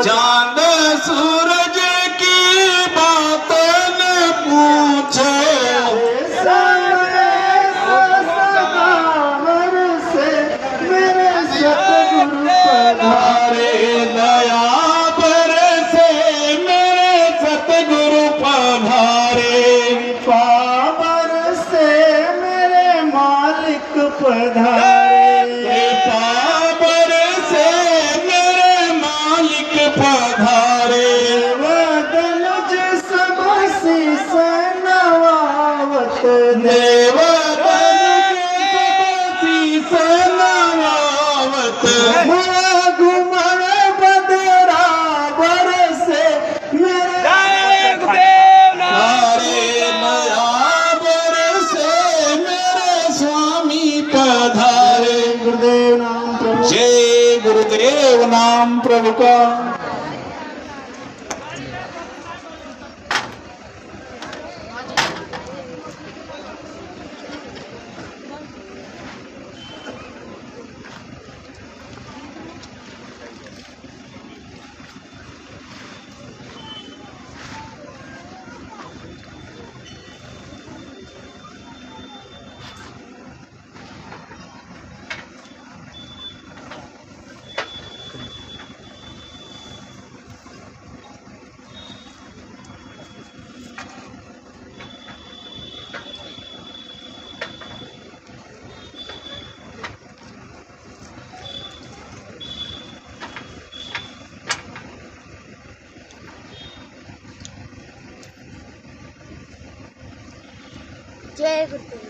चांद सूरज की बातें न पूछे, सगावर से मेरे सतगुरु पधारे, दया बरसे मेरे सतगुरु पधारे, पावर से मेरे मालिक पधारे, पावर से मेरे मालिक पधारे, देवदनुज सब शीस नवावत, देवदनुज शीस नवावत, घुमण बदरा बरसे मेरे हरे दया बरसे मेरे स्वामी पधारे। गुरुदेव नाम प्रभु। जय गुरुदेव नाम प्रभु का। जय गुरुदेव।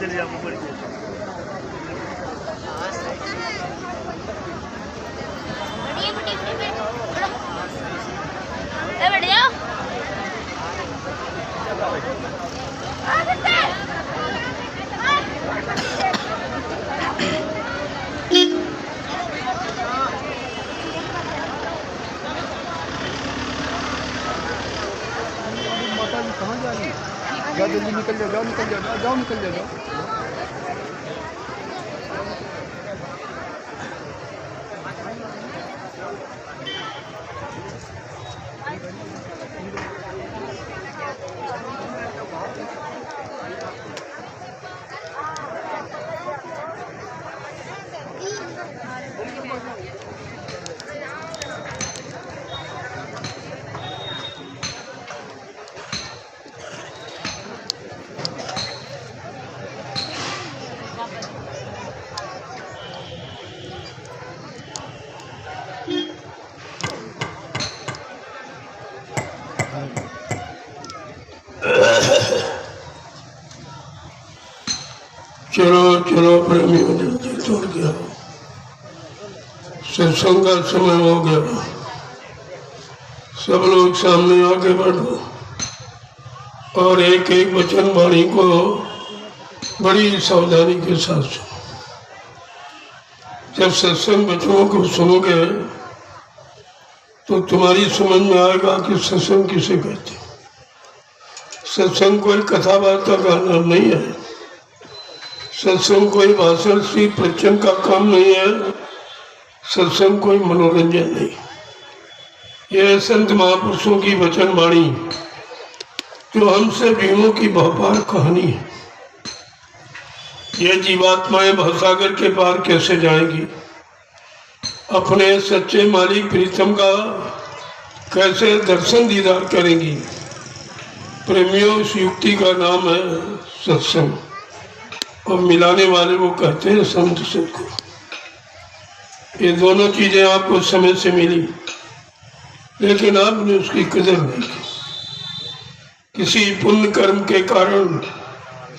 चलिए आप ऊपर बैठ जाओ। माता जी कहाँ जा रही है? जाओ जल्दी निकल जाओ, जाओ निकल जाओ, जाओ निकल जाओ, जाओ। चलो चलो प्रेमियों, जल्दी छोड़ गया, सत्संग का समय हो गया, सब लोग सामने आके बैठो और एक एक वचन वाणी को बड़ी सावधानी के साथ सुनो। जब सत्संग वचनों को सुनोगे तो तुम्हारी समझ में आएगा कि सत्संग किसे कहते हैं। सत्संग कोई कथा वार्ता का नाम नहीं है, सत्संग कोई भाषण श्री प्रवचन का काम नहीं है, सत्संग कोई मनोरंजन नहीं। यह संत महापुरुषों की वचन वाणी जो हमसे जीवों की बहुपार कहानी है। ये जीवात्माएं भवसागर के पार कैसे जाएंगी, अपने सच्चे मालिक प्रीतम का कैसे दर्शन दीदार करेंगी। प्रेमियों, इस युक्ति का नाम है सत्संग और मिलाने वाले वो कहते हैं संत सतगुरु। ये दोनों चीजें आपको समय से मिली, लेकिन आपने उसकी कदर नहीं की। किसी पुण्य कर्म के कारण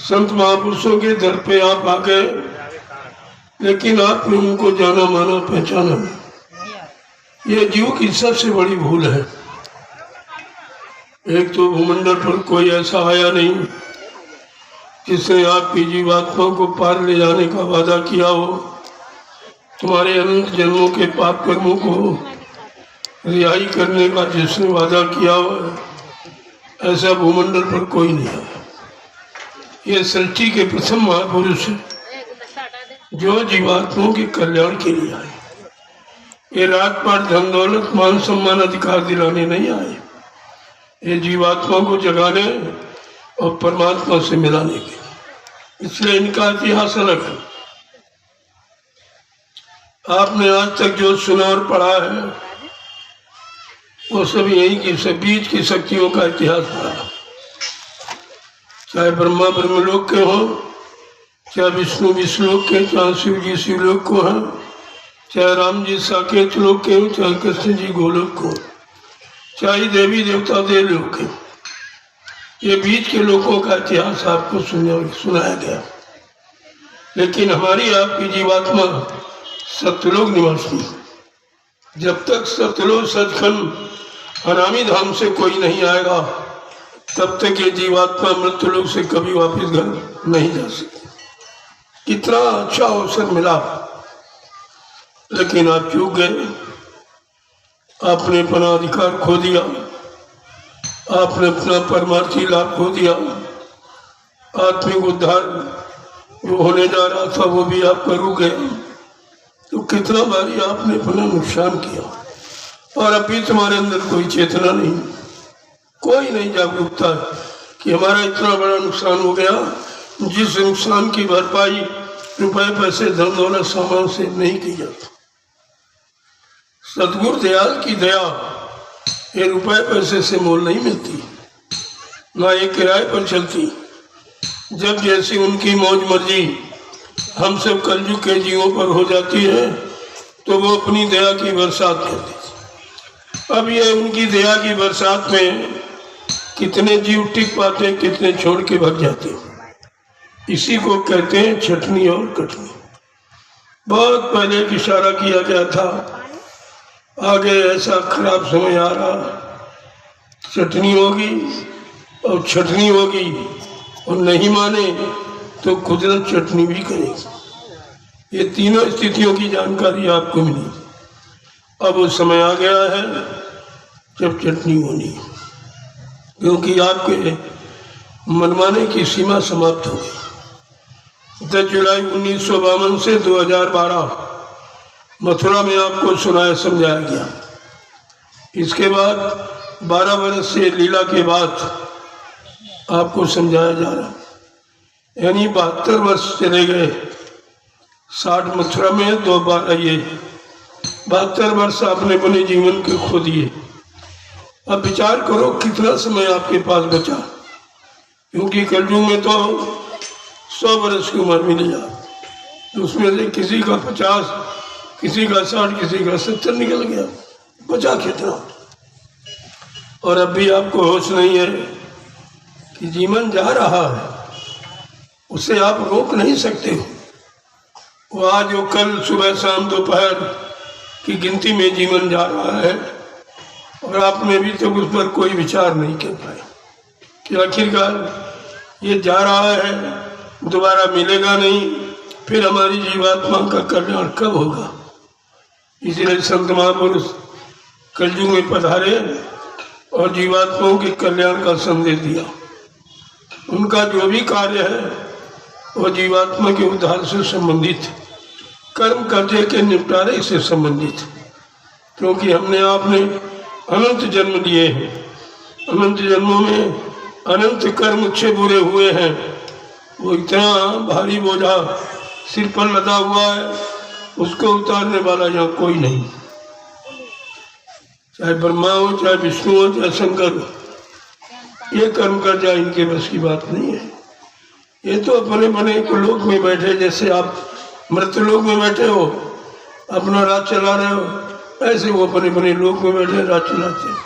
संत महापुरुषों के दर पे आप आ गए, लेकिन आपने उनको जाना माना पहचाना नहीं। यह जीव की सबसे बड़ी भूल है। एक तो भूमंडल पर कोई ऐसा आया नहीं जिसने आपकी जीवात्मा को पार ले जाने का वादा किया हो, तुम्हारे अनंत जन्मों के पाप कर्मों को रिहाई करने का जिसने वादा किया हुआ है, ऐसा भूमंडल पर कोई नहीं है। ये सृष्टि के प्रथम महापुरुष जो जीवात्माओं के कल्याण के लिए आए। ये रात पाट धन दौलत मान सम्मान अधिकार दिलाने नहीं आए, ये जीवात्मा को जगाने और परमात्मा से मिलाने के लिए। इसलिए इनका इतिहास अलग है। आपने आज तक जो सुना और पढ़ा है वो सब यही की बीज की शक्तियों का इतिहास पढ़ा। चाहे ब्रह्मा ब्रह्मलोक के हों, चाहे विष्णु विष्णुलोक के, चाहे शिव जी शिवलोक को हैं, चाहे राम जी साकेत लोक के हों, चाहे कृष्ण जी गोलोक को, चाहे देवी देवता देवलोक के। ये बीच के लोगों का इतिहास आपको सुनाया गया। लेकिन हमारी आपकी जीवात्मा सत्यलोक निवासी। जब तक सत्यलोक सचखंड अनामी धाम से कोई नहीं आएगा, तब तक ये जीवात्मा मृत्युलोक से कभी वापस घर नहीं जा सकती। कितना अच्छा अवसर मिला, लेकिन आप चूक गए। आपने अपना अधिकार खो दिया, आपने अपना परमार्थी लाभ खो दिया। आत्मिक उद्धार जो होने जा रहा था वो भी आपका रुक गया। तो कितना बारी आपने अपना नुकसान किया, और अभी तुम्हारे अंदर कोई चेतना नहीं, कोई नहीं जागरूकता कि हमारा इतना बड़ा नुकसान हो गया, जिस नुकसान की भरपाई रुपए पैसे धन दौलत सामान से नहीं की जाती। सतगुरु दयाल की दया ये रुपए पैसे से मोल नहीं मिलती, ना ये किराए पर चलती। जब जैसी उनकी मौज मर्जी हम सब कलयुग के जीवों पर हो जाती है, तो वो अपनी दया की बरसात करती है। अब ये उनकी दया की बरसात में कितने जीव टिक पाते, कितने छोड़ के भाग जाते। इसी को कहते हैं छटनी और कटनी। बहुत पहले एक इशारा किया गया था, आगे ऐसा खराब समय आ रहा, चटनी होगी और छटनी होगी, और नहीं माने तो कुदरत चटनी भी करेगी। ये तीनों स्थितियों की जानकारी आपको मिली। अब वो समय आ गया है जब चटनी होनी, क्योंकि आपके मनमाने की सीमा समाप्त हो गई। 10 जुलाई 1952 से 2012 मथुरा में आपको सुनाया समझाया गया। इसके बाद 12 वर्ष से लीला के बाद आपको समझाया जा रहा, यानी 72 वर्ष चले गए। 60 मथुरा में, 2 12 ये 72 वर्ष आपने अपने जीवन के खो दिए। अब विचार करो कितना समय आपके पास बचा, क्योंकि कलयुग में तो 100 वर्ष की उम्र मिली तो उसमें से किसी का 50, किसी का 60, किसी का 70 निकल गया, बचा कितना। और अब भी आपको होश नहीं है कि जीवन जा रहा है, उसे आप रोक नहीं सकते हो। वो आज वो कल सुबह शाम दोपहर की गिनती में जीवन जा रहा है, और आपने भी तो उस पर कोई विचार नहीं कर पाए कि आखिरकार ये जा रहा है, दोबारा मिलेगा नहीं, फिर हमारी जीवात्मा का कल्याण कब होगा। इसलिए संत महापुरुष कलयुग में पधारे और जीवात्माओं के कल्याण का संदेश दिया। उनका जो भी कार्य है वो जीवात्मा के उद्धार से संबंधित, कर्म कर्जे के निपटारे से संबंधित। क्योंकि हमने आपने अनंत जन्म लिए हैं, अनंत जन्मों में अनंत कर्म अच्छे बुरे हुए हैं। वो इतना भारी बोझा सिर पर लदा हुआ है, उसको उतारने वाला यहाँ कोई नहीं। चाहे ब्रह्मा हो, चाहे विष्णु हो, चाहे शंकर हो, ये कर्म कर जाए इनके बस की बात नहीं है। ये तो अपने बने लोक में बैठे, जैसे आप मृत्युलोक में बैठे हो, अपना राज चला रहे हो, ऐसे वो अपने बने लोक में बैठे राज चलाते हैं।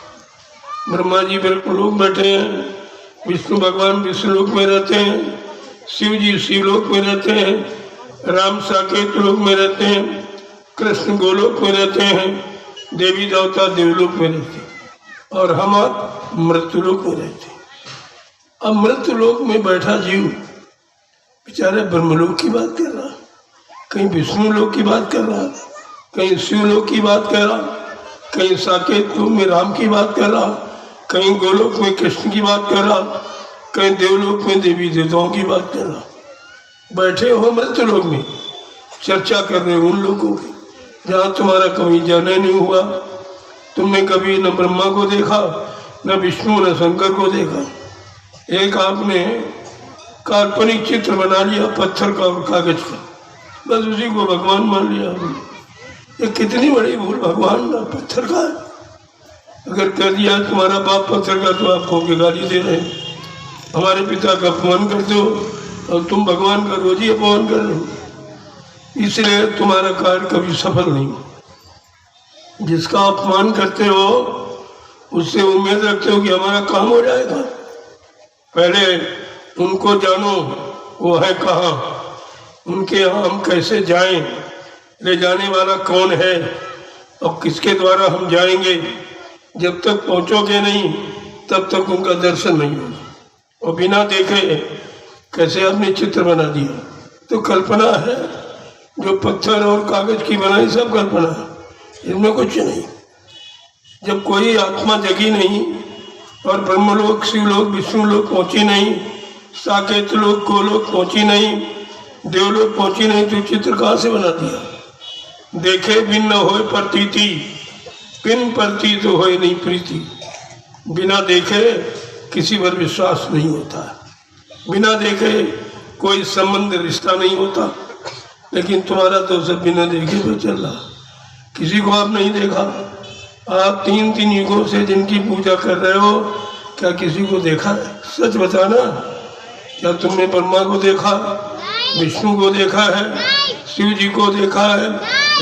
ब्रह्मा जी बिल्कुल लोक बैठे हैं, विष्णु भगवान विष्णु लोक में रहते हैं, शिव जी शिवलोक में रहते हैं, राम साकेत लोक में रहते हैं, कृष्ण गोलोक में रहते हैं, देवी देवता देवलोक में रहते हैं, और हम आप मृत्युलोक में रहते हैं। अब मृत्युलोक में बैठा जीव बेचारे ब्रह्मलोक की बात कर रहा, कहीं विष्णु लोक की बात कर रहा, कहीं शिवलोक की बात कर रहा, कहीं साकेत में राम की बात कर रहा, कहीं गोलोक में कृष्ण की बात कर रहा, कहीं देवलोक में देवी देवताओं की बात कर रहा। बैठे हो मृत्युलोक में, चर्चा कर रहे हो उन लोगों की जहाँ तुम्हारा कभी जाना नहीं हुआ। तुमने कभी न ब्रह्मा को देखा, न विष्णु, न शंकर को देखा। एक आपने काल्पनिक चित्र बना लिया पत्थर का और कागज का, बस उसी को भगवान मान लिया। ये कितनी बड़ी भूल, भगवान ना पत्थर का है। अगर कह दिया तुम्हारा बाप पत्थर का तो आप होके गाली दे रहे हैं, हमारे पिता का अपमान करते हो और तुम भगवान का रोज ही अपमान कर रहे हो। इसलिए तुम्हारा कार्य कभी सफल नहीं हो। जिसका अपमान करते हो उससे उम्मीद रखते हो कि हमारा काम हो जाएगा। पहले उनको जानो वो है कहाँ, उनके यहाँ हम कैसे जाएं, ले जाने वाला कौन है और किसके द्वारा हम जाएंगे। जब तक पहुँचोगे नहीं तब तक उनका दर्शन नहीं होगा। और बिना देखे कैसे आपने चित्र बना दिया, तो कल्पना है। जो पत्थर और कागज की बनाई सब कल्पना है, इसमें कुछ नहीं। जब कोई आत्मा जगी नहीं और ब्रह्मलोक, शिवलोक, विष्णुलोक पहुंची नहीं, साकेत लोक, गोलोक पहुंची नहीं, देवलोक पहुंची नहीं, तो चित्र कहाँ से बना दिया। देखे बिन न होए प्रतीति, बिन प्रतीत तो होए नहीं प्रीति। बिना देखे किसी पर विश्वास नहीं होता, बिना देखे कोई संबंध, रिश्ता नहीं होता। लेकिन तुम्हारा तो सब बिना देखे पे चल रहा। किसी को आप नहीं देखा। आप तीन तीन युगों से जिनकी पूजा कर रहे हो, क्या किसी को देखा है? सच बताना, क्या तुमने ब्रह्मा को देखा, विष्णु को देखा है, शिव जी को देखा है,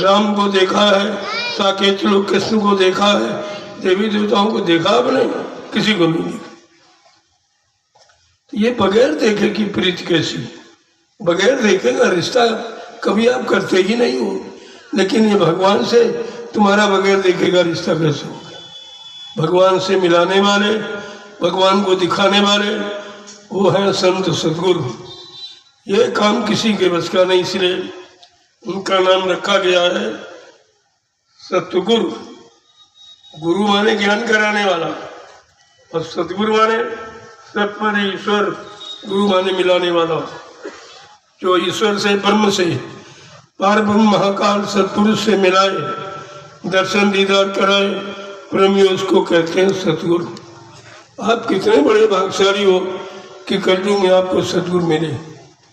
राम को देखा है, साकेत लोक कृष्ण को देखा है, देवी देवताओं को देखा आपने? किसी को नहीं देखा। ये बगैर देखे की प्रीति कैसी, बगैर देखे का रिश्ता कभी आप करते ही नहीं हो। लेकिन ये भगवान से तुम्हारा बगैर देखे का रिश्ता कैसे होगा। भगवान से मिलाने वाले, भगवान को दिखाने वाले वो हैं संत सदगुरु। ये काम किसी के बस का नहीं, इसलिए उनका नाम रखा गया है सतगुरु। गुरु माने ज्ञान कराने वाला और सतगुरु माने सत माने ईश्वर, गुरु माने मिलाने वाला। जो ईश्वर से, ब्रह्म से, पार ब्रह्म महाकाल सतपुरुष से मिलाए, दर्शन दीदार कराए, प्रेमी उसको कहते हैं सतगुरु। आप कितने बड़े भाग्यशाली हो कि कलयुग में आपको सतगुरु मिले,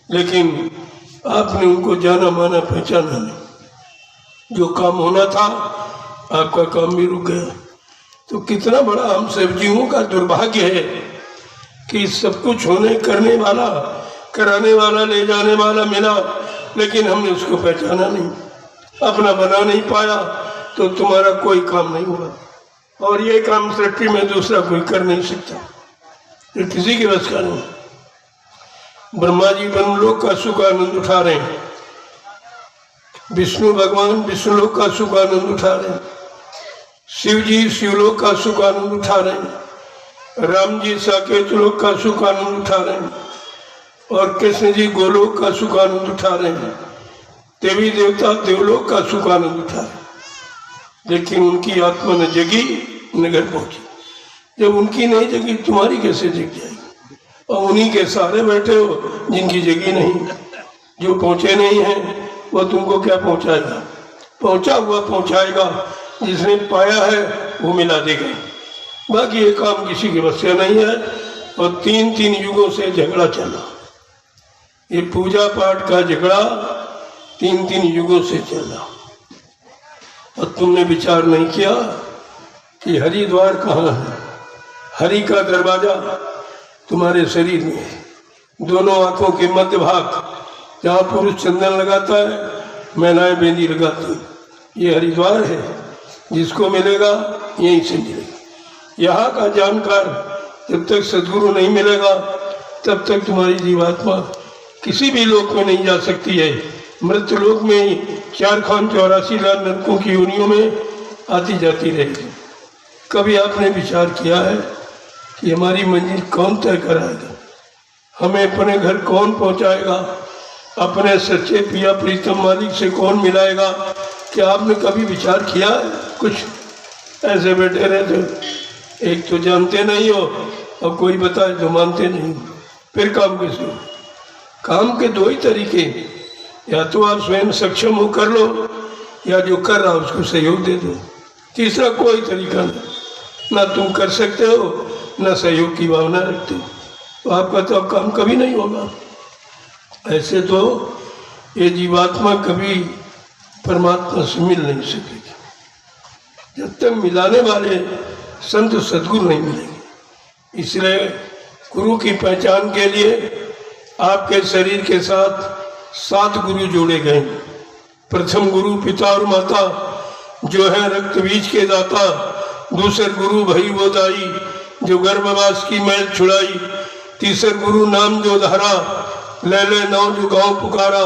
लेकिन आपने उनको जाना माना पहचाना नहीं। जो काम होना था आपका काम भी रुक गया। तो कितना बड़ा हम सब जीवों का दुर्भाग्य है कि सब कुछ होने, करने वाला, कराने वाला, ले जाने वाला मिला, लेकिन हमने उसको पहचाना नहीं, अपना बना नहीं पाया। तो तुम्हारा कोई काम नहीं हुआ। और ये काम सृष्टि में दूसरा कोई कर नहीं सकता, ये किसी के बस का नहीं। ब्रह्मा जी ब्रह्मलोक का सुख आनंद उठा रहे हैं, विष्णु भगवान विष्णुलोक का सुख आनंद उठा रहे हैं, शिव जी शिवलोक का सुख आनंद उठा रहे हैं, राम जी साकेत लोक का सुख आनंद उठा रहे हैं, और कृष्ण जी गोलोक का सुख आनंद उठा रहे हैं, देवी देवता देवलोक का सुख आनंद उठा रहे हैं। लेकिन उनकी आत्मा न जगी न घर पहुंची। जब उनकी नहीं जगी तुम्हारी कैसे जग जाएगी। और उन्हीं के सहारे बैठे हो जिनकी जगी नहीं, जो पहुंचे नहीं हैं वो तुमको क्या पहुंचाएगा। पहुंचा हुआ पहुंचाएगा, जिसने पाया है वो मिला देगा। बाकी ये काम किसी के बस का नहीं है। और तीन तीन युगों से झगड़ा चला, ये पूजा पाठ का झगड़ा तीन तीन युगों से चला। और तुमने विचार नहीं किया कि हरिद्वार कहाँ है। हरि का दरवाजा तुम्हारे शरीर में है, दोनों आंखों के मध्य भाग, जहाँ पुरुष चंदन लगाता है, महिलाएं बेंदी लगाती हैं, ये हरिद्वार है। जिसको मिलेगा यहीं से मिलेगा। यहाँ का जानकार जब तक सद्गुरु नहीं मिलेगा तब तक तुम्हारी जीवात्मा किसी भी लोक में नहीं जा सकती है। मृत्यु लोक में 4,84 लाख नरकों की योनियों में आती जाती रहेगी। कभी आपने विचार किया है कि हमारी मंजिल कौन तय कराएगा, हमें अपने घर कौन पहुंचाएगा, अपने सच्चे पिया प्रीतम मालिक से कौन मिलाएगा? क्या आपने कभी विचार किया है? कुछ ऐसे बैठे रहते, एक तो जानते नहीं हो और कोई बताए तो मानते नहीं, फिर काम कैसे हो? काम के दो ही तरीके, या तो आप स्वयं सक्षम हो कर लो, या जो कर रहा उसको सहयोग दे दो। तीसरा कोई तरीका नहीं, ना तुम कर सकते हो ना सहयोग की भावना रखते हो, तो आपका तो काम कभी नहीं होगा। ऐसे तो ये जीवात्मा कभी परमात्मा से मिल नहीं सकेगी जब तक मिलाने वाले संत सद्गुरु नहीं मिलेंगे। इसलिए गुरु की पहचान के लिए आपके शरीर के साथ 7 गुरु जोड़े गए। प्रथम गुरु पिता और माता जो है रक्त बीज के दाता, दूसरे गुरु भई वो दाई जो गर्भवास की मैल छुड़ाई, तीसरा गुरु नाम जो धारा ले ले नाव जो गाँव पुकारा,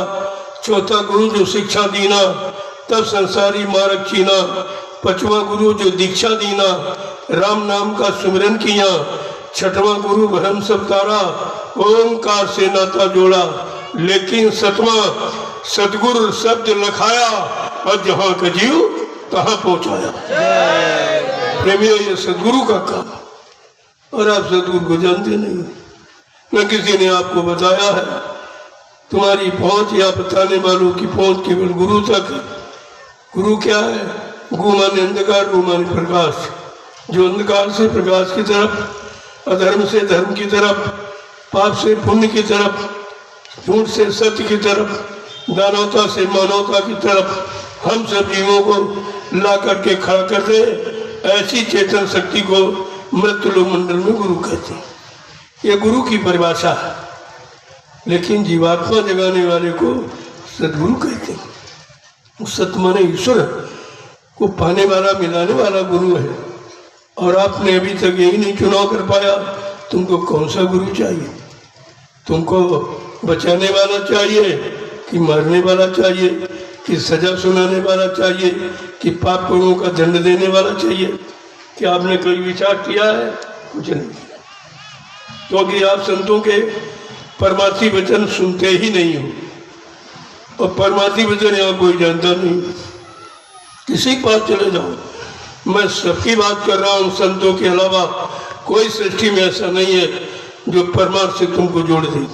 चौथा गुरु जो शिक्षा दीना तब संसारी मार्ग चीना, पांचवा गुरु जो दीक्षा दीना राम नाम का सुमिरन किया, छठवां गुरु भरम सब तारा ओंकार से नाता जोड़ा, लेकिन सतवां सतगुरु शब्द लखाया और जहाँ का जीव तहाँ पहुँचाया। प्रेमियों, ये सदगुरु का काम, और आप सदगुरु को जानते नहीं, न किसी ने आपको बताया है। तुम्हारी पहुंच या बताने वालों की पहुंच केवल गुरु तक है। गुरु क्या है? गु माने अंधकार, गु माने प्रकाश, जो अंधकार से प्रकाश की तरफ, अधर्म से धर्म की तरफ, पाप से पुण्य की तरफ, झूठ से सत्य की तरफ, दानवता से मानवता की तरफ हम सब जीवों को ला करके खड़ा कर दे, ऐसी चेतन शक्ति को मृत्युलोक मंडल में गुरु कहते हैं। ये गुरु की परिभाषा है, लेकिन जीवात्मा जगाने वाले को सदगुरु कहते हैं। सत माने ईश्वर को पाने वाला, मिलाने वाला गुरु है। और आपने अभी तक यही नहीं चुनाव कर पाया, तुमको कौन सा गुरु चाहिए? तुमको बचाने वाला चाहिए कि मारने वाला चाहिए, कि सजा सुनाने वाला चाहिए, कि पाप पुण्यों का दंड देने वाला चाहिए? क्या आपने कोई विचार किया है? कुछ नहीं किया, क्योंकि आप संतों के परमार्थी वचन सुनते ही नहीं हो, और परमार्थी वचन यहाँ कोई जानता नहीं। किसी के पास चले जाओ, मैं सबकी बात कर रहा हूँ, संतों के अलावा कोई सृष्टि में ऐसा नहीं है जो परमार्थ से तुमको जोड़ दे।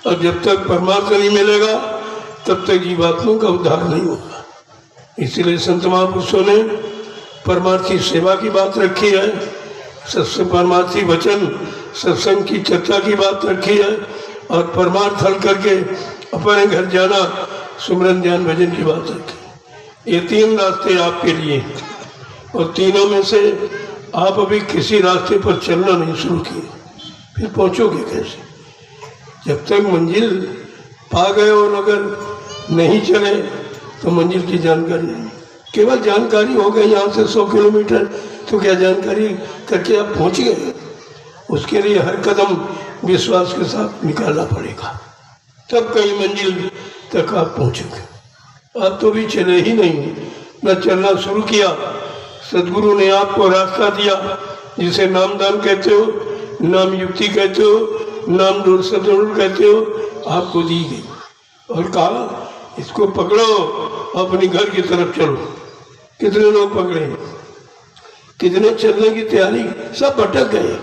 और जब तक परमार्थ नहीं मिलेगा तब तक जीवात्मा का उद्धार नहीं होगा। इसलिए संत महापुरुषों ने परमार्थी सेवा की बात रखी है, सत्संग परमार्थी वचन सत्संग की चर्चा की बात रखी है, और परमार्थ हल करके अपने घर जाना, सुमरन ध्यान भजन की बात रखी। ये 3 रास्ते आपके लिए, और तीनों में से आप अभी किसी रास्ते पर चलना नहीं शुरू किए, फिर पहुंचोगे कैसे? जब तक मंजिल पा गए और अगर नहीं चले तो मंजिल की जानकारी नहीं। केवल जानकारी हो गई यहाँ से 100 किलोमीटर, तो क्या जानकारी करके आप पहुँच गए? उसके लिए हर कदम विश्वास के साथ निकालना पड़ेगा, तब कहीं मंजिल तक आप पहुँचोगे। आप तो भी चले ही नहीं, न चलना शुरू किया। सदगुरु ने आपको रास्ता दिया, जिसे नामदान कहते हो, नाम युक्ति कहते हो, नाम डोर सदगुरु कहते हो, आपको दी गई और कहा इसको पकड़ो, अपने घर की तरफ चलो। कितने लोग पकड़े, कितने चलने की तैयारी, सब भटक गए,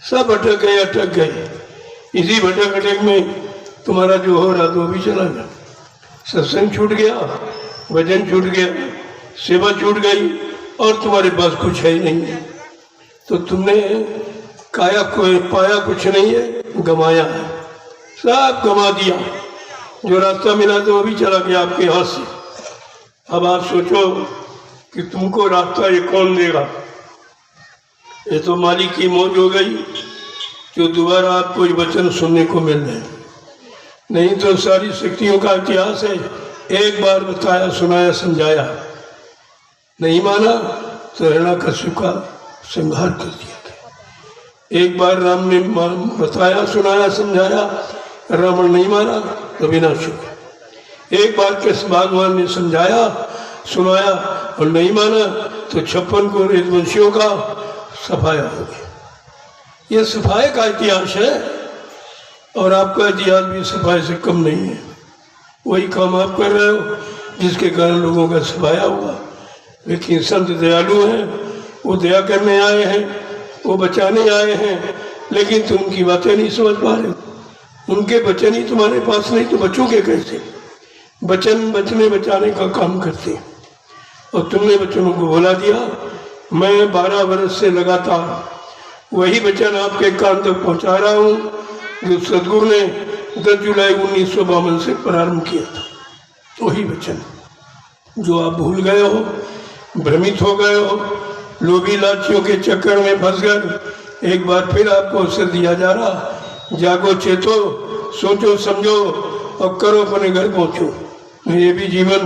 सब भटक गए, अटक गए। इसी भटक अटक में तुम्हारा जो हो रहा वो भी चला गया। सत्संग छूट गया, भजन छूट गया, सेवा छूट गई, और तुम्हारे पास कुछ है ही नहीं है। तो तुमने काया को पाया कुछ नहीं है, गमाया है, सब गमा दिया। जो रास्ता मिला तो वो भी चला गया आपके हाथ से। अब आप सोचो कि तुमको रास्ता ये कौन देगा? ये तो मालिक की मौज हो गई जो दोबारा आपको ये वचन सुनने को मिल रहे। नहीं तो सारी शक्तियों का इतिहास है, एक बार बताया, सुनाया, समझाया, नहीं माना तो हिरण्यकश्यप का संहार कर दिया गया। एक बार राम ने बताया, सुनाया, समझाया, रावण नहीं माना तो विनाश हो गया। एक बार कृष्ण भगवान ने समझाया, सुनाया और नहीं माना तो 56 को वंशियों का सफाया हो गया। ये सफाई का इतिहास है, और आपका इतिहास भी सफाई से कम नहीं है। वही काम आप कर रहे हो जिसके कारण लोगों का सफाया हुआ। लेकिन संत दयालु हैं, वो दया करने आए हैं, वो बचाने आए हैं, लेकिन तुम उनकी बातें नहीं समझ पा रहे हो। उनके वचन ही तुम्हारे पास नहीं तो बचोगे कैसे? वचन बचने बचाने का काम करते हैं, और तुमने वचनों को भुला दिया। मैं 12 वर्ष से लगातार वही वचन आपके कान तक पहुंचा रहा हूँ जो सदगुरु ने 10 जुलाई 1952 से प्रारंभ किया था। वही वचन जो आप भूल गए हो, भ्रमित हो गए हो, लोभी लालचियों के चक्कर में फंस कर एक बार फिर आपको अवसर दिया जा रहा। जागो, चेतो, सोचो, समझो और करो, अपने घर पहुंचो। ये भी जीवन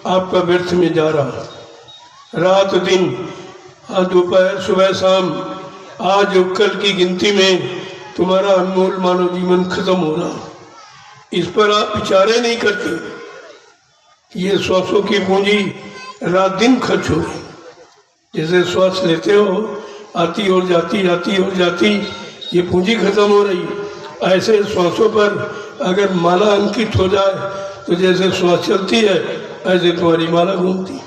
आपका व्यर्थ में जा रहा। रात दिन, आज दोपहर, सुबह, शाम, आज और कल की गिनती में तुम्हारा अनमोल मानव जीवन खत्म हो रहा। इस पर आप विचारे नहीं करते। ये श्वासों की पूंजी रात दिन खर्च हो रही। जैसे श्वास लेते हो, आती और जाती, आती और जाती, ये पूंजी खत्म हो रही। ऐसे श्वासों पर अगर माला अंकित हो जाए तो जैसे श्वास चलती है ऐसे तुम्हारी माला घूमती।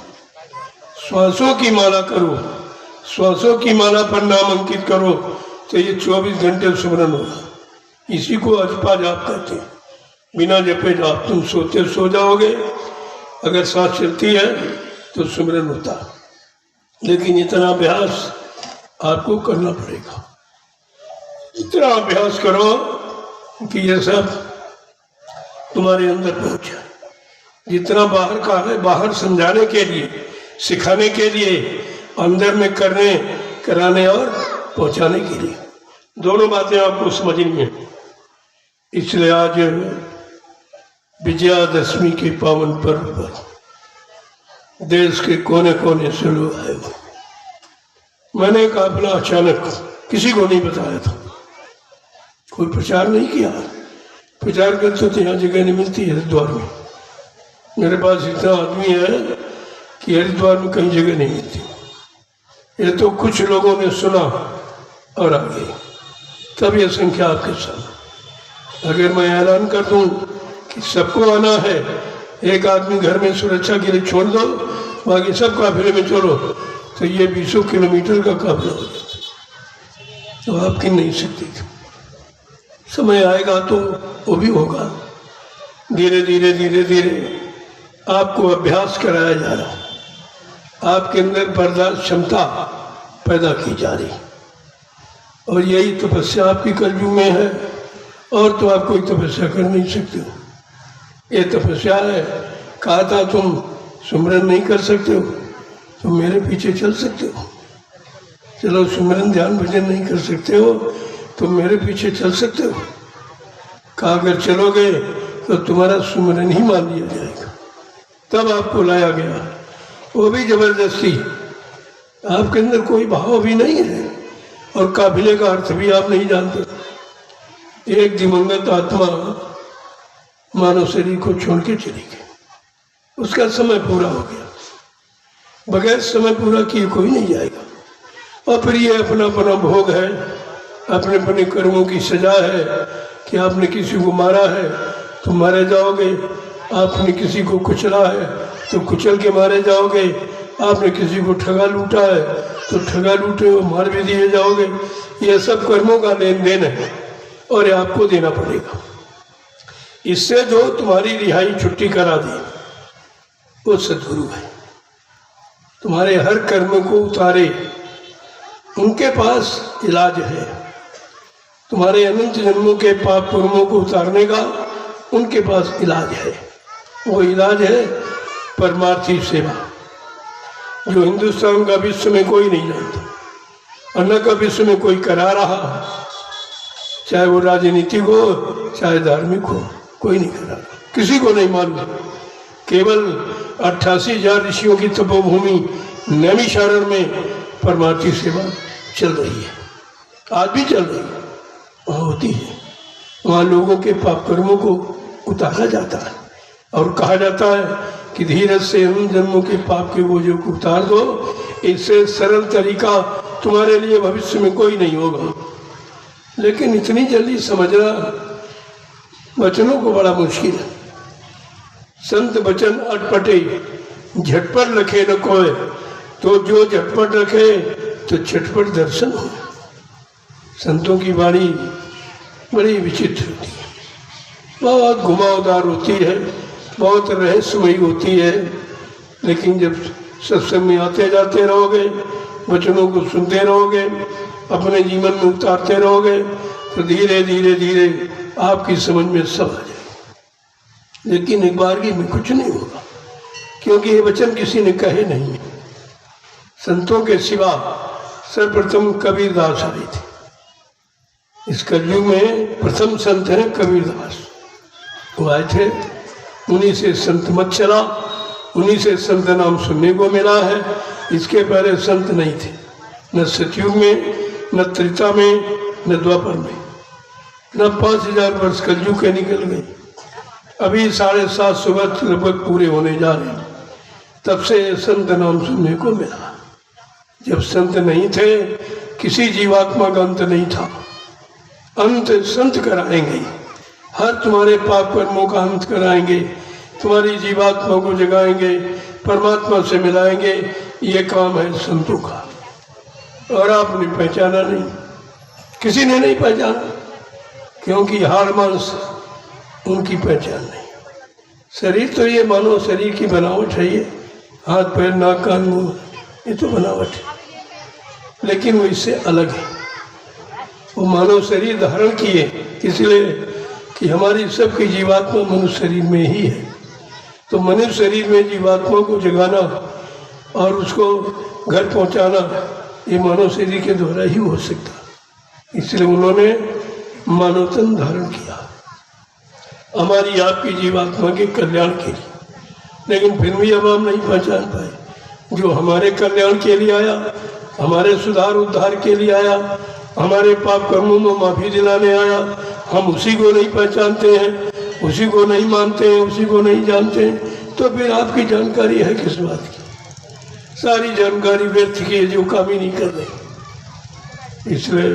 श्वासों की माला करो, श्वासों की माला पर नाम अंकित करो तो ये 24 घंटे सुमरन होगा। इसी को अजपा जाप कहते हैं। बिना जपे जाप, तुम सोते सो जाओगे, अगर सांस चलती है तो सुमरन होता। लेकिन इतना अभ्यास आपको करना पड़ेगा। इतना अभ्यास करो कि ये सब तुम्हारे अंदर पहुंच जाए। जितना बाहर का है, बाहर समझाने के लिए, सिखाने के लिए, अंदर में करने, कराने और पहुंचाने के लिए, दोनों बातें आपको समझनी है। इसलिए आज विजयादशमी के पावन पर्व पर देश के कोने कोने से लोग आए हुए। मैंने काफिला अचानक, किसी को नहीं बताया था, कोई प्रचार नहीं किया। प्रचार करते तो यहाँ जगह नहीं मिलती हरिद्वार में। मेरे पास इतना आदमी है कि हरिद्वार में कहीं जगह नहीं मिलती। ये तो कुछ लोगों ने सुना और आ गई, तब ये संख्या आपके साथ। अगर मैं ऐलान कर दूं कि सबको आना है, एक आदमी घर में सुरक्षा के लिए छोड़ दो, बाकी सब काफिले में चलो, तो ये 20 किलोमीटर का काफिला हो जाता। तो आप गिन नहीं सकते। समय आएगा तो वो भी होगा। धीरे धीरे धीरे धीरे आपको अभ्यास कराया जा रहा, आपके अंदर बर्दाश्त क्षमता पैदा की जा रही। और यही तपस्या आपकी कलयुग में है, और तो आप कोई तपस्या कर नहीं सकते हो। ये तपस्या है। कहा था तुम सुमरन नहीं कर सकते हो, तुम मेरे पीछे चल सकते हो। चलो, सुमरन ध्यान भजन नहीं कर सकते हो, तुम मेरे पीछे चल सकते हो। कहा अगर चलोगे तो तुम्हारा सुमरन ही मान लिया जाएगा। तब आपको लाया गया, वो भी जबरदस्ती। आपके अंदर कोई भाव भी नहीं है, और काफिले का अर्थ भी आप नहीं जानते। एक दिवंगत आत्मा मानव शरीर को छोड़ के चली गई, उसका समय पूरा हो गया। बगैर समय पूरा किए कोई नहीं जाएगा। और फिर ये अपना अपना भोग है, अपने अपने कर्मों की सजा है कि आपने किसी को मारा है तो मारे जाओगे, आपने किसी को कुचला है तो कुचल के मारे जाओगे, आपने किसी को ठगा लूटा है तो ठगा लूटे हो मार भी दिए जाओगे। ये सब कर्मों का लेन देन है, और ये आपको देना पड़ेगा। इससे जो तुम्हारी रिहाई छुट्टी करा दे वो सद्गुरु है। तुम्हारे हर कर्म को उतारे, उनके पास इलाज है। तुम्हारे अनंत जन्मों के पाप कर्मों को उतारने का उनके पास इलाज है। वो इलाज है परमार्थी सेवा, जो हिंदुस्तान का विश्व में कोई नहीं जानता, और न का विश्व में कोई करा रहा, चाहे वो राजनीतिक हो चाहे धार्मिक हो, कोई नहीं करा रहा, किसी को नहीं मालूम। केवल 88,000 ऋषियों की तपोभूमि नैमिषारण्य में परमार्थी सेवा चल रही है, आज भी चल रही है, वहाँ होती है। वहाँ लोगों के पाप कर्मों को उतारा जाता है, और कहा जाता है कि धीरज से उन जन्मों के पाप के बोझों को उतार दो। इससे सरल तरीका तुम्हारे लिए भविष्य में कोई नहीं होगा। लेकिन इतनी जल्दी समझना वचनों को बड़ा मुश्किल है। संत वचन अटपटे, झटपट लखे न कोय, तो जो झटपट रखे तो छटपट दर्शन हो। संतों की वाणी बड़ी विचित्र होती है, बहुत घुमावदार होती है, बहुत रहस्यमयी होती है। लेकिन जब सत्संग में आते जाते रहोगे, वचनों को सुनते रहोगे, अपने जीवन में उतारते रहोगे, तो धीरे धीरे धीरे आपकी समझ में सब आ जाए। लेकिन एक बार में कुछ नहीं होगा, क्योंकि ये वचन किसी ने कहे नहीं है। संतों के सिवा सर्वप्रथम कबीरदास आए थे। इस कलयुग में प्रथम संत हैं कबीरदास। वो आए थे, उन्हीं से संत मत चला, उन्हीं से संत नाम सुनने को मिला है। इसके पहले संत नहीं थे, न सतयुग में, न त्रेता में, न द्वापर में। न 5000 वर्ष कलयुग के निकल गए, अभी 750 वर्ष लगभग पूरे होने जा रहे हैं, तब से संत नाम सुनने को मिला। जब संत नहीं थे, किसी जीवात्मा का अंत नहीं था। अंत संत कराएंगे, हर तुम्हारे पाप कर्मों का अंत कराएंगे, तुम्हारी जीवात्मा को जगाएंगे, परमात्मा से मिलाएंगे। ये काम है संतों का। और आपने पहचाना नहीं, किसी ने नहीं पहचाना, क्योंकि हाड़ मांस उनकी पहचान नहीं। शरीर तो ये मानो शरीर की बनावट है, ये हाथ पैर नाक कान मुंह, ये तो बनावट है, लेकिन वो इससे अलग है। वो मानव शरीर धारण किए इसलिए कि हमारी सबकी जीवात्मा मनुष्य शरीर में ही है। तो मनुष्य शरीर में जीवात्मा को जगाना और उसको घर पहुंचाना, ये मानव शरीर के द्वारा ही हो सकता। इसलिए उन्होंने मानव तन धारण किया हमारी आपकी जीवात्मा के कल्याण के लिए। लेकिन फिर भी अब हम नहीं पहचान पाए। जो हमारे कल्याण के लिए आया, हमारे सुधार उद्धार के लिए आया, हमारे पाप कर्मों में माफी दिलाने आया, हम उसी को नहीं पहचानते हैं, उसी को नहीं मानते हैं, उसी को नहीं जानते हैं, तो फिर आपकी जानकारी है किस बात की? सारी जानकारी व्यर्थ की है, जो काम ही नहीं कर रहे। इसलिए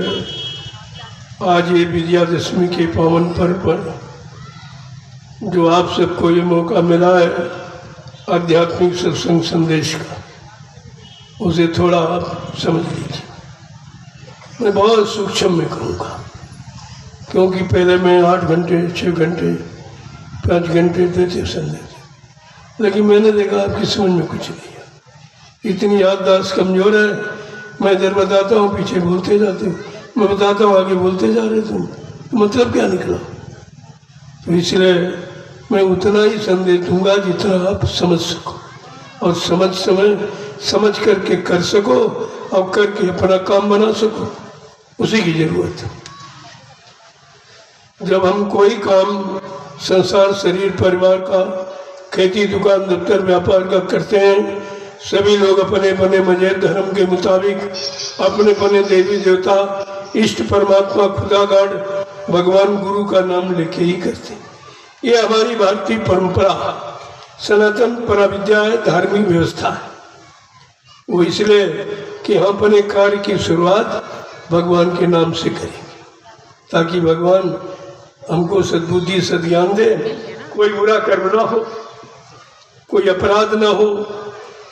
आज ये विजयादशमी के पावन पर्व पर जो आप सबको ये मौका मिला है आध्यात्मिक सत्संग संदेश का, उसे थोड़ा आप समझ लीजिए। मैं बहुत सूक्ष्म में कहूँगा, क्योंकि पहले मैं 8 घंटे 6 घंटे 5 घंटे देते संदेश, लेकिन मैंने देखा आपकी समझ में कुछ नहीं है। इतनी याददाश्त कमजोर है। मैं इधर बताता हूँ, पीछे बोलते जाते हो, मैं बताता हूँ, आगे बोलते जा रहे तुम, तो मतलब क्या निकला? तो इसलिए मैं उतना ही संदेश दूंगा जितना आप समझ सको, और समझ करके कर सको, और करके अपना काम बना सको, उसी की जरूरत है। जब हम कोई काम संसार, शरीर, परिवार का, खेती, दुकान, दफ्तर, व्यापार का करते हैं, सभी लोग अपने अपने मजहब धर्म के मुताबिक अपने अपने देवी देवता, इष्ट परमात्मा, खुदा गाड, भगवान गुरु का नाम लेके ही करते हैं। ये हमारी भारतीय परंपरा, सनातन पराविद्या है, धार्मिक व्यवस्था है। वो इसलिए कि हम अपने कार्य की शुरुआत भगवान के नाम से करेंगे, ताकि भगवान हमको सद्बुद्धि सद्ज्ञान दे, कोई बुरा कर्म ना हो, कोई अपराध ना हो,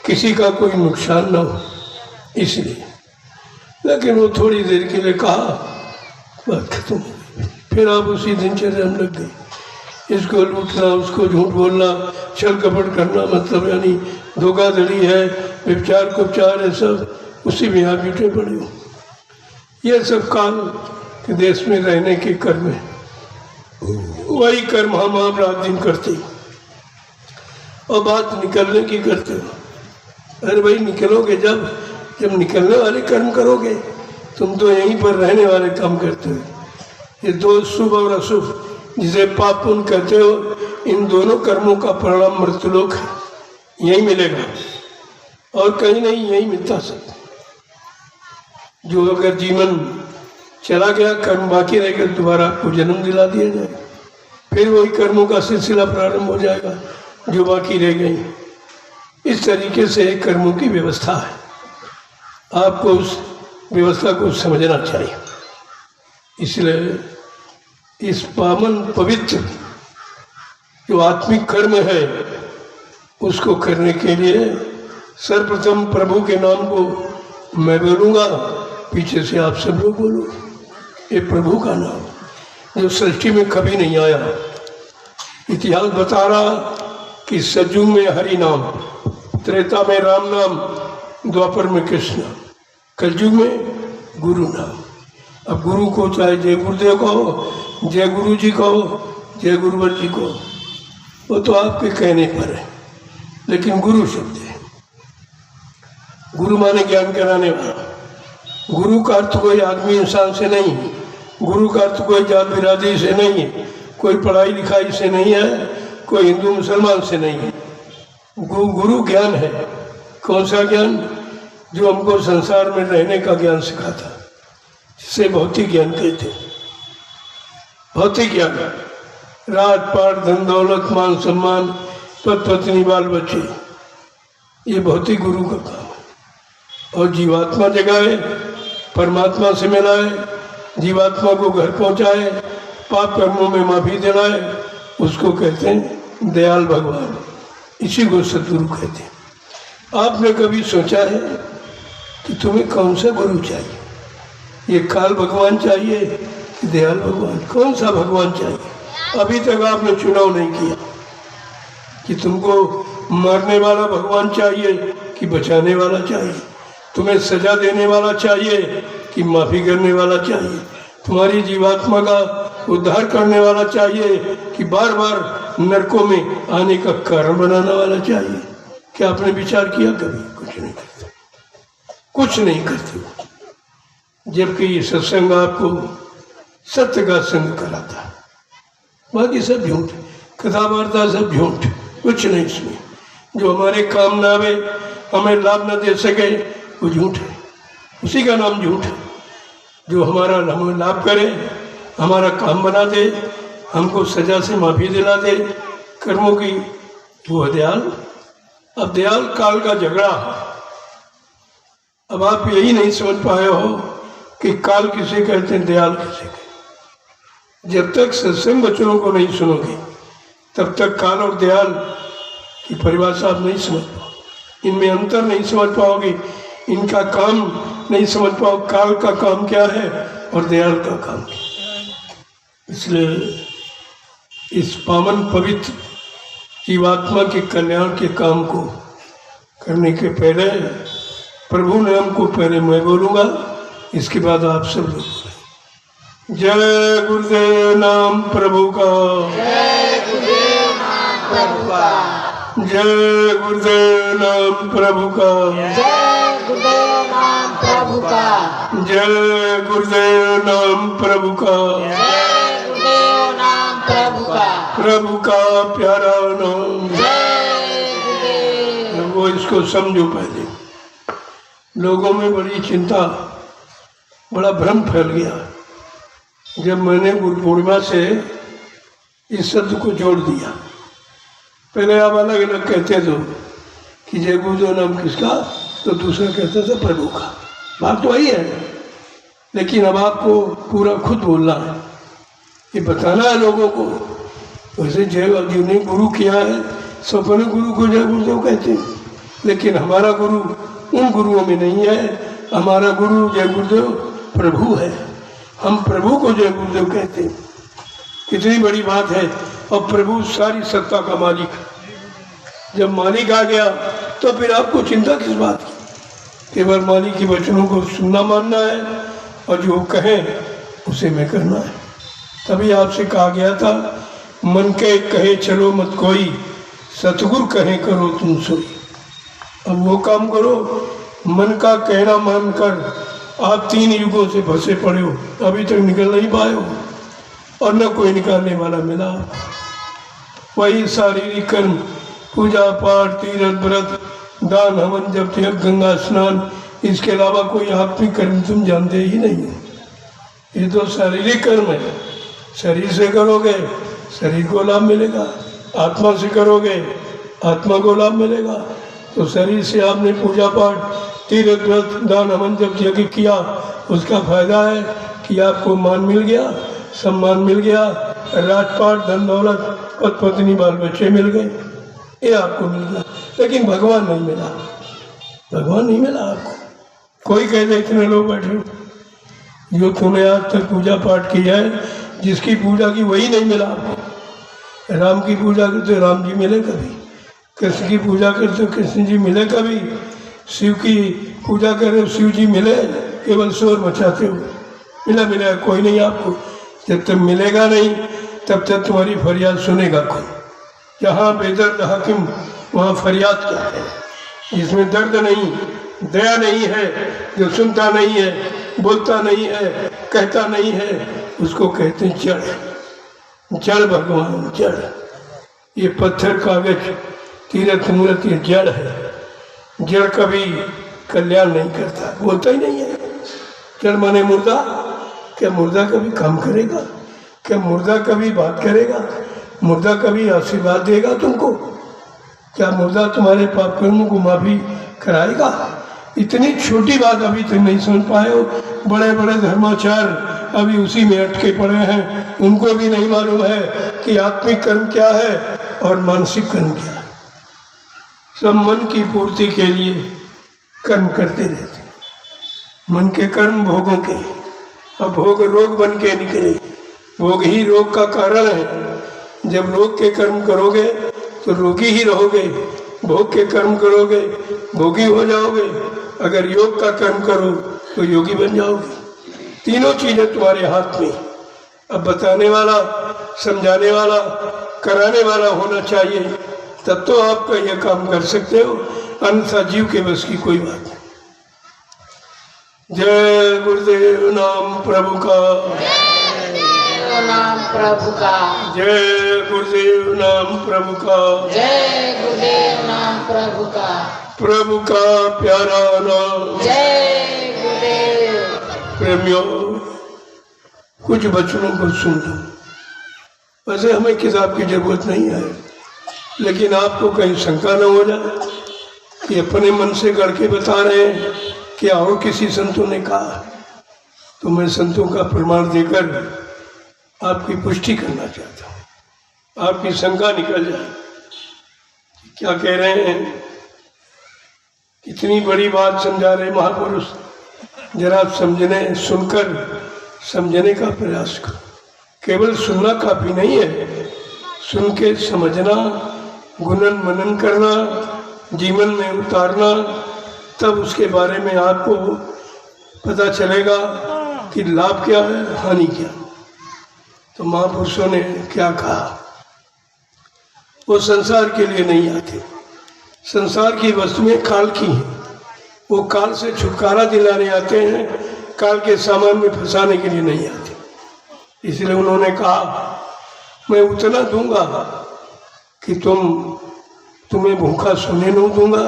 किसी का कोई नुकसान ना हो, इसलिए। लेकिन वो थोड़ी देर के लिए कहा, बात खत्म हो गई। फिर आप उसी दिनचर्या में लग गए, इसको लूटना, उसको झूठ बोलना, छल कपट करना, मतलब यानी धोखाधड़ी है, व्यभिचार कुपचार है, सब उसी में आप जुटे पड़े हो। ये सब काल के देश में रहने के कर्म है, वही कर्म हम आप रात दिन करते हैं। और बात निकलने की करते हो। अरे भाई निकलोगे जब निकलने वाले कर्म करोगे, तुम तो यहीं पर रहने वाले काम करते हो। ये दो शुभ और अशुभ, जिसे पाप पुण्य कहते हो, इन दोनों कर्मों का परिणाम मृत्युलोक है, यही मिलेगा और कहीं नहीं, यही मिलता सब। जो अगर जीवन चला गया, कर्म बाकी रहेगा, दोबारा आपको जन्म दिला दिया जाएगा, फिर वही कर्मों का सिलसिला प्रारंभ हो जाएगा जो बाकी रह गई। इस तरीके से कर्मों की व्यवस्था है, आपको उस व्यवस्था को समझना चाहिए। इसलिए इस पावन पवित्र जो आत्मिक कर्म है, उसको करने के लिए सर्वप्रथम प्रभु के नाम को मैं बोलूँगा, पीछे से आप सब लोग बोलो। ये प्रभु का नाम जो सृष्टि में कभी नहीं आया। इतिहास बता रहा कि सतयुग में हरि नाम, त्रेता में राम नाम, द्वापर में कृष्ण, कलयुग में गुरु नाम। अब गुरु को चाहे जय गुरुदेव कहो, जय गुरु जी कहो, जय गुरुवर जी को, वो तो आपके कहने पर है, लेकिन गुरु शब्द है। गुरु माने ज्ञान कराने वाला। गुरु का अर्थ कोई आदमी इंसान से नहीं, गुरु का अर्थ कोई जात बिरादरी से नहीं है, कोई पढ़ाई लिखाई से नहीं है, कोई हिंदू मुसलमान से नहीं है। गुरु ज्ञान है। कौन सा ज्ञान? जो हमको संसार में रहने का ज्ञान सिखाता, जिसे भौतिक ज्ञान कहते हैं। भौतिक ज्ञान, राज पाट धन दौलत मान सम्मान पद पत्नी बाल बच्चे, ये भौतिक गुरु का काम है। और जीवात्मा जगाए, परमात्मा से मिलाए, जीवात्मा को घर पहुंचाए, पाप कर्मों में माफी दिलाए, उसको कहते हैं दयाल भगवान। इसी को सतगुरु कहते हैं। आपने कभी सोचा है कि तुम्हें कौन सा गुरु चाहिए? ये काल भगवान चाहिए कि दयाल भगवान? कौन सा भगवान चाहिए? अभी तक आपने चुनाव नहीं किया कि तुमको मारने वाला भगवान चाहिए कि बचाने वाला चाहिए, तुम्हें सजा देने वाला चाहिए कि माफी करने वाला चाहिए, तुम्हारी जीवात्मा का उद्धार करने वाला चाहिए कि बार बार नरकों में आने का कारण बनाने वाला चाहिए? क्या आपने विचार किया कभी? कुछ नहीं करते, कुछ नहीं करते। जबकि ये सत्संग आपको सत्य का संग कराता है, बाकी सब झूठ, कथा वार्ता सब झूठ, कुछ नहीं इसमें। जो हमारे काम ना आवे, हमें लाभ न दे सके, वो झूठ है, उसी का नाम झूठ है। जो हमारा हमें लाभ करे, हमारा काम बना दे, हमको सजा से माफी दिला दे कर्मों की, वो है दयाल। अब दयाल काल का झगड़ा। अब आप यही नहीं समझ पाए हो कि काल किसे कहते हैं, दयाल किसे कहते। जब तक सत्संग वचनों को नहीं सुनोगे, तब तक काल और दयाल की परिभाषा आप नहीं समझ पाओगे, इनमें अंतर नहीं समझ पाओगे, इनका काम नहीं समझ पाओ, काल का काम क्या है और दयाल का काम क्या है। इसलिए इस पावन पवित्र जीवात्मा के कल्याण के काम को करने के पहले प्रभु नाम को पहले मैं बोलूँगा, इसके बाद आप सब लोग बोलें। जय गुरुदेव नाम प्रभु का, जय गुरुदेव नाम प्रभु का, जय गुरुदेव नाम प्रभु का, जय गुरुदेव नाम प्रभु का, जय गुरुदेव नाम प्रभु का, जय गुरुदेव नाम प्रभु का, प्रभु का प्यारा नाम। जय गुरुदेव। वो इसको समझो। पहले लोगों में बड़ी चिंता, बड़ा भ्रम फैल गया जब मैंने गुरु पूर्णिमा से इस शब्द को जोड़ दिया। पहले आप अलग अलग कहते थे कि जय गुरुदेव नाम किसका, तो दूसरा कहते थे प्रभु का। बात तो वही है, लेकिन अब आपको पूरा खुद बोलना है, ये बताना है लोगों को। वैसे जय जिन्हें गुरु किया है सपने गुरु को जय गुरुदेव कहते हैं, लेकिन हमारा गुरु उन गुरुओं में नहीं है। हमारा गुरु जय गुरुदेव प्रभु है, हम प्रभु को जय गुरुदेव कहते हैं। कितनी बड़ी बात है। और प्रभु सारी सत्ता का मालिक है। जब मालिक आ गया तो फिर आपको चिंता किस बात की? केवल मालिक के वचनों को सुनना मानना है और जो कहें उसे मैं करना है। तभी आपसे कहा गया था, मन के कहे चलो मत कोई, सतगुरु कहे करो तुम सोई। अब वो काम करो, मन का कहना मानकर आप 3 युगों से फंसे पड़े हो, अभी तक निकल नहीं पाए हो और न कोई निकालने वाला मिला। वही शारीरिक कर्म, पूजा पाठ, तीर्थ व्रत, दान हवन, जब तक गंगा स्नान, इसके अलावा कोई आत्मिक कर्म तुम जानते ही नहीं हो। ये तो शारीरिक कर्म है। शरीर से करोगे शरीर को लाभ मिलेगा, आत्मा से करोगे आत्मा को लाभ मिलेगा। तो शरीर से आपने पूजा पाठ, तीर्थ व्रत, दान हवन जब यज्ञ किया, उसका फायदा है कि आपको मान मिल गया, सम्मान मिल गया, राजपाट, धन दौलत, पद पत्नी, बाल बच्चे मिल गए, ये आपको मिल गया। लेकिन भगवान नहीं मिला। भगवान नहीं मिला आपको। कोई कह दे इतने लोग बैठे हो, जो तूने आज तक पूजा पाठ किया है, जिसकी पूजा की वही नहीं मिला आपको। राम की पूजा करते हो राम जी मिले कभी, कृष्ण की पूजा करते हो कृष्ण जी मिले कभी, शिव की पूजा कर रहे हो शिव जी मिले, केवल शोर मचाते हो। मिला कोई नहीं आपको। जब तक मिलेगा नहीं तब तक तुम्हारी फरियाद सुनेगा कोई। जहाँ बेदर्द हाकिम वहाँ फरियाद क्या है। जिसमें दर्द नहीं, दया नहीं है, जो सुनता नहीं है, बोलता नहीं है, कहता नहीं है, उसको कहते हैं जड़। जड़ भगवान जड़। ये पत्थर कागज तीर्थ मूर्त ये जड़ है। जड़ कभी कल्याण नहीं करता, बोलता ही नहीं है। जड़ माने मुर्दा। क्या मुर्दा कभी काम करेगा? क्या मुर्दा कभी बात करेगा? मुर्दा कभी आशीर्वाद देगा तुमको? क्या मुर्दा तुम्हारे पाप कर्मों को माफी कराएगा? इतनी छोटी बात अभी तुम नहीं समझ पाए हो। बड़े बड़े धर्माचार्य अभी उसी में अटके पड़े हैं। उनको भी नहीं मालूम है कि आत्मिक कर्म क्या है और मानसिक कर्म क्या है। सब मन की पूर्ति के लिए कर्म करते रहते। मन के कर्म भोगों के, अब भोग रोग बन के निकले। भोग ही रोग का कारण है। जब रोग के कर्म करोगे तो रोगी ही रहोगे, भोग के कर्म करोगे भोगी हो जाओगे। अगर योग का कर्म करो तो योगी बन जाओगे। तीनों चीजें तुम्हारे हाथ में। अब बताने वाला, समझाने वाला, कराने वाला होना चाहिए, तब तो आप यह काम कर सकते हो, अन्यथा जीव के बस की कोई बात नहीं। जय गुरुदेव नाम प्रभु का, नाम प्रभु का, जय गुरुदेव नाम प्रभु का, जय गुरुदेव नाम प्रभु का, प्रभु का प्यारा नाम। जय गुरुदेव। प्रेमियों, कुछ वचनों को सुन लो। वैसे हमें किताब की जरूरत नहीं है, लेकिन आपको कहीं शंका न हो जाए कि अपने मन से गढ़ के बता रहे हैं कि और किसी संतों ने कहा, तो मैं संतों का प्रमाण देकर आपकी पुष्टि करना चाहता हूँ। आपकी शंका निकल जाए कि क्या कह रहे हैं। इतनी बड़ी बात समझा रहे महापुरुष, जरा समझने, सुनकर समझने का प्रयास करो। केवल सुनना काफी नहीं है, सुन के समझना, गुणन मनन करना, जीवन में उतारना, तब उसके बारे में आपको पता चलेगा कि लाभ क्या है, हानि क्या। तो महापुरुषों ने क्या कहा। वो संसार के लिए नहीं आते। संसार की वस्तुएं काल की हैं, वो काल से छुटकारा दिलाने आते हैं, काल के सामान में फंसाने के लिए नहीं आते। इसलिए उन्होंने कहा, मैं उतना दूंगा कि तुम्हें भूखा सोने नहीं दूंगा,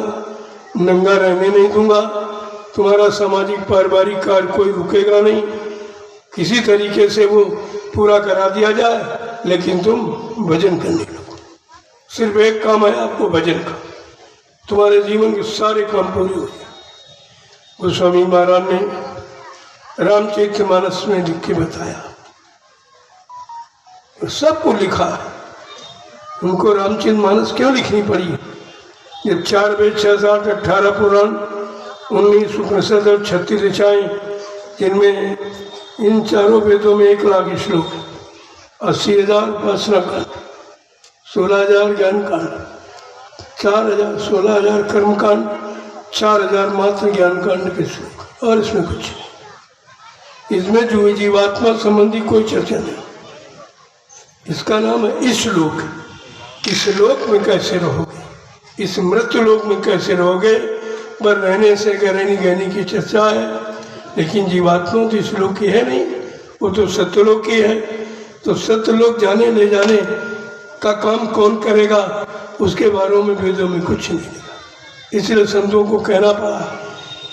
नंगा रहने नहीं दूंगा, तुम्हारा सामाजिक पारिवारिक कार्य कोई रुकेगा नहीं, किसी तरीके से वो पूरा करा दिया जाए, लेकिन तुम भजन करने लगो। सिर्फ एक काम है आपको, भजन का। तुम्हारे जीवन के सारे काम पूरे हो जाए। गोस्वामी महाराज ने रामचरितमानस में लिख के बताया, सबको लिखा है। उनको रामचरितमानस क्यों लिखनी पड़ी? जब 4 वेद 6 7 18 पुराण, 19 उपनिषद और 36 ऋचाएं, जिनमें इन चारों वेदों में 1 लाख श्लोक, 80,000 उपासना कांड, 16,000 ज्ञान कांड, 4,000 16,000 कर्म कांड, 4,000 मात्र ज्ञान कांड के श्लोक, और इसमें कुछ नहीं। इसमें जो जीवात्मा संबंधी कोई चर्चा नहीं। इसका नाम है इस लोक। इस लोक में कैसे रहोगे, इस मृत्यु लोक में कैसे रहोगे, पर रहने से रहने गहने की चर्चा है। लेकिन जीवात्मा तो इस लोक की है नहीं, वो तो सत्यलोक की है। तो सत्यलोक जाने ले जाने का काम कौन करेगा, उसके बारे में वेदों में कुछ नहीं लिखा। इसलिए संतों को कहना पड़ा,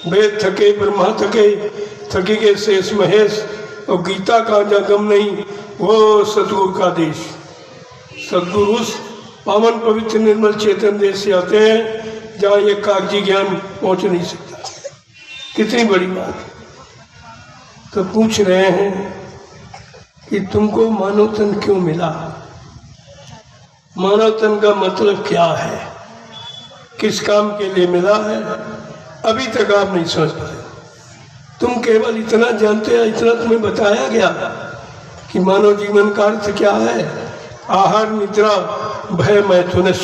वेद थके ब्रह्मा थके, थकी के शेष महेश, और गीता का जगम नहीं, वो सतगुरु का देश। सतगुरु उस पावन पवित्र निर्मल चेतन देश से आते हैं जहाँ ये कागजी ज्ञान पहुँच नहीं सकता। कितनी बड़ी बात। तो पूछ रहे हैं कि तुमको मानव तन क्यों मिला, मानव तन का मतलब क्या है, किस काम के लिए मिला है, अभी तक आप नहीं समझ पाए। तुम केवल इतना जानते हो, इतना तुम्हें बताया गया कि मानव जीवन का अर्थ क्या है। आहार निद्रा भय मैथुनस,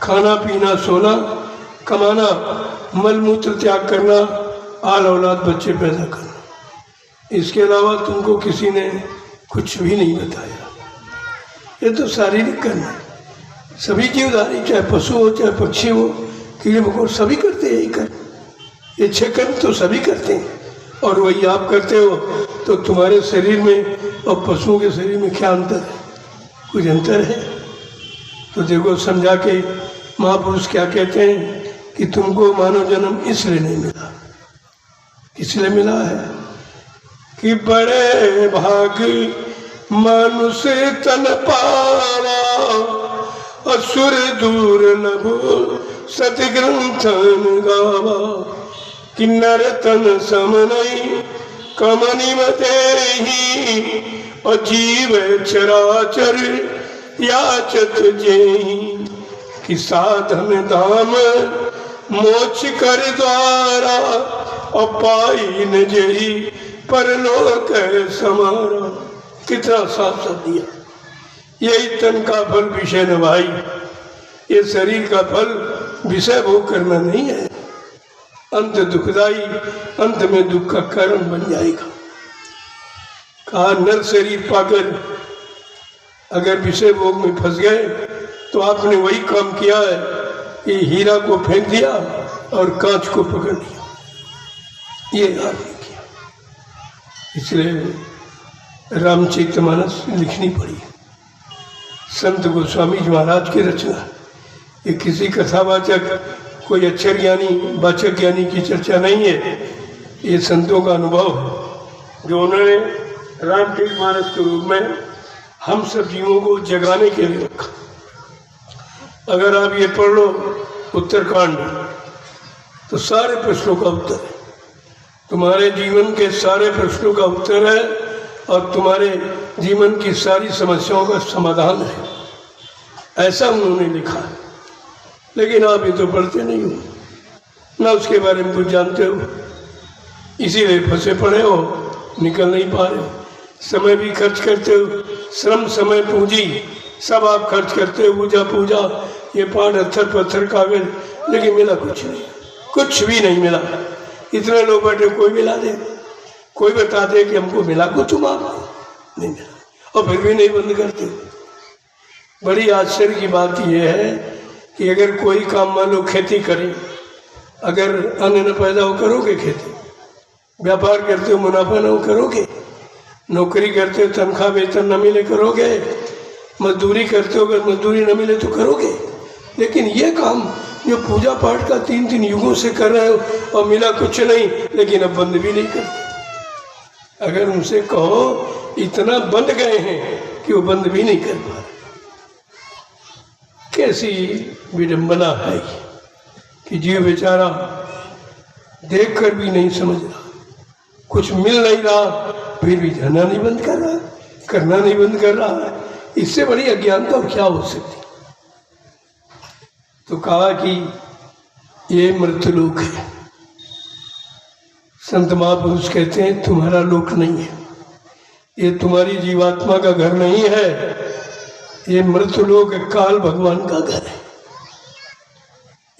खाना पीना सोना, कमाना, मल मूत्र त्याग करना, आल औलाद बच्चे पैदा करना। इसके अलावा तुमको किसी ने कुछ भी नहीं बताया। ये तो शारीरिक कर्म है, सभी जीवधारी, चाहे पशु हो चाहे पक्षी हो, कीड़े मकोड़, सभी करते हैं यही कर्म। ये 6 कर्म तो सभी करते हैं, और वही आप करते हो। तो तुम्हारे शरीर में और पशुओं के शरीर में क्या अंतर है? कुछ अंतर है? तो देखो, समझा के महापुरुष क्या कहते हैं कि तुमको मानव जन्म इसलिए नहीं मिला। इसलिए मिला है कि बड़े भाग मनुष्य तन पावा, असुर दूर लभो सतग्रंथन गावा, कि नर तन सम नहीं कमनि मतेहि, और जीव चराचर याचत जेहि, कि साधन धाम मोक्ष कर द्वारा, और पाई न जेहि परलोक समारा। कितना साफ साफ दिया। यही तन का फल विषय न भाई, ये शरीर का फल विषय भोग करना नहीं है। अंत दुखदाई, अंत में दुख का कारण बन जाएगा। कहा नर शरीर पाकर अगर विषय भोग में फंस गए तो आपने वही काम किया है कि हीरा को फेंक दिया और कांच को पकड़ लिया, ये आपने किया। इसलिए रामचरितमानस लिखनी पड़ी। संत गोस्वामी जी महाराज की रचना, ये किसी कथावाचक कोई अक्षर ज्ञानी वाचक ज्ञानी की चर्चा नहीं है। ये संतों का अनुभव है जो उन्होंने रामचरितमानस के रूप में हम सब जीवों को जगाने के लिए रखा। अगर आप ये पढ़ लो उत्तरकांड, तो सारे प्रश्नों का उत्तर है। तुम्हारे जीवन के सारे प्रश्नों का उत्तर है और तुम्हारे जीवन की सारी समस्याओं का समाधान है, ऐसा उन्होंने लिखा है। लेकिन आप ये तो पढ़ते नहीं हो, ना उसके बारे में कुछ जानते हो, इसीलिए फंसे पड़े हो, निकल नहीं पा रहे हो। समय भी खर्च करते हो, श्रम समय पूंजी सब आप खर्च करते हो, पूजा ये पाठ अत्थर पत्थर कागज, लेकिन मिला कुछ नहीं, कुछ भी नहीं मिला। इतने लोग बैठे, कोई मिला दे, कोई बता दे कि हमको मिला कुछ, तुम आपको नहीं मिला, और फिर भी नहीं बंद करते। बड़ी आश्चर्य की बात यह है कि अगर कोई काम मान लो खेती करे, अगर अन्न न पैदा हो करोगे खेती, व्यापार करते हो मुनाफा न हो करोगे, नौकरी करते हो तनख्वाह वेतन न मिले करोगे, मजदूरी करते हो अगर मजदूरी न मिले तो करोगे। लेकिन ये काम जो पूजा पाठ का 3-3 युगों से कर रहे हो और मिला कुछ नहीं, लेकिन अब बंद भी नहीं करते। अगर उनसे कहो इतना बंद गए हैं कि वो बंद भी नहीं कर पा रहे। कैसी विडंबना है कि जीव बेचारा देख कर भी नहीं समझ रहा, कुछ मिल नहीं रहा, फिर भी जाना नहीं बंद कर रहा, करना नहीं बंद कर रहा है। इससे बड़ी अज्ञानता क्या हो सकती। तो कहा कि ये मृत्युलोक है। संत महापुरुष कहते हैं तुम्हारा लोक नहीं है, ये तुम्हारी जीवात्मा का घर नहीं है, ये मृत्युलोक काल भगवान का घर है।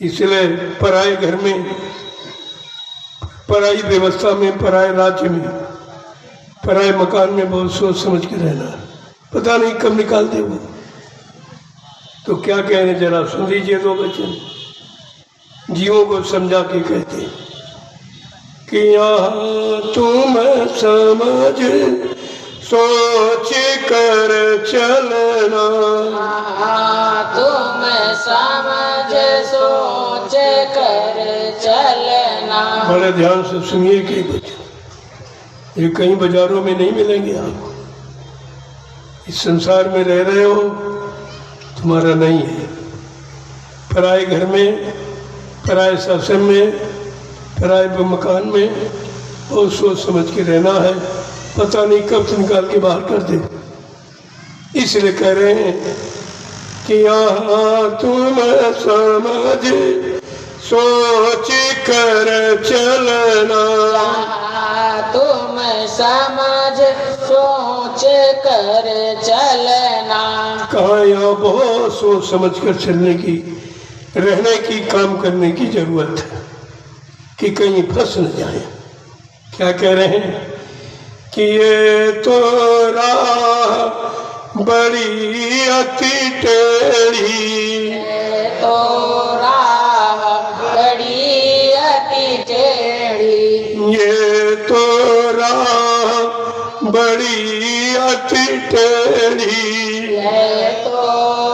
इसलिए पराये घर में, पराई व्यवस्था में, पराये राज्य में, पराये मकान में बहुत सोच समझ के रहना, पता नहीं कब निकाल दे वो। तो क्या कह रहे, जरा सुन लीजिए 2 वचन जीवों को समझा के कहते हैं कि यहाँ तुम समझ सोच कर चलना, तुम समझ सोच कर चलना। बड़े ध्यान से सुनिए कि वचन ये कहीं बाजारों में नहीं मिलेंगे आपको। इस संसार में रह रहे हो, तुम्हारा नहीं है। पराए घर में, पराए शासन में, पराए मकान में और सोच समझ के रहना है, पता नहीं कब से निकाल के बाहर कर दे। इसलिए कह रहे हैं कि यहाँ तुम समझ सोच कर चलना। तुम समझ सोच कर चलना। कहा यहाँ बहुत सोच समझ कर चलने की, रहने की, काम करने की जरूरत है कि कहीं फंस न जाए। क्या कह रहे हैं कि ये तो राह बड़ी अति टेढ़ी, तो राह बड़ी अति टेढ़ी। ये तो राह बड़ी अति टेढ़ी, ये तो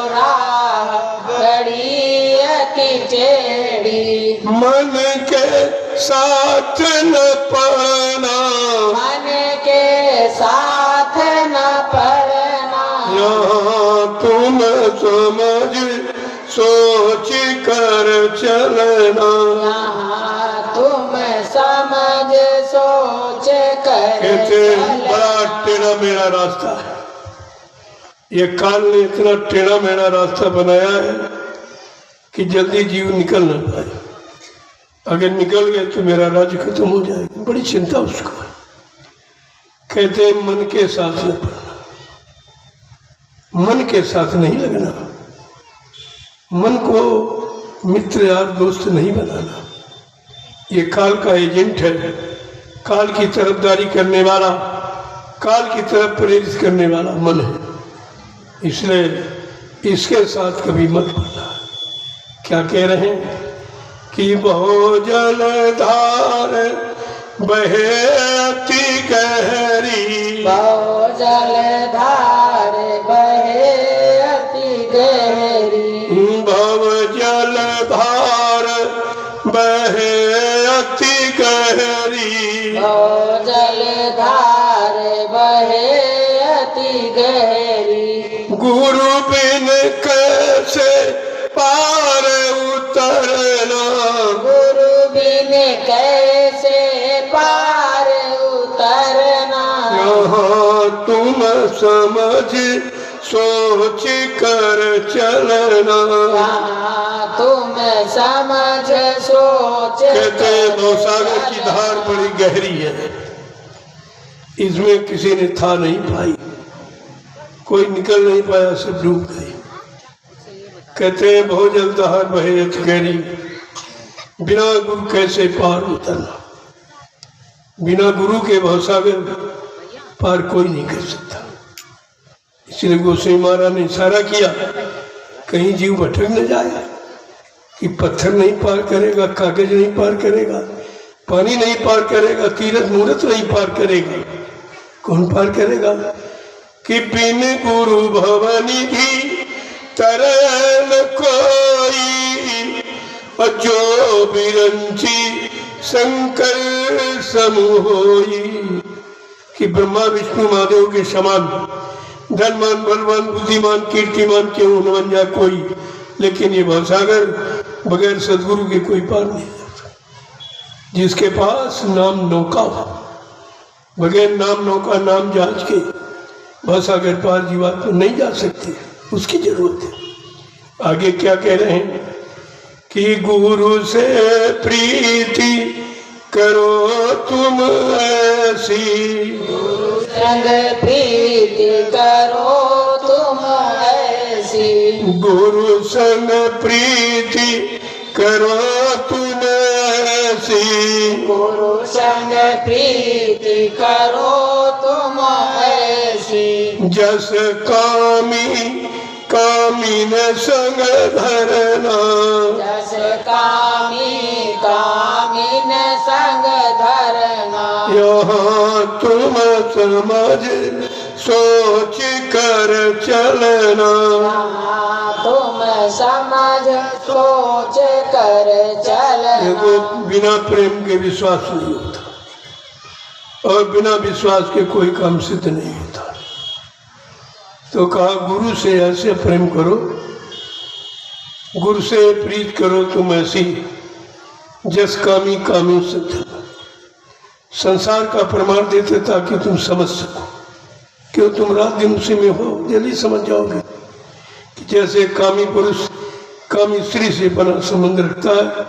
राह बड़ी अति टेढ़ी। मन के साथ न पड़ना, मन के साथ न पड़ना। यहाँ तुम समझ सोच कर चलना। यहाँ तुम समझ सोच कर कहते चलना। बड़ा टेढ़ा मेढ़ा रास्ता है, ये काल ने इतना टेढ़ा मेढ़ा रास्ता बनाया है कि जल्दी जीव निकल न पाए। अगर निकल गए तो मेरा राज्य खत्म हो जाएगा, बड़ी चिंता उसको है। कहते हैं मन के साथ न पड़ना, मन के साथ नहीं लगना, मन को मित्र यार दोस्त नहीं बनाना। ये काल का एजेंट है, काल की तरफदारी करने वाला, काल की तरफ प्रेरित करने वाला मन है, इसलिए इसके साथ कभी मत पड़ना। क्या कह रहे हैं कि बहु जलधार बहे अति गहरी, बहु जलधार बहे अति गहरी। भव जलधार बहे अति गहरी, बहु जलधार बहे अति गहरी। गुरु बिन कैसे पार उतरना, गुरु बिन कैसे पार उतरना। यहाँ तुम समझ सोच कर चलना। यहाँ तुम समझ सोच कहते हैं कर भवसागर की धार बड़ी गहरी है, इसमें किसी ने था नहीं पाई, कोई निकल नहीं पाया, सब डूब गए। कहते हैं बहुत जलधार बहे अति गहरी, बिना गुरु कैसे पार उतरना। बिना गुरु के भवसागर पार कोई नहीं कर सकता। इसलिए गोसाई महाराज ने इशारा किया कहीं जीव भटक न जाए, कि पत्थर नहीं पार करेगा, कागज नहीं पार करेगा, पानी नहीं पार करेगा, तीरथ मूर्त नहीं पार करेगा, कौन पार करेगा? कि बिन गुरु भवनी भी तरल कोई, और जो बिरंची शंकर समूहोई। कि ब्रह्मा विष्णु महादेव के समान धनवान बलवान बुद्धिमान कीर्तिमान क्यों न बन जाए कोई, लेकिन ये भवसागर बगैर सदगुरु के कोई पार नहीं जाता। जिसके पास नाम नौका हो, बगैर नाम नौका नाम जहाज के भवसागर पार जीवात्मा नहीं जा सकती, उसकी जरूरत है। आगे क्या कह रहे हैं कि गुरु से प्रीति करो तुम ऐसी, संग प्रीति करो तुम ऐसी। गुरु संग प्रीति करो तुम ऐसी, गुरु संग प्रीति करो तुम ऐसी। जस कामी कामीन संग धरना, जस कामी कामीन संग धरना। यहाँ तुम समझ सोच कर चलना। यहाँ तुम समझ सोच कर चलना। देखो बिना प्रेम के विश्वास नहीं होता, और बिना विश्वास के कोई काम सिद्ध नहीं होता। तो कहा गुरु से ऐसे प्रेम करो, गुरु से प्रीत करो तुम ऐसी, जस कामी कामी सिद्ध। संसार का प्रमाण देते ताकि तुम समझ सको, क्यों तुम रात दिन उसी में हो, जल्दी समझ जाओगे कि जैसे कामी पुरुष कामी स्त्री से बना संबंध रखता है,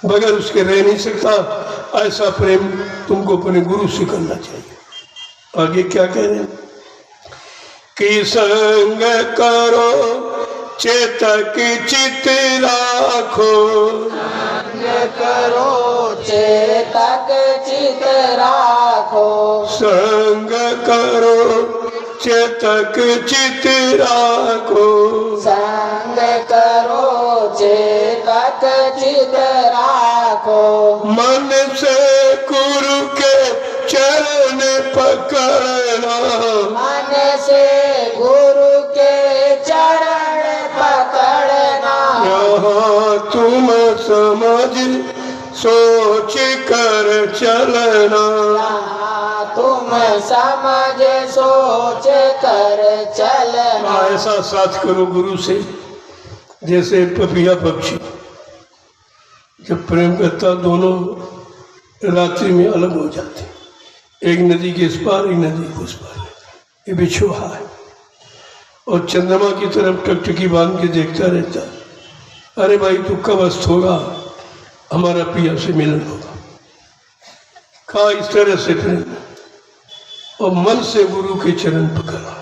बगैर उसके रह नहीं सकता। ऐसा प्रेम तुमको अपने गुरु से करना चाहिए। आगे क्या कह रहे हैं कि संग करो चेतक चित राखो, करो चेतक चित राखो, संग करो चेतक चित राखो, संग करो चेतक चित राखो, मन से गुरु के चरण पकड़ना, मन से गुरु के चरण पकड़ना, यहाँ तुम समझ सोच कर चलना, तुम समझ सोच कर चलना। ऐसा साथ करो गुरु से जैसे पपिया पक्षी जब प्रेम करता दोनों रात्रि में अलग हो जाते, एक नदी के इस पार एक नदी के उस पार। ये बिछुआ है और चंद्रमा की तरफ टकटकी बांध के देखता रहता, अरे भाई तू कब अस्त होगा, हमारा पिया से मिलन होगा। कहा इस तरह से प्रेम और मन से गुरु के चरण पकड़ा,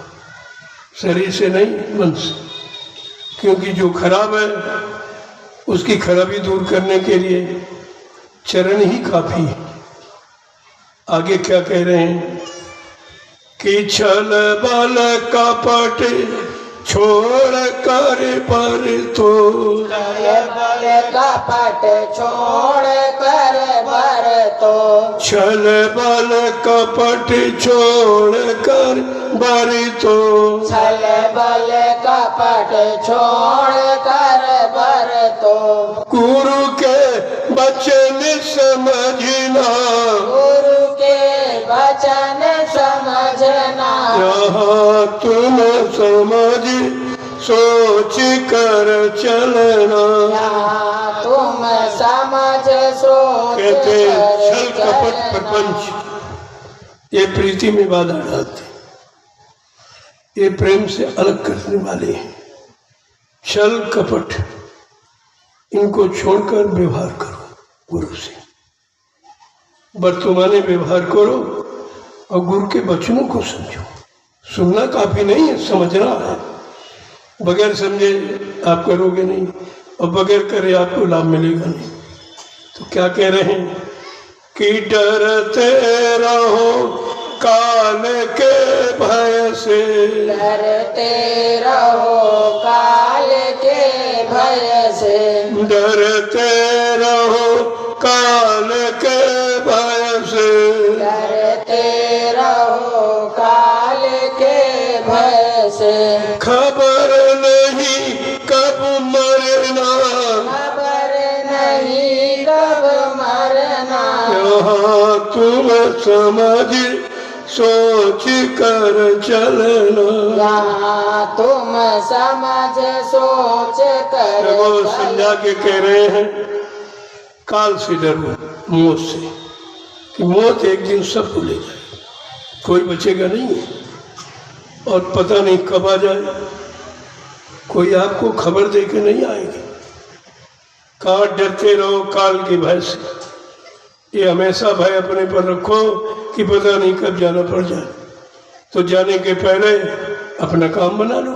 शरीर से नहीं मन से, क्योंकि जो खराब है उसकी खराबी दूर करने के लिए चरण ही काफी है। आगे क्या कह रहे हैं कि छल बल कपट छोड़ कर पर तो, छल बल कपट छोड़ कर बर तो, छल बल कपट छोड़ कर बर तो, छल बल कपट छोड़ कर बर तो, गुरु के वचन समझना, गुरु के वचन समझना, यहाँ तुम समझ सोच कर चलना। यहाँ तुम समझ सोच कहते कर छल कपट चलना। प्रपंच ये प्रीति में बाधा डालते, ये प्रेम से अलग करने वाले हैं। छल कपट इनको छोड़कर व्यवहार करो गुरु से, वर्तमाने व्यवहार करो और गुरु के वचनों को समझो। सुनना काफी नहीं है, समझना है। बगैर समझे आप करोगे नहीं और बगैर करे आपको लाभ मिलेगा नहीं। तो क्या कह रहे हैं कि डरते रहो काल के भय से, डरते रहो काल के भय से, डरते रहो काल के भय से, डरते रहो काल के भय से, खबर नहीं कब मरना, खबर नहीं कब मरना, यहाँ तुम समझ सोच कर चलना। यहाँ तुम समझ सोच कर वो चलना। समझा के कह रहे हैं काल से डरो, मौत से, कि मौत एक दिन सबको ले जाए, कोई बचेगा नहीं है और पता नहीं कब आ जाए, कोई आपको खबर दे के नहीं आएगी। कहा डरते रहो काल के भय से, ये हमेशा भय अपने पर रखो कि पता नहीं कब जाना पड़ जाए, तो जाने के पहले अपना काम बना लो।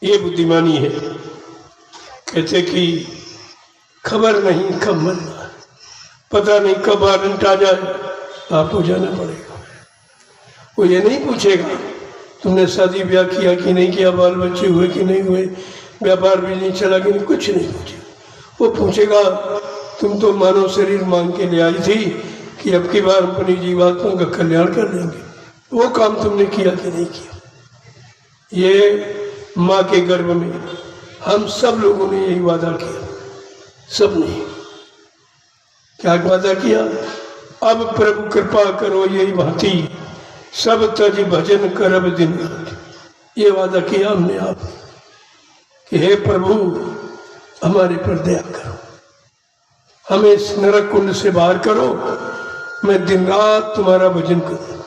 ये बुद्धिमानी है। कहते कि खबर नहीं कब मरना, पता नहीं कब आनंद आ जाए, आपको जाना पड़ेगा। वो ये नहीं पूछेगा तुमने शादी ब्याह किया कि नहीं किया, बाल बच्चे हुए कि नहीं हुए, व्यापार भी नहीं चला कि नहीं, कुछ नहीं पूछेगा। वो पूछेगा तुम तो मानव शरीर मांग के ले आई थी कि अब की बार अपनी जीवात्मा का कल्याण कर देंगे, वो काम तुमने किया कि नहीं किया। ये माँ के गर्भ में हम सब लोगों ने यही वादा किया, सब ने क्या वादा किया, अब प्रभु कृपा करो यही भांति सब तज भजन करब दिन रात। ये वादा किया हमने आप कि हे प्रभु हमारे पर दया करो, हमें इस नरक कुंड से बाहर करो, मैं दिन रात तुम्हारा भजन करूं।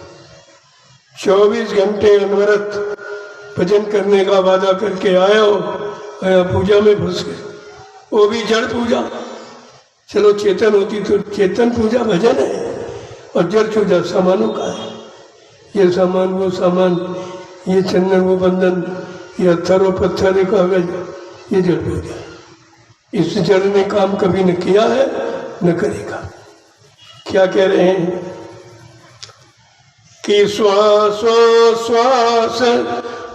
24 घंटे अनवरत भजन करने का वादा करके आए हो, यहाँ पूजा में फंस गए, वो भी जड़ पूजा। चलो चेतन होती तो चेतन पूजा भजन है, और जड़ पूजा सामानों का है। ये सामान वो सामान, ये चंदन वो बंधन, ये अत्थर वो पत्थर ये कागज, ये जड़ पूजा है। इस जड़ ने काम कभी न किया है न करेगा। क्या कह रहे हैं कि श्वासो श्वास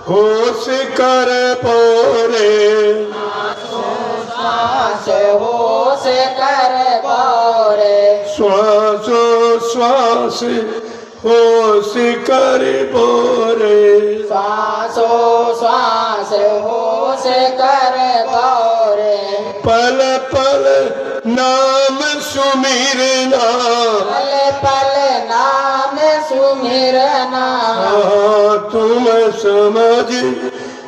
होश कर पोरे, श्वास होश कर पोरे, श्वासो श्वास होश कर पोरे, श्वासो श्वास होश कर पोरे, पल पल नाम सुमिरना, पल पल नाम सुमिरना, तुम समझ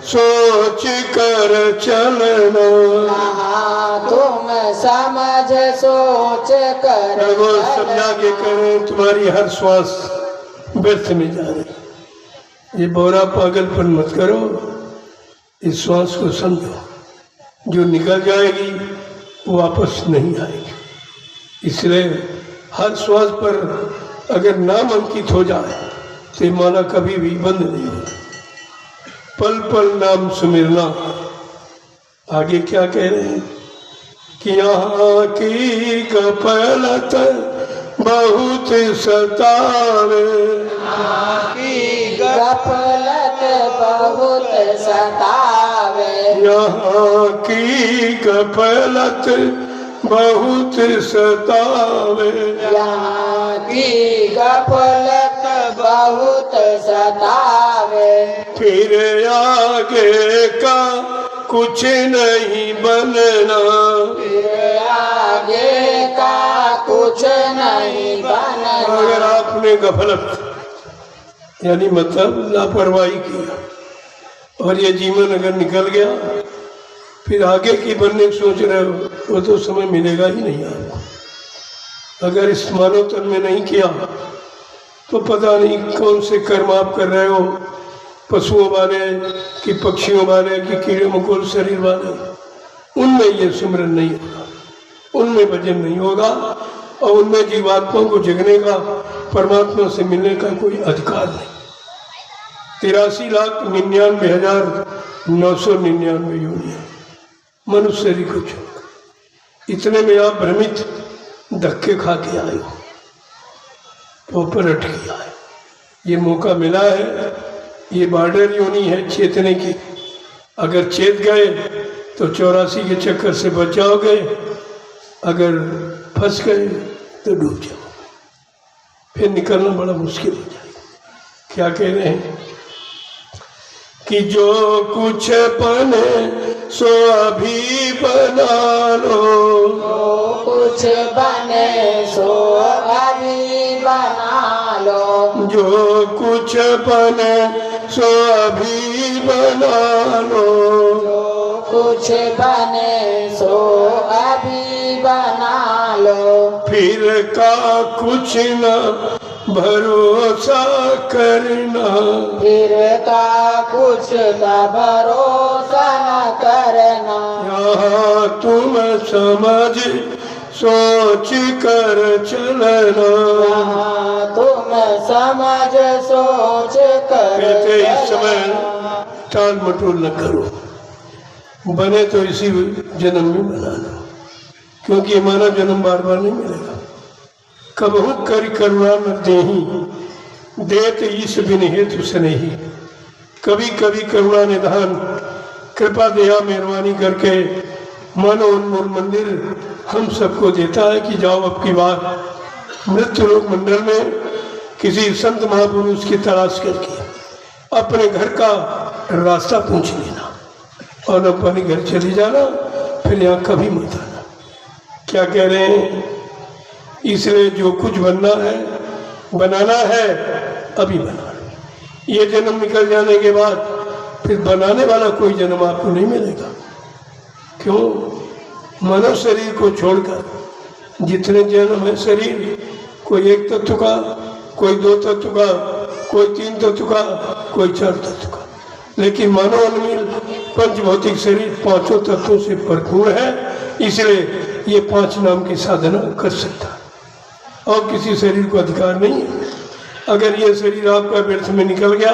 सोच कर चलना। तुम समझ सोच कर वो समझा के करें, तुम्हारी हर श्वास व्यर्थ में जा रही। ये बोरा पागलपन मत करो, इस श्वास को समझो, जो निकल जाएगी वो वापस नहीं आएगी। इसलिए हर श्वास पर अगर नाम अंकित हो जाए तो ये माला कभी भी बंद नहीं होती। पल पल नाम सुमिरना। आगे क्या कह रहे हैं कि यहाँ की गफलत बहुत सतावे, गफलत बहुत सतावे, यहाँ की गफलत बहुत सतावे, यहाँ की गफलत बहुत सतावे, फिर आगे का कुछ नहीं बनना, फिर आगे का कुछ नहीं बनना। अगर आपने गफलत यानी मतलब लापरवाही किया और ये जीवन अगर निकल गया, फिर आगे की बनने की सोच रहे हो, वो तो समय मिलेगा ही नहीं आपको। अगर इस मानव तन में नहीं किया तो पता नहीं कौन से कर्म आप कर रहे हो, पशुओं वाले कि पक्षियों वाले कि कीड़े मकोड़ शरीर वाले, उनमें ये सिमरन नहीं होगा, उनमें भजन नहीं होगा, और उनमें जीवात्मा को जगने का, परमात्मा से मिलने का कोई अधिकार नहीं। 83,99,999 योनियां मनुष्य शरीर को छोड़, इतने में आप भ्रमित धक्के खा के आए हो, पलट किया है। ये मौका मिला है, ये बॉर्डर योनि है चेतने की। अगर चेत गए तो 84 के चक्कर से बच जाओगे, अगर फंस गए तो डूब जाओगे, फिर निकलना बड़ा मुश्किल हो जाएगा। क्या कह रहे हैं कि जो कुछ बने सो अभी बना लो, जो कुछ बने सो अभी बना लो, जो कुछ बने सो अभी बना लो, जो कुछ बने सो अभी बना लो, फिर का कुछ न भरोसा करना, फिर का कुछ का भरोसा न करना। यहाँ तुम समझ सोच कर चलना। यहाँ तुम समझ सोच कर कहते इस समय चलना। टाल मटोल न करो, बने तो इसी जन्म में बना लो, क्योंकि ये मानव जन्म बार बार नहीं मिलेगा। कबहू कर करुणा न देही, देत ईश बिन हेतु स्नेही। कभी कभी करुणा निधान, कृपा दया मेहरबानी करके मन उन्मूल मंदिर हम सबको देता है कि जाओ अब की बार मृत्यु लोक मंडल में किसी संत महापुरुष की तलाश करके अपने घर का रास्ता पूछ लेना और अपने घर चले जाना, फिर यहाँ कभी मत आना। क्या कह रहे हैं? इसलिए जो कुछ बनना है बनाना है अभी बना लो। ये जन्म निकल जाने के बाद फिर बनाने वाला कोई जन्म आपको नहीं मिलेगा। क्यों? मानव शरीर को छोड़कर जितने जन्म है शरीर, कोई एक तत्व का, कोई दो तत्व का, कोई तीन तत्व का, कोई चार तत्व का, लेकिन मानव अनमिल पंच भौतिक शरीर पांचों तत्वों से भरपूर है। इसलिए ये 5 नाम की साधना कर सकता है और किसी शरीर को अधिकार नहीं है। अगर ये शरीर आपका व्यर्थ में निकल गया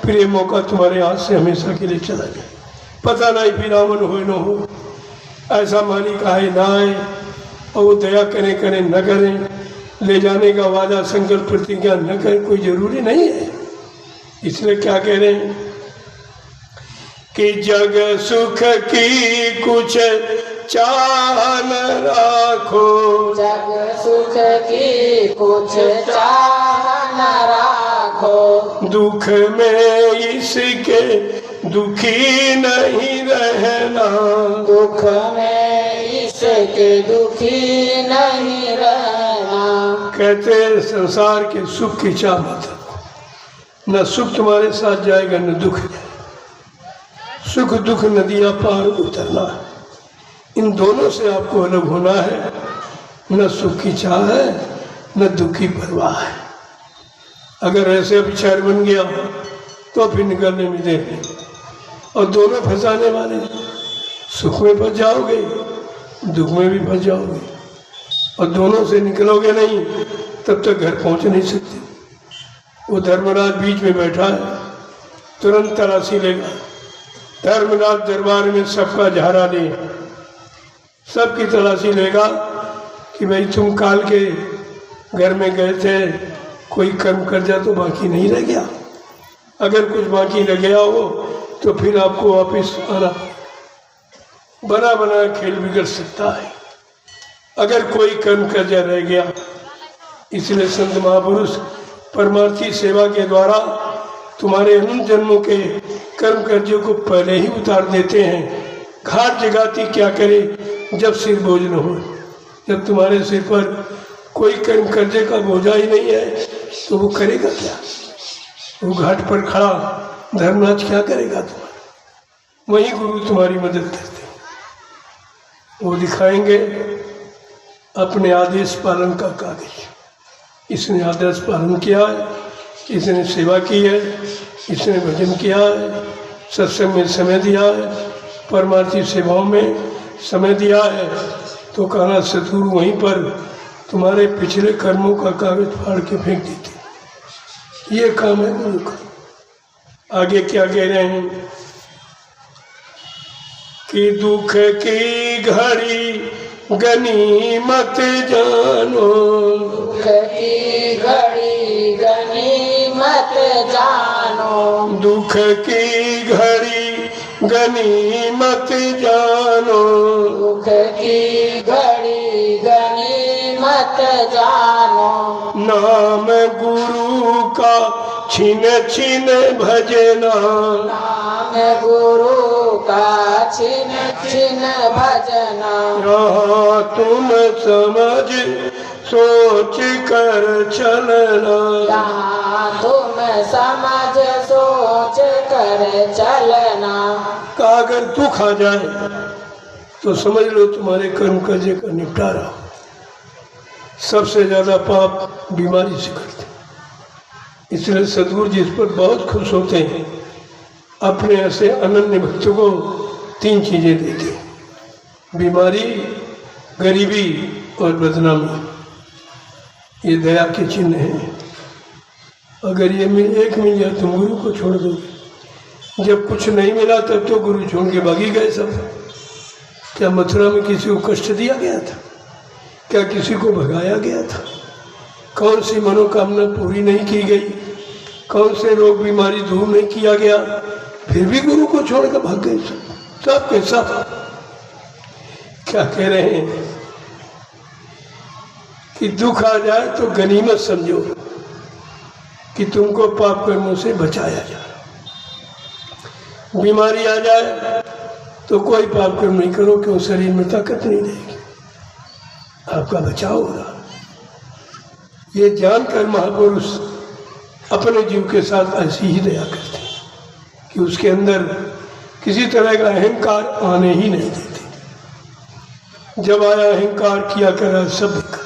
फिर ये मौका तुम्हारे हाथ से हमेशा के लिए चला गया, पता नहीं फिर आमन हो न हो। ऐसा मालिक आए ना आए और वो दया करें करें न करें, ले जाने का वादा संकल्प प्रतिज्ञा न करें, कोई जरूरी नहीं है। इसलिए क्या कह रहे हैं कि जग सुख की कुछ चाह न राखो, जग सुख की कुछ चाह न राखो, दुख में इसके दुखी नहीं रहना, दुख में इसके दुखी नहीं रहना। कहते हैं संसार के सुख की चाह मत रखो, न सुख तुम्हारे साथ जाएगा न दुख जाएगा। सुख दुख नदियाँ पार उतरना है, इन दोनों से आपको अलग होना है। न सुख की चाह है न दुख की परवाह है। अगर ऐसे विचार बन गया तो फिर निकलने में देर नहीं, और दोनों फंसाने वाले, सुख में फंस जाओगे दुख में भी फंस जाओगे, और दोनों से निकलोगे नहीं तब तक घर पहुंच नहीं सकते। वो धर्मराज बीच में बैठा है, तुरंत तलाशी लेगा। धर्मराज दरबार में सबका झाड़ा ले, सबकी तलाशी लेगा कि भाई तुम काल के घर में गए थे, कोई कर्म कर जा तो बाकी नहीं रह गया। अगर कुछ बाकी रह गया हो तो फिर आपको वापस आना, बना बना खेल बिगड़ सकता है अगर कोई कर्म कर जा रह गया। इसलिए संत महापुरुष परमार्थी सेवा के द्वारा तुम्हारे अनंत जन्मों के कर्म कर्जों को पहले ही उतार देते हैं। घाट जगाती क्या करे जब सिर बोझ न हो, जब तुम्हारे सिर पर कोई कर्म कर्जे का बोझा ही नहीं है तो वो करेगा क्या? वो घाट पर खड़ा धर्मराज क्या करेगा तुम्हारा? वही गुरु तुम्हारी मदद करते हैं, वो दिखाएंगे अपने आदेश पालन का कागज। इसने आदेश पालन किया है, इसने सेवा की है, इसने भजन किया है, सत्संग में समय दिया है, परमार्थी सेवाओं में समय दिया है, तो कहना सतगुरु वहीं पर तुम्हारे पिछले कर्मों का कागज फाड़ के फेंक देते। ये काम है गुरु का। आगे क्या कह रहे हैं कि दुख की घड़ी गनीमत जानो, दुख की घड़ी गनीमत जानो, दुख की घड़ी गनीमत जानो, दुख की घड़ी गनीमत जानो, नाम गुरु का छिन छिन भजना, नाम गुरु का छिन छिन भजना, यहाँ तुम समझ सोच कर चलना, यहाँ तुम समझ सोच कर चलना। का अगर दुख आ जाए तो समझ लो तुम्हारे कर्म कर्जे का निपटारा। सबसे ज्यादा पाप बीमारी से करते, इसलिए सदगुरु जी इस पर बहुत खुश होते हैं। अपने ऐसे अनन्य भक्तों को 3 चीजें देते हैं, बीमारी, गरीबी और बदनामी। ये दया के चिन्ह हैं। अगर ये एक मिल जाए तुम गुरु को छोड़ दोगे। जब कुछ नहीं मिला तब तो गुरु छोड़ के भागी गए सब। क्या मथुरा में किसी को कष्ट दिया गया था? क्या किसी को भगाया गया था? कौन सी मनोकामना पूरी नहीं की गई? कौन से रोग बीमारी दूर नहीं किया गया? फिर भी गुरु को छोड़कर भाग गए सब के सब। क्या कह रहे हैं कि दुख आ जाए तो गनीमत समझो कि तुमको पाप कर्मों से बचाया जा रहा। बीमारी आ जाए तो कोई पाप कर्म नहीं करो, क्यों? शरीर में ताकत नहीं रहेगी, आपका बचाव हो रहा। ये जानकर महापुरुष अपने जीव के साथ ऐसी ही दया करते हैं कि उसके अंदर किसी तरह का अहंकार आने ही नहीं देते। जब आया अहंकार किया करा सब कर,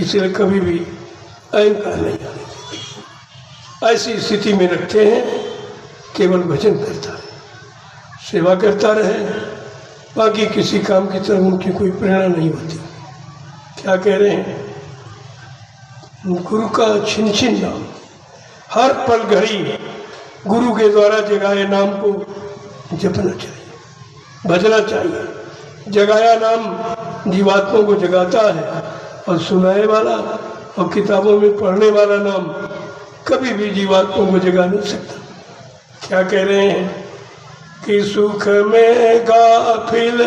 इसलिए कभी भी अहंकार नहीं आने देते। ऐसी स्थिति में रखते हैं, केवल भजन करता रहे, सेवा करता रहे, बाकी किसी काम की तरफ उनकी कोई प्रेरणा नहीं होती। क्या कह रहे हैं? गुरु का छिन छिन नाम, हर पल घड़ी गुरु के द्वारा जगाए नाम को जपना चाहिए, भजना चाहिए। जगाया नाम जीवात्मा को जगाता है और सुनाए वाला और किताबों में पढ़ने वाला नाम कभी भी जीवात्मा को जगा नहीं सकता। क्या कह रहे हैं कि सुख में गाफिल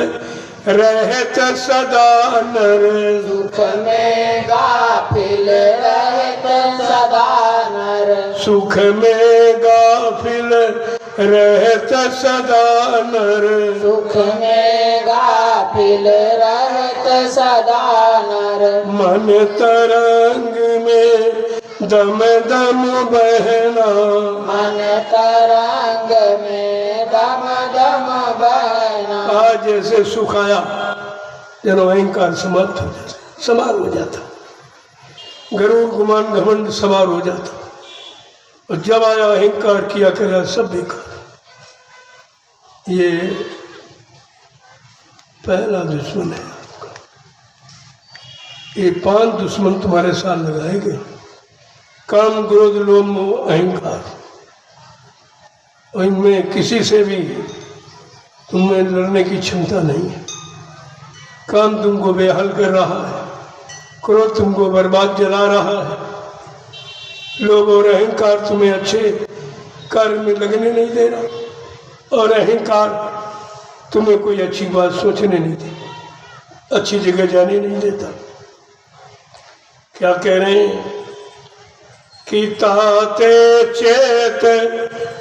रहत सदा नर, सुख में गाफिल रहत सदा नर, सुख में गाफिल रहत सदा नर, सुख में गाफिल रहत सदा नर, मन तरंग में दम दम बहना, मन तरंग में दम दम बहना। आज जैसे सुख आया जनो अहंकार समाप्त हो जाता, समार हो जाता, गरुड़ गुमान घमंड समार हो जाता, और जब आया अहंकार किया करे सब बेकार। ये पहला दुश्मन है आपका। ये 5 दुश्मन तुम्हारे साथ लगाए गए, काम क्रोध लोभ मोह अहंकार, और इनमें किसी से भी तुम्हें लड़ने की क्षमता नहीं है। काम तुमको बेहाल कर रहा है, क्रोध तुमको बर्बाद जला रहा है, लोभ और अहंकार तुम्हें अच्छे कार्य में लगने नहीं दे रहा, और अहंकार तुम्हें कोई अच्छी बात सोचने नहीं देता, अच्छी जगह जाने नहीं देता। क्या कह रहे हैं कि ताते चेत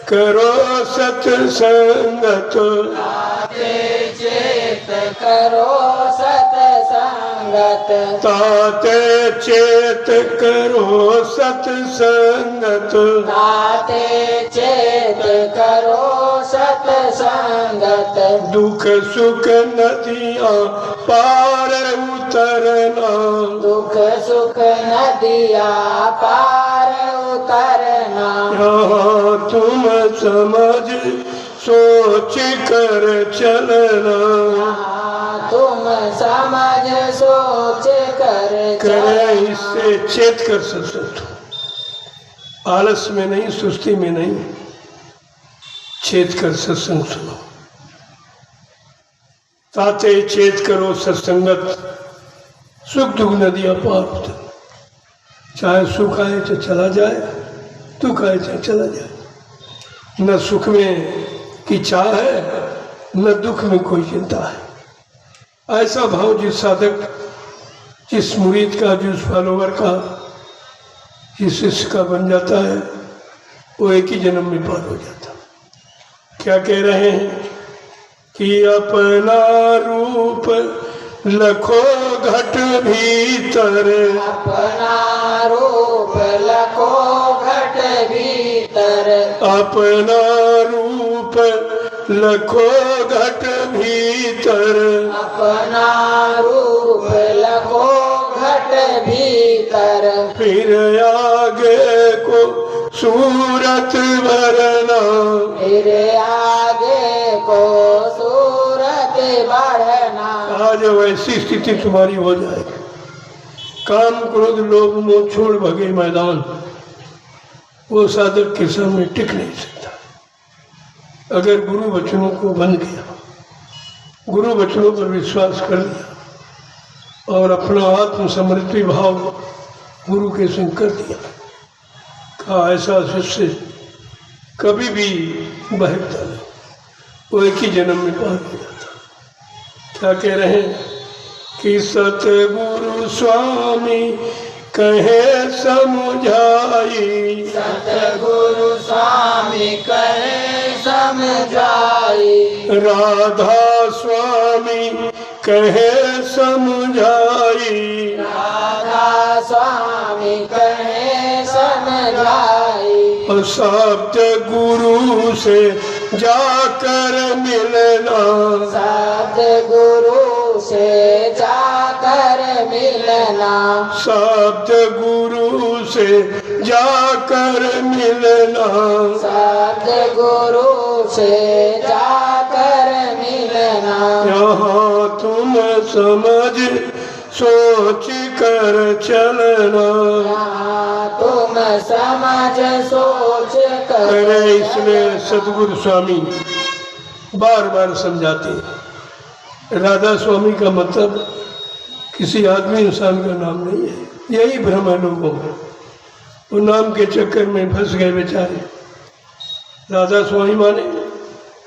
करो सत्संगत, ताते चेत करो सत्संगत, ताते चेत करो सत्संगत, ताते चेत करो सत्संगत, दुख सुख नदियाँ पार उतरना, दुख सुख नदिया पार उतरना, यहाँ तुम समझ सोच कर चलना, तुम समझ सोच कर करे इससे चेत कर सत्संग, आलस में नहीं, सुस्ती में नहीं, चेत कर सत्संग सुनो। ताते चेत करो सत्संगत, सुख दुख नदियाँ पार उतर, चाहे सुख आए तो चला जाए, दुख आए तो चला जाए, न सुख में की चाह है न दुख में कोई चिंता है। ऐसा भाव जिस साधक, जिस मुरीद का, जिस फॉलोवर का, जिस शिष्य का बन जाता है, वो एक ही जन्म में पार हो जाता। क्या कह रहे हैं कि अपना रूप लखो घट भीतर, अपना रूप लखो घट भीतर, अपना रूप लखो घट भीतर, अपना रूप लखो घट भीतर, फिर आगे को सूरत भरना, फिर आगे को सूरत बढ़ना। आज वैसी स्थिति तुम्हारी हो जाएगी, काम क्रोध लोभ मोह छोड़ भगे मैदान, वो साधक के सामने टिक नहीं सकता। अगर गुरु वचनों को बन गया, गुरु वचनों पर विश्वास कर लिया और अपना आत्मसमर्पित भाव गुरु के संग कर दिया, कहा ऐसा शिष्य कभी भी बहकता नहीं, वो एक ही जन्म में पार हो जाता। क्या कह रहे हैं कि सतगुरु स्वामी कहे समझाई, सतगुरु स्वामी कहे समझाई, राधा स्वामी कहे समझाई, राधा स्वामी कहे समझाई, और सप्त गुरु से जाकर मिलना, सतगुरु से जाकर मिलना, सप्त गुरु से जाकर मिलना, सतगुरु से जाकर मिलना, यहाँ तुम समझ सोच कर चलना। तुम समझ सोच करे इसलिए सतगुरु स्वामी बार बार समझाते हैं। राधा स्वामी का मतलब किसी आदमी इंसान का नाम नहीं है, यही भ्रम है लोगों को। वो नाम के चक्कर में फंस गए बेचारे। राधा स्वामी माने,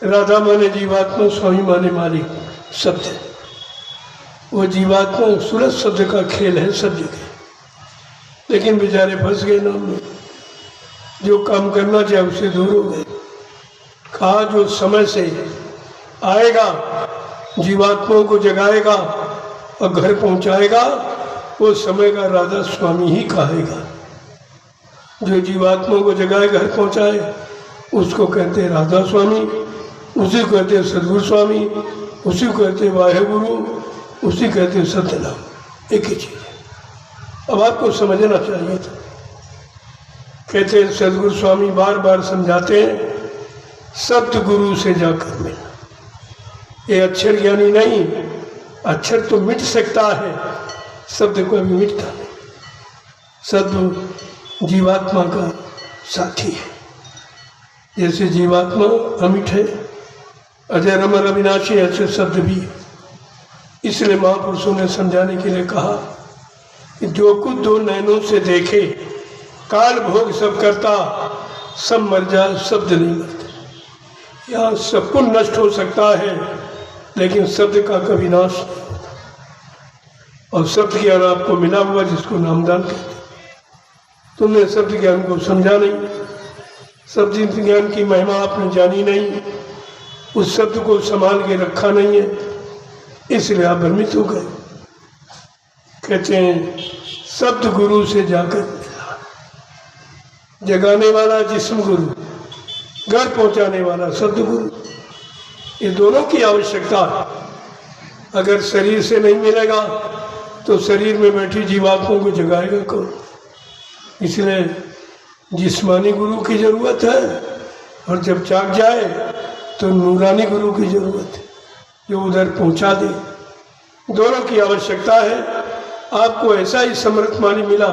राधा माने जीवात्मा, स्वामी माने मालिक, सत्य। वो जीवात्मा सूरज शब्द का खेल है सब जगह, लेकिन बेचारे फंस गए नाम में। जो काम करना चाहिए उससे दूर हो गए। कहा जो समय से आएगा, जीवात्माओं को जगाएगा और घर पहुंचाएगा, वो समय का राधा स्वामी ही कहेगा। जो जीवात्माओं को जगाए घर पहुंचाए उसको कहते हैं राधा स्वामी, उसी को कहते हैं सदगुरु स्वामी, उसी को कहते हैं वाहेगुरु, उसी कहते हैं सत्यनाम। एक ही चीज़ है। अब आपको समझना चाहिए था। कहते हैं सदगुरु स्वामी बार बार समझाते हैं, सत्य गुरु से जाकर मिलना। ये अक्षर ज्ञानी नहीं, अक्षर तो मिट सकता है, शब्द को भी मिटता नहीं। शब्द जीवात्मा का साथी है। जैसे जीवात्मा अमिट है, अजय अमर अविनाशी, ऐसे शब्द भी है। इसलिए महापुरुषों ने समझाने के लिए कहा कि जो कुछ दो नैनों से देखे, काल भोग सब करता, सब मर जाए शब्द नहीं मरते। यहाँ सब कुछ नष्ट हो सकता है, लेकिन शब्द का कभी नाश नहीं होता। और शब्द ज्ञान आपको मिला हुआ जिसको नामदान कहते। तुमने शब्द ज्ञान को समझा नहीं, शब्द ज्ञान की महिमा आपने जानी नहीं, उस शब्द को संभाल के रखा नहीं है, इसलिए आप भ्रमित हो गए। कहते हैं शब्द गुरु से जाकर मिला। जगाने वाला जिस्म गुरु, घर पहुंचाने वाला शब्द गुरु, ये दोनों की आवश्यकता है। अगर शरीर से नहीं मिलेगा तो शरीर में बैठी जीवात्माओं को जगाएगा कौन? इसलिए जिस्मानी गुरु की जरूरत है, और जब जाग जाए तो नूरानी गुरु की जरूरत है, जो उधर पहुंचा दे। दोनों की आवश्यकता है। आपको ऐसा ही समर्थमानी मिला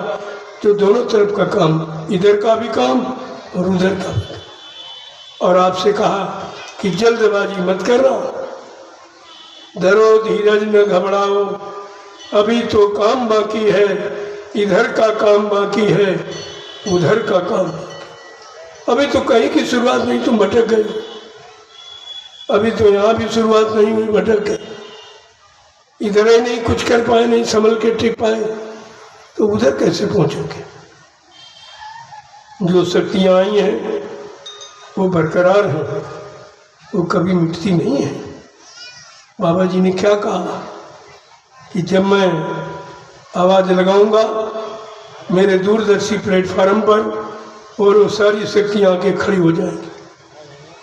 जो दोनों तरफ का काम, इधर का भी काम और उधर का भी काम। और आपसे कहा कि जल्दबाजी मत करना, धरो धीरज न घबराओ, अभी तो काम बाकी है, इधर का काम बाकी है, उधर का काम। अभी तो कहीं की शुरुआत नहीं, तुम भटक गए। अभी तो यहाँ भी शुरुआत नहीं हुई, भटक गए। इधर ही नहीं कुछ कर पाए, नहीं संभल के टिक पाए, तो उधर कैसे पहुंचोगे? जो शक्तियाँ आई हैं वो बरकरार हैं, वो कभी मिटती नहीं है। बाबा जी ने क्या कहा कि जब मैं आवाज़ लगाऊंगा मेरे दूरदर्शी प्लेटफार्म पर, और वो सारी शक्तियाँ आके खड़ी हो जाएंगी,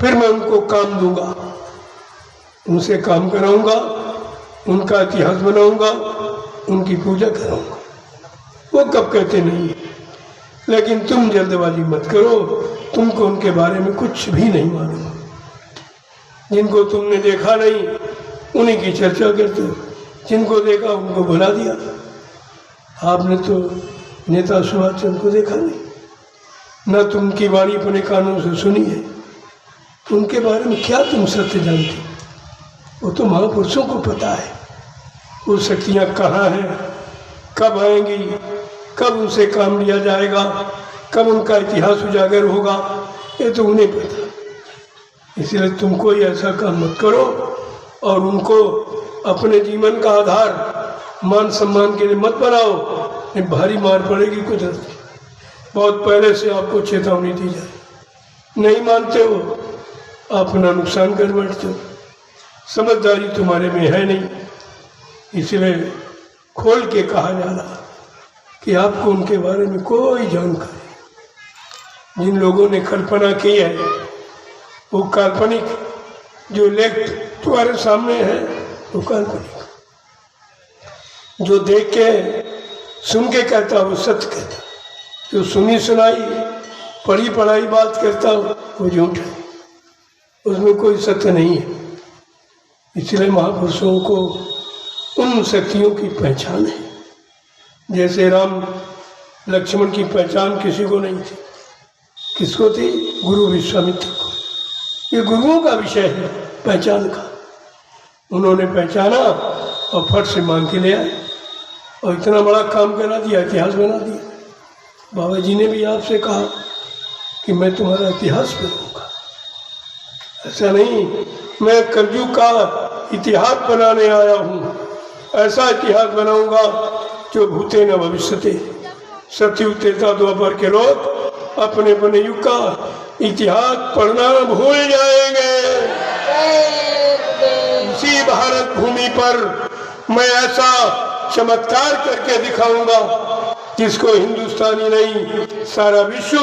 फिर मैं उनको काम दूंगा, उनसे काम कराऊंगा, उनका इतिहास बनाऊंगा, उनकी पूजा कराऊंगा। वो कब कहते नहीं, लेकिन तुम जल्दबाजी मत करो, तुमको उनके बारे में कुछ भी नहीं मालूम। जिनको तुमने देखा नहीं उन्हीं की चर्चा करते हो, जिनको देखा उनको भुला दिया। आपने तो नेता सुभाष चंद्र को देखा नहीं, न तुम उनकी वाणी अपने कानों से सुनी है। उनके बारे में क्या तुम सत्य जानते? वो तो महापुरुषों को पता है वो शक्तियाँ कहाँ हैं, कब आएंगी, कब उनसे काम लिया जाएगा, कब उनका इतिहास उजागर होगा, ये तो उन्हें पता। इसलिए तुम कोई ऐसा काम मत करो और उनको अपने जीवन का आधार मान सम्मान के लिए मत बनाओ, ये भारी मार पड़ेगी कुदरत की। बहुत पहले से आपको चेतावनी दी जाए, नहीं मानते हो अपना नुकसान कर बैठते हो। समझदारी तुम्हारे में है नहीं, इसलिए खोल के कहा जा रहा कि आपको उनके बारे में कोई जानकारी। जिन लोगों ने कल्पना की है वो काल्पनिक, जो लेख तुम्हारे सामने है वो काल्पनिक। जो देख के सुन के कहता वो सत्य कहता, जो सुनी सुनाई पढ़ी पढ़ाई बात करता वो झूठ है, उसमें कोई सत्य नहीं है। इसलिए महापुरुषों को उन शक्तियों की पहचान है। जैसे राम लक्ष्मण की पहचान किसी को नहीं थी, किसको थी? गुरु विश्वामित्र को। ये गुरुओं का विषय है पहचान का। उन्होंने पहचाना और फट से मांग के ले आए और इतना बड़ा काम करा दिया, इतिहास बना दिया। बाबा जी ने भी आपसे कहा कि मैं तुम्हारा इतिहास बनाऊंगा। ऐसा नहीं, मैं कलयुग का इतिहास बनाने आया हूँ। ऐसा इतिहास बनाऊंगा जो भूते न भविष्यते। सतयुग त्रेता द्वापर के लोग अपने अपने युग का इतिहास पढ़ना भूल जाएंगे। इसी भारत भूमि पर मैं ऐसा चमत्कार करके दिखाऊंगा जिसको हिंदुस्तानी नहीं सारा विश्व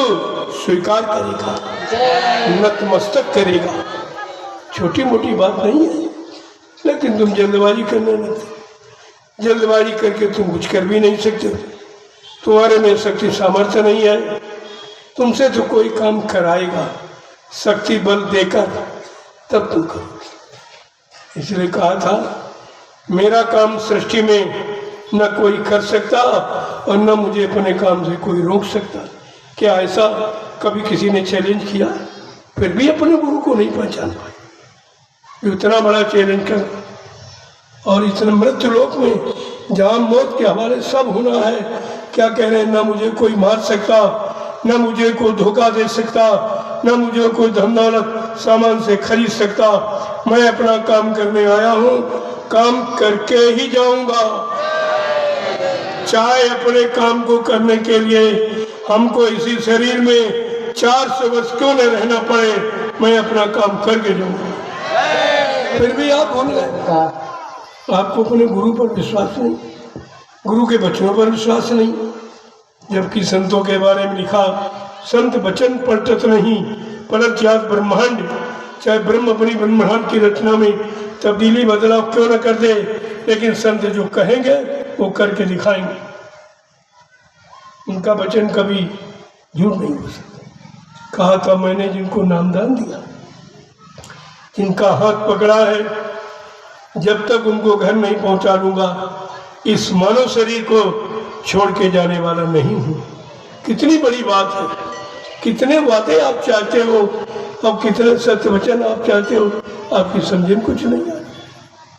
स्वीकार करेगा, नतमस्तक करेगा। छोटी मोटी बात नहीं है, लेकिन तुम जल्दबाजी करने लगते। जल्दबाजी करके तुम कुछ कर भी नहीं सकते। तुम्हारे में शक्ति सामर्थ्य नहीं है, तुमसे तो कोई काम कराएगा शक्ति बल देकर, तब तुम करो। इसलिए कहा था मेरा काम सृष्टि में न कोई कर सकता और न मुझे अपने काम से कोई रोक सकता। क्या ऐसा कभी किसी ने चैलेंज किया? फिर भी अपने गुरु को नहीं पहचान पाए। इतना बड़ा चैलेंज कर और इतने मृत्यु लोक में जहाँ मौत के हवाले सब होना है, क्या कह रहे हैं? न मुझे कोई मार सकता, न मुझे कोई धोखा दे सकता, न मुझे कोई धन दौलत सामान से खरीद सकता। मैं अपना काम करने आया हूँ, काम करके ही जाऊंगा। चाहे अपने काम को करने के लिए हमको इसी शरीर में 400 वर्ष क्यों न रहना पड़े, मैं अपना काम करके जाऊंगा। फिर भी आप भूल गए, आपको अपने गुरु पर विश्वास नहीं, गुरु के वचनों पर विश्वास नहीं। जबकि संतों के बारे में लिखा, संत वचन पलटत नहीं पलट जात ब्रह्मांड। चाहे ब्रह्म अपनी ब्रह्मांड की रचना में तब्दीली बदलाव क्यों न कर दे, लेकिन संत जो कहेंगे वो करके दिखाएंगे। उनका वचन कभी झूठ नहीं हो सकता। कहा था मैंने जिनको नामदान दिया, जिनका हाथ पकड़ा है, जब तक उनको घर नहीं पहुंचा लूंगा इस मानव शरीर को छोड़ के जाने वाला नहीं हूँ। कितनी बड़ी बात है, कितने वादे आप चाहते हो और कितने सत्य वचन आप चाहते हो, आपकी समझ में कुछ नहीं आता।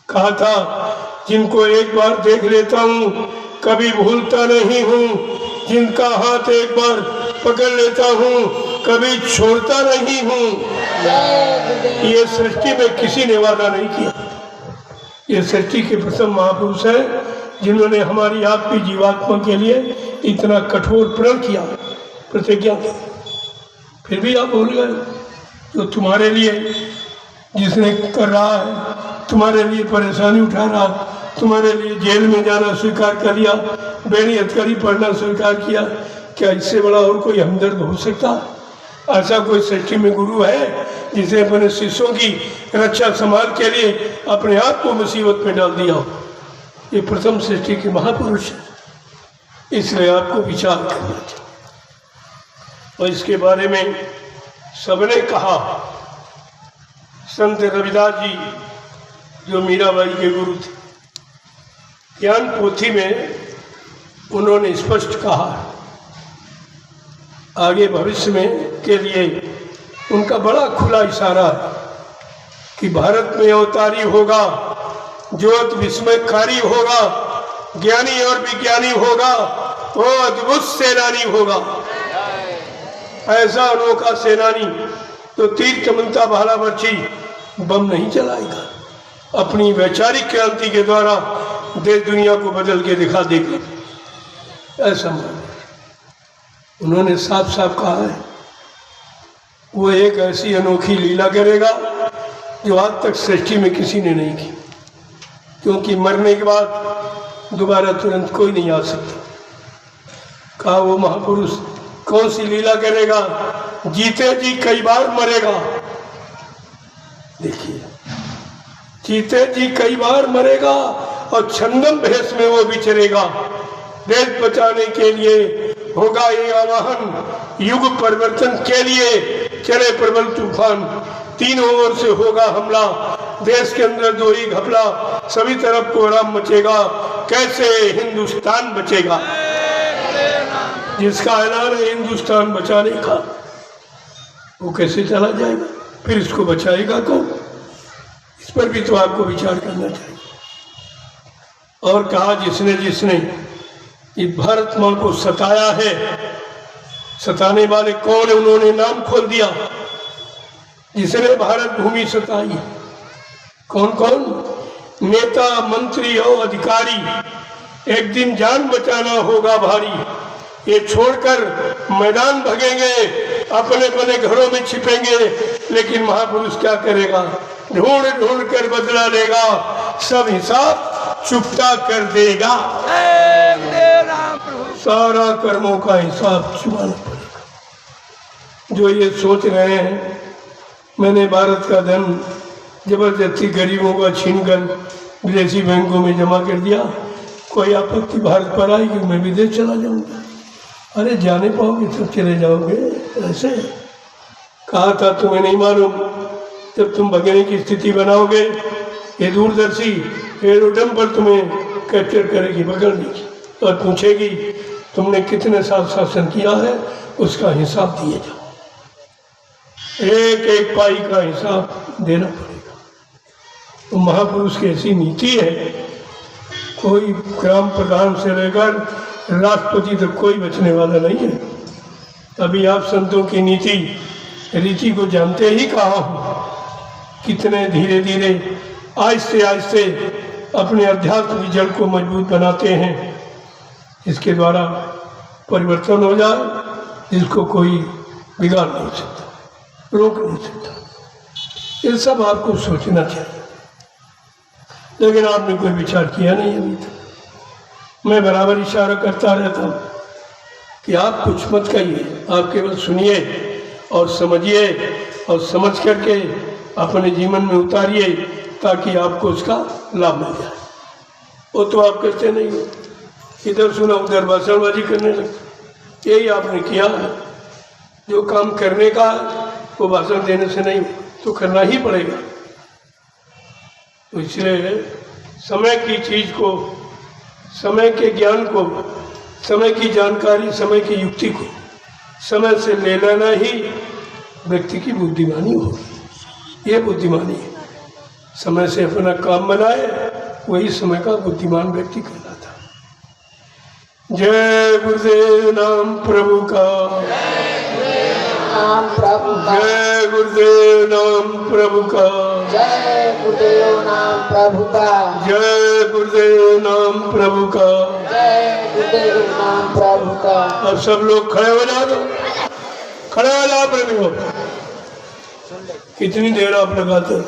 कहा था जिनको एक बार देख लेता हूँ कभी भूलता नहीं हूँ, जिनका हाथ एक बार पकड़ लेता हूँ कभी छोड़ता नहीं हूँ। ये सृष्टि में किसी ने वादा नहीं किया। ये सृष्टि के प्रथम महापुरुष है जिन्होंने हमारी आपकी जीवात्मा के लिए इतना कठोर प्रण किया, प्रतिज्ञा की। फिर भी आप भूल गए। तो तुम्हारे लिए जिसने कर रहा है, तुम्हारे लिए परेशानी उठा रहा, तुम्हारे लिए जेल में जाना स्वीकार कर लिया, बेड़ी हथकड़ी पढ़ना स्वीकार किया, क्या इससे बड़ा और कोई हमदर्द हो सकता? ऐसा कोई सृष्टि में गुरु है जिसे अपने शिष्यों की रक्षा संभाल के लिए अपने आप को मुसीबत में डाल दिया हो? ये प्रथम सृष्टि के महापुरुष है। इसलिए आपको विचार करना चाहिए। और इसके बारे में सबने कहा। संत रविदास जी जो मीराबाई के गुरु थे, ज्ञान पोथी में उन्होंने स्पष्ट कहा, आगे भविष्य में के लिए उनका बड़ा खुला इशारा है कि भारत में अवतारी होगा, ज्योत विस्मयकारी होगा, ज्ञानी और विज्ञानी होगा, वो अद्भुत सेनानी होगा। ऐसा अनोखा सेनानी तो तीर चमनता भाला बर्छी बम नहीं चलाएगा, अपनी वैचारिक क्रांति के द्वारा देश दुनिया को बदल के दिखा देगा। ऐसा मान उन्होंने साफ साफ कहा है। वो एक ऐसी अनोखी लीला करेगा जो आज तक सृष्टि में किसी ने नहीं की, क्योंकि मरने के बाद दोबारा तुरंत कोई नहीं आ सकता। कहा वो महापुरुष कौन सी लीला करेगा? जीते जी कई बार मरेगा। देखिए, जीते जी कई बार मरेगा और छंदम भेष में वो विचरेगा। देश बचाने के लिए होगा ये आवाहन, युग परिवर्तन के लिए चले प्रबल तूफान, तीनों ओर से होगा हमला, देश के अंदर दो ही घपला, सभी तरफ कोहराम मचेगा, कैसे हिंदुस्तान बचेगा? जिसका ऐलान है हिंदुस्तान बचाने का, वो कैसे चला जाएगा? फिर इसको बचाएगा कौन? इस पर भी तो आपको विचार करना चाहिए। और कहा जिसने जिसने ये भारत माँ को सताया है, सताने वाले कौन है? उन्होंने नाम खोल दिया। जिसने भारत भूमि सताई, कौन कौन? नेता, मंत्री और अधिकारी। एक दिन जान बचाना होगा भारी, ये छोड़कर मैदान भगेंगे, अपने अपने घरों में छिपेंगे, लेकिन महापुरुष क्या करेगा? ढूंढ ढूंढ कर बदला लेगा, सब हिसाब चुकता कर देगा। सारा कर्मों का हिसाब चुकाना पड़ेगा। जो ये सोच रहे हैं मैंने भारत का धन जबरदस्ती गरीबों का छीनकर विदेशी बैंकों में जमा कर दिया, कोई आपत्ति भारत पर आई कि मैं विदेश चला जाऊंगा? अरे जाने पाओगे तब चले जाओगे। ऐसे कहा था, तुम्हें नहीं मालूम? जब तुम भगने की स्थिति बनाओगे, ये दूरदर्शी एरोड्रम पर तुम्हें कैप्चर करेगी, पकड़ने की, और पूछेगी तुमने कितने साल शासन किया है, उसका हिसाब दिए जाओ। एक एक पाई का हिसाब देना पड़ेगा। तो महापुरुष की ऐसी नीति है, कोई ग्राम प्रधान से लेकर राष्ट्रपति तक कोई बचने वाला नहीं है। अभी आप संतों की नीति रीति को जानते ही कहा हूँ, कितने धीरे धीरे आहिस्ते आहिस्ते अपने अध्यात्म की जड़ को मजबूत बनाते हैं, इसके द्वारा परिवर्तन हो जाए, जिसको कोई बिगाड़ नहीं सकता, रोक नहीं सकता। ये सब आपको सोचना चाहिए, लेकिन आपने कोई विचार किया नहीं अभी तक। मैं बराबर इशारा करता रहता हूँ कि आप कुछ मत कहिए, आप केवल सुनिए और समझिए, और समझ करके अपने जीवन में उतारिए, ताकि आपको उसका लाभ मिल जाए। वो तो आप करते नहीं हो, इधर सुना उधर भाषणबाजी करने लगते। यही आपने किया है। जो काम करने का वो भाषण देने से नहीं, तो करना ही पड़ेगा। तो इसलिए समय की चीज को, समय के ज्ञान को, समय की जानकारी, समय की युक्ति को समय से ले लेना ही व्यक्ति की बुद्धिमानी होगी। ये बुद्धिमानी है। समय से अपना काम बनाए, वही समय का बुद्धिमान व्यक्ति कहलाता है। जय गुरुदेव नाम प्रभु का, नाम प्रभु का, जय गुरुदेव नाम प्रभु का, जय गुरुदेव नाम प्रभु का, जय गुरुदेव नाम प्रभु का, जय गुरुदेव नाम प्रभु का। अब सब लोग खड़े हो जाओ, खड़े हो जाओ प्रभु। कितनी देर आप लगाते हो,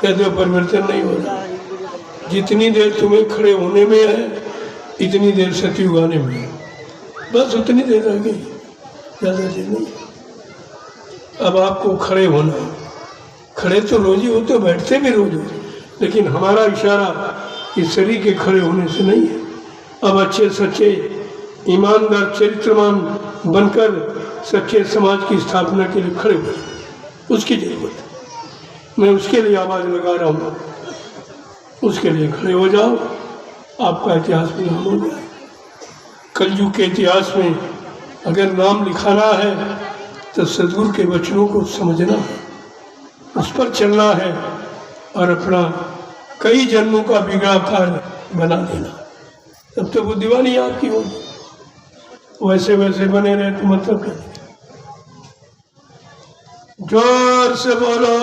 कहते हो परिवर्तन नहीं हो रहा। जितनी देर तुम्हें खड़े होने में है, इतनी देर सती उगाने में है। बस उतनी देर रह गई, ज़्यादा देर नहीं। अब आपको खड़े होना है। खड़े तो रोज ही होते, बैठते भी रोज हो, लेकिन हमारा इशारा इस शरीर के खड़े होने से नहीं है। अब अच्छे सच्चे ईमानदार चरित्रवान बनकर सच्चे समाज की स्थापना के लिए खड़े हो, उसकी जरूरत है। मैं उसके लिए आवाज़ लगा रहा हूँ, उसके लिए खड़े हो जाओ, आपका इतिहास में नाम हो जाए। कलयुग के इतिहास में अगर नाम लिखाना है तो सदगुरु के वचनों को समझना है, उस पर चलना है, और अपना कई जन्मों का बिगड़ा कार्य बना देना। तब तो बुद्धिमानी आपकी होगी। वैसे वैसे बने रहे तो मतलब क्या? जोर से बोलो,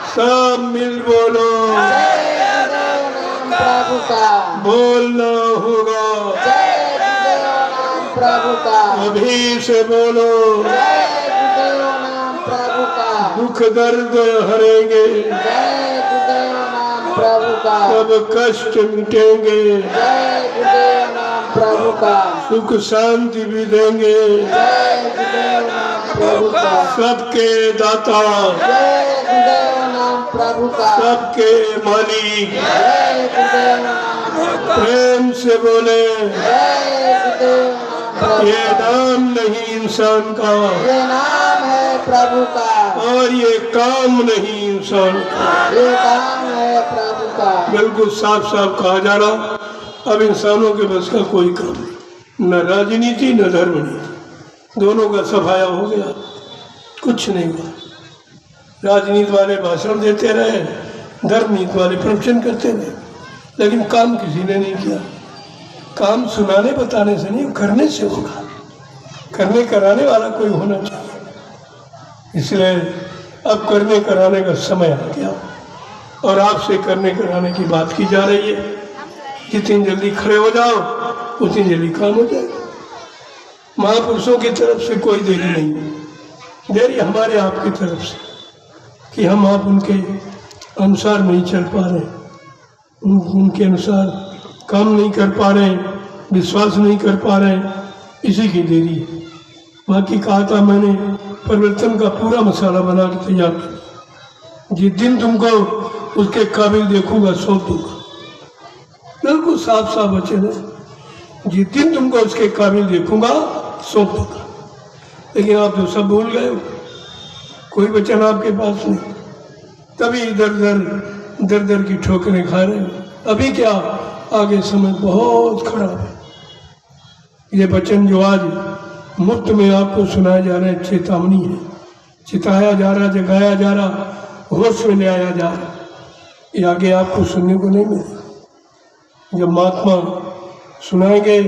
सब मिल बोलो, प्रभु का बोलना होगा, प्रभु का अभी से बोलो, प्रभु का दुख दर्द हरेंगे, जय गुरुदेव नाम प्रभु का, सब कष्ट मिटेंगे, जय गुरुदेव नाम प्रभु का, सुख शांति भी देंगे, जय गुरुदेव नाम प्रभु का, सबके दाता, जय गुरुदेव नाम प्रभु का, सबके मालिक, जय गुरुदेव नाम प्रेम से बोले, जय गुरुदेव नाम प्रभु ये नाम नहीं इंसान का, ये नाम है प्रभु का, और ये काम नहीं इंसान का। ये काम है प्रभु का। बिल्कुल साफ साफ कहा जा रहा, अब इंसानों के बस का कोई काम नहीं, न राजनीति न धर्म नीति, दोनों का सफाया हो गया, कुछ नहीं हुआ। राजनीति वाले भाषण देते रहे, धर्म नीति वाले प्रवचन करते रहे, लेकिन काम किसी ने नहीं किया। काम सुनाने बताने से नहीं, करने से होगा। करने कराने वाला कोई होना चाहिए। इसलिए अब करने कराने का समय आ गया और आपसे करने कराने की बात की जा रही है। जितनी जल्दी खड़े हो जाओ उतनी जल्दी काम हो जाएगा। महापुरुषों की तरफ से कोई देरी नहीं है, देरी हमारे आपकी तरफ से कि हम आप उनके अनुसार नहीं चल पा रहे, उनके अनुसार काम नहीं कर पा रहे, विश्वास नहीं कर पा रहे, इसी की देरी है। बाकी कहा था मैंने, परिवर्तन का पूरा मसाला बना के तैयार कर, जिस दिन तुमको उसके काबिल देखूंगा सौंप दूंगा। बिल्कुल साफ साफ वचन है, जिस दिन तुमको उसके काबिल देखूंगा सौंप दूंगा। लेकिन आप तो सब भूल गए हो, कोई वचन आपके पास नहीं, तभी दर दर की ठोकरें खा रहे हो। अभी क्या, आगे समय बहुत खराब है। ये वचन जो आज मुफ्त में आपको सुनाया जा रहा है, चेतावनी है, चिताया जा रहा, जगाया जा रहा, होश में ले आया जा रहा। ये आगे आपको सुनने को नहीं मिलेगा। जब महात्मा सुनाएंगे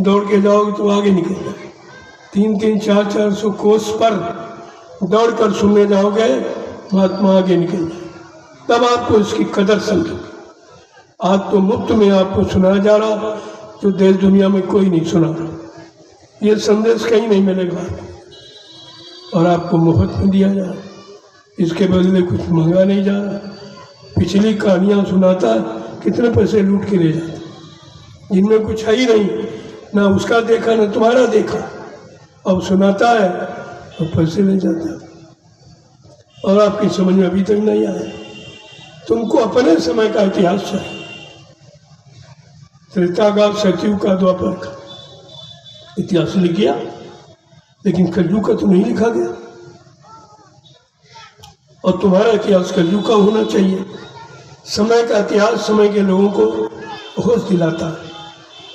दौड़ के जाओगे तो आगे निकल जाओगे। 300 400 कोस पर दौड़ कर सुनने जाओगे, महात्मा आगे निकल जाए, तब आपको इसकी कदर समझोगे। आज तो मुफ्त में आपको सुनाया जा रहा, जो देश दुनिया में कोई नहीं सुना रहा। ये संदेश कहीं नहीं मिलेगा और आपको मुफ्त में दिया जा रहा, इसके बदले कुछ मांगा नहीं जा रहा। पिछली कहानियाँ सुनाता कितने पैसे लूट के ले जाता, जिनमें कुछ है ही नहीं, ना उसका देखा ना तुम्हारा देखा, अब सुनाता है तो पैसे ले जाता है। और आपकी समझ में अभी तक नहीं आया। तुमको अपने समय का इतिहास चाहिए, त्रेता का, सतयुग का, द्वापर का इतिहास लिख गया, लेकिन कलयुग का तो नहीं लिखा गया। और तुम्हारा इतिहास कलयुग का होना चाहिए। समय का इतिहास समय के लोगों को होश दिलाता है,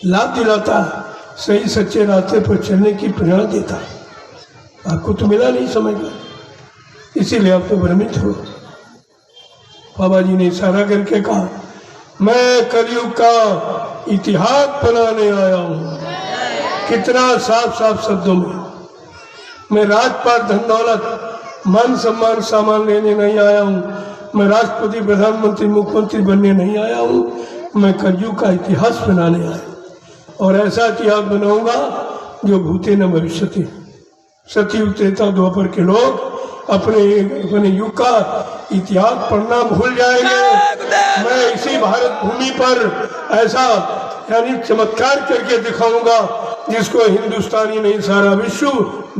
लाभ दिलाता है, सही सच्चे रास्ते पर चलने की प्रेरणा देता है। आपको तो मिला नहीं समय का, इसीलिए आप तो भ्रमित हो। बाबा जी ने इशारा करके कहा, मैं कलयुग का इतिहास बनाने आया हूँ। कितना साफ साफ शब्दों में, मैं राजपाट धन दौलत मान सम्मान सामान लेने नहीं आया हूँ, मैं राष्ट्रपति प्रधानमंत्री मुख्यमंत्री बनने नहीं आया हूँ, मैं कलयुग का इतिहास बनाने आया। और ऐसा इतिहास बनाऊंगा जो भूते न भविष्यति। सतयुग त्रेता द्वापर के लोग अपने युग का इतिहास पढ़ना भूल जाएंगे। मैं इसी भारत भूमि पर ऐसा यानी चमत्कार करके दिखाऊंगा जिसको हिंदुस्तानी नहीं सारा विश्व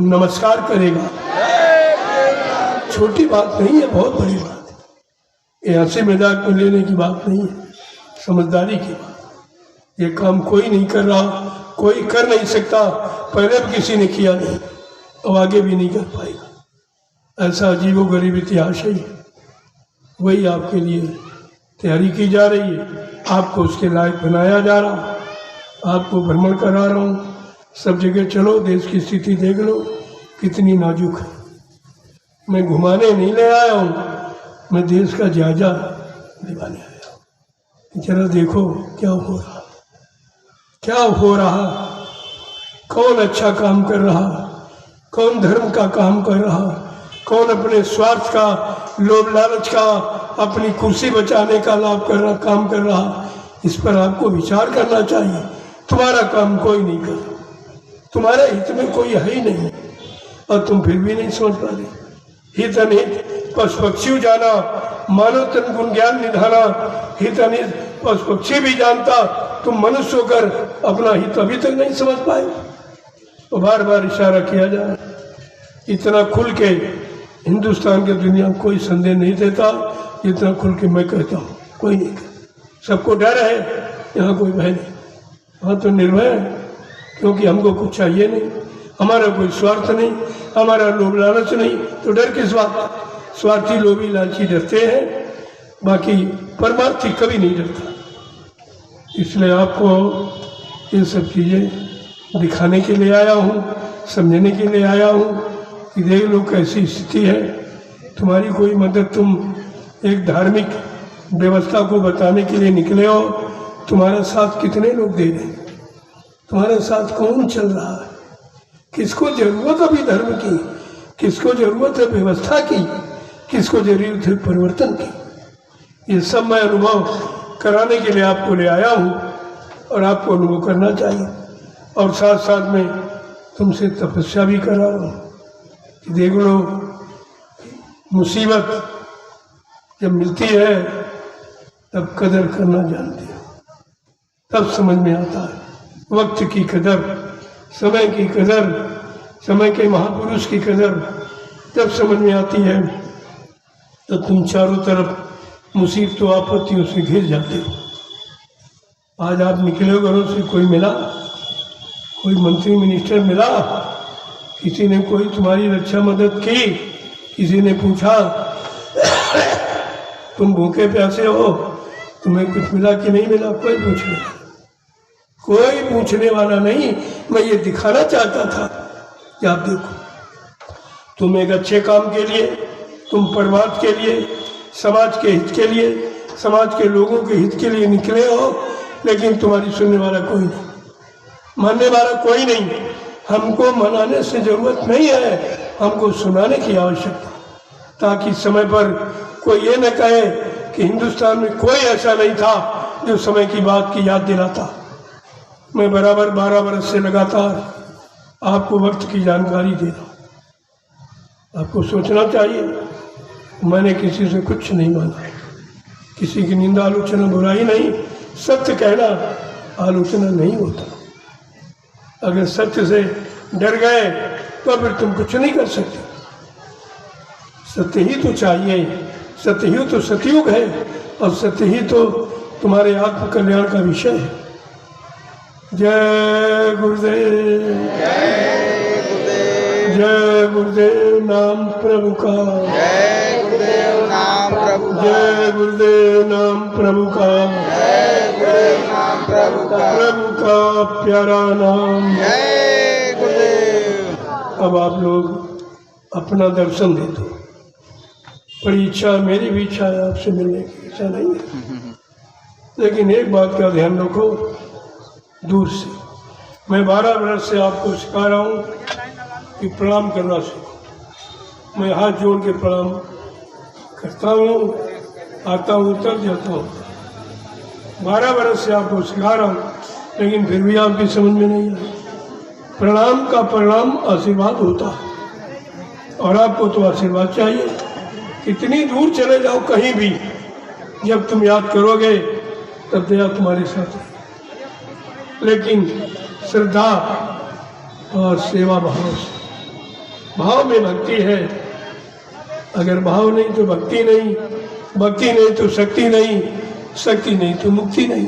नमस्कार करेगा। छोटी बात नहीं है, बहुत बड़ी बात है। ये हंसी मजाक में लेने की बात नहीं है, समझदारी की बात। ये काम कोई नहीं कर रहा, कोई कर नहीं सकता, पहले भी किसी ने किया नहीं और आगे भी नहीं कर पाएगा। ऐसा अजीबोगरीब इतिहास है, वही आपके लिए तैयारी की जा रही है, आपको उसके लायक बनाया जा रहा। आपको भ्रमण करा रहा हूँ, सब जगह चलो, देश की स्थिति देख लो कितनी नाजुक है। मैं घुमाने नहीं ले आया हूँ, मैं देश का जायजा दिलाने आया हूँ। जरा देखो क्या हो रहा, क्या हो रहा, कौन अच्छा काम कर रहा, कौन धर्म का काम कर रहा, कौन अपने स्वार्थ का, लोभ लालच का, अपनी कुर्सी बचाने का लाभ कर रहा, काम कर रहा। इस पर आपको विचार करना चाहिए। तुम्हारा काम कोई नहीं कर रहा, तुम्हारे हित में कोई है ही नहीं, और तुम फिर भी नहीं समझ पा रहे। हित अनित पशु पक्षी जाना, मानव तन गुण ज्ञान निधाना। हित अनित पशु पक्षी भी जानता, तुम मनुष्य होकर अपना हित अभी तक नहीं समझ पाए। तो बार बार इशारा किया जा रहा है। इतना खुल के हिंदुस्तान के दुनिया में कोई संदेह नहीं देता जितना खुल के मैं कहता हूँ, कोई नहीं कहता। सबको डर है, यहाँ कोई भय नहीं। वहाँ तो निर्भय है क्योंकि हमको कुछ चाहिए नहीं, हमारा कोई स्वार्थ नहीं, हमारा लोभ लालच नहीं, तो डर किस बात का? स्वार्थी लोभी लालची डरते हैं, बाकी परमार्थी कभी नहीं डरता। इसलिए आपको ये सब चीज़ें दिखाने के लिए आया हूँ, समझने के लिए आया हूँ कि देख लो कैसी स्थिति है। तुम्हारी कोई मदद, तुम एक धार्मिक व्यवस्था को बताने के लिए निकले हो, तुम्हारा साथ कितने लोग दे रहे हैं? तुम्हारा साथ कौन चल रहा है? किसको जरूरत है अभी धर्म की? किसको जरूरत है व्यवस्था की? किसको जरूरत है परिवर्तन की? ये सब मैं अनुभव कराने के लिए आपको ले आया हूँ और आपको अनुभव करना चाहिए। और साथ साथ में तुमसे तपस्या भी करा रहा हूँ कि देख लो, मुसीबत जब मिलती है तब कदर करना जानते हो, तब समझ में आता है वक्त की कदर, समय की कदर, समय के महापुरुष की कदर जब समझ में आती है तो तुम चारों तरफ मुसीबतों आपत्तियों से घिर जाते हो। आज आप निकले हो घरों से, कोई मिला, कोई मंत्री मिनिस्टर मिला, किसी ने कोई तुम्हारी रक्षा मदद की, किसी ने पूछा तुम भूखे प्यासे हो, तुम्हें कुछ मिला कि नहीं मिला? कोई पूछने वाला नहीं। मैं ये दिखाना चाहता था कि आप देखो, तुम एक अच्छे काम के लिए, तुम परमार्थ के लिए, समाज के हित के लिए, समाज के लोगों के हित के लिए निकले हो, लेकिन तुम्हारी सुनने वाला कोई नहीं, मानने वाला कोई नहीं। हमको मनाने से जरूरत नहीं है, हमको सुनाने की आवश्यकता, ताकि समय पर कोई ये न कहे कि हिंदुस्तान में कोई ऐसा नहीं था जो समय की बात की याद दिलाता। मैं बराबर 12 वर्ष से लगातार आपको वक्त की जानकारी दे रहा हूँ। आपको सोचना चाहिए, मैंने किसी से कुछ नहीं मांगा, किसी की निंदा आलोचना बुराई नहीं, सत्य कहना आलोचना नहीं होता। अगर सत्य से डर गए तो फिर तुम कुछ नहीं कर सकते। सत्य ही तो चाहिए, सत्य ही तो सतयुग है, और सत्य ही तो तुम्हारे आत्म कल्याण का विषय है। जय गुरुदेव, जय गुरुदेव, जय गुरुदेव नाम प्रभु का, जय गुरुदेव नाम प्रभु का, जय गुरुदेव नाम प्रभु का, जय गुरुदेव नाम प्रभु का, प्रभु का प्यारा नाम। जय गुरुदेव। अब आप लोग अपना दर्शन दे दो। बड़ी इच्छा, मेरी भी इच्छा है आपसे मिलने की, इच्छा नहीं है, लेकिन एक बात का ध्यान रखो, दूर से मैं 12 वर्ष से आपको सिखा रहा हूँ कि प्रणाम करना सीखो। मैं हाथ जोड़ के प्रणाम करता हूँ, आता हूँ, उतर जाता हूँ। 12 वर्ष से आपको सिखा रहा हूँ, लेकिन फिर भी आपकी समझ में नहीं आया। प्रणाम का परिणाम आशीर्वाद होता है, और आपको तो आशीर्वाद चाहिए। कितनी दूर चले जाओ कहीं भी, जब तुम याद करोगे तब दया तुम्हारे साथ है। लेकिन श्रद्धा और सेवा भाव से, भाव में भक्ति है। अगर भाव नहीं तो भक्ति नहीं, भक्ति नहीं तो शक्ति नहीं, शक्ति नहीं तो मुक्ति नहीं।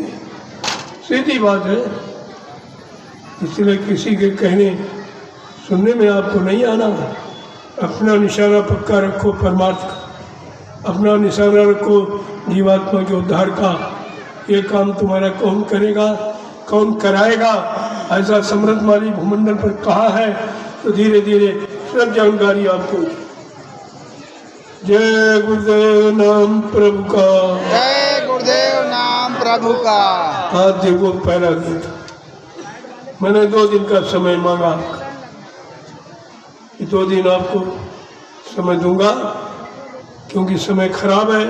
सीधी बात है। इसलिए किसी के कहने सुनने में आपको नहीं आना। अपना निशाना पक्का रखो परमार्थ का, अपना निशाना रखो जीवात्मा के उद्धार का। ये काम तुम्हारा कौन करेगा, कौन कराएगा, ऐसा समृद्ध माली भूमंडल पर कहा है, तो धीरे धीरे सब जानकारी आपको। जय गुरुदेव नाम प्रभु का, जय गुरुदेव नाम प्रभु का। आज देखो पहला दिन था, मैंने 2 दिन का समय मांगा। 2 दिन आपको समय दूंगा, क्योंकि समय खराब है,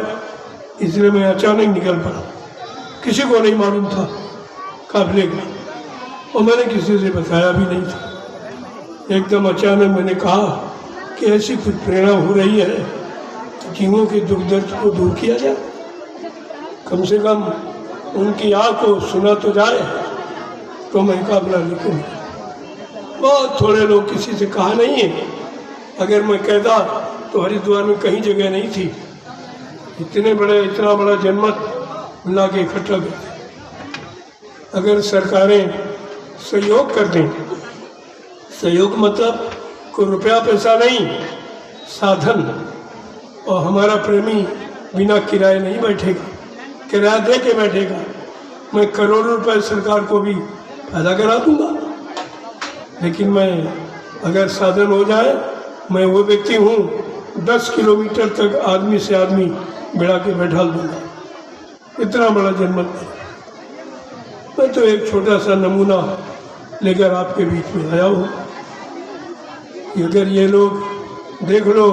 इसलिए मैं अचानक निकल पड़ा। किसी को नहीं मालूम था काफिले का, और मैंने किसी से बताया भी नहीं था। एकदम अचानक मैंने कहा कि ऐसी कुछ प्रेरणा हो रही है, जीवों के दुख दर्द को दूर किया जाए, कम से कम उनकी आँख को सुना तो जाए। तो मैं काफिला निकल, बहुत थोड़े लोग, किसी से कहा नहीं है। अगर मैं कहता तो हरिद्वार में कहीं जगह नहीं थी, इतना बड़ा जनमत मिला के इकट्ठा करते। अगर सरकारें सहयोग कर दें। सहयोग मतलब कोई रुपया पैसा नहीं, साधन। और हमारा प्रेमी बिना किराए नहीं बैठेगा, किराया दे के बैठेगा। मैं करोड़ों रुपए सरकार को भी पैदा करा दूंगा, लेकिन मैं अगर साधन हो जाए, मैं वो व्यक्ति हूँ 10 किलोमीटर तक आदमी से आदमी बिड़ा के बैठा दूंगा। इतना बड़ा जनमत है। मैं तो एक छोटा सा नमूना लेकर आपके बीच में आया हूँ कि अगर ये लोग देख लो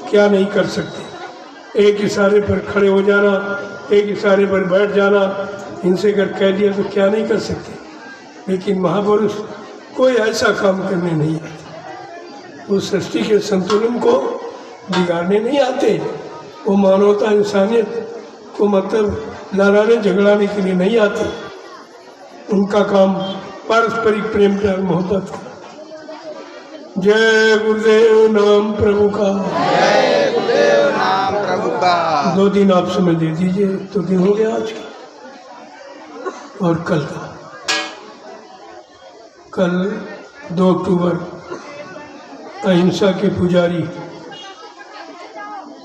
क्या नहीं कर सकते। एक इशारे पर खड़े हो जाना, एक इशारे पर बैठ जाना, इनसे अगर कह दिया तो क्या नहीं कर सकते। लेकिन महापुरुष कोई ऐसा काम करने नहीं आते। वो सृष्टि के संतुलन को बिगाड़ने नहीं आते। वो मानवता इंसानियत को मतलब लड़ाने झगड़ाने के लिए नहीं आते। उनका काम पारस्परिक प्रेम प्यार मोहब्बत का। जय गुरुदेव नाम प्रभु का। जय गुरुदेव नाम प्रभु का। 2 दिन आप समय दे दीजिए। तो दिन हो गया आज का और कल का। कल 2 अक्टूबर अहिंसा के पुजारी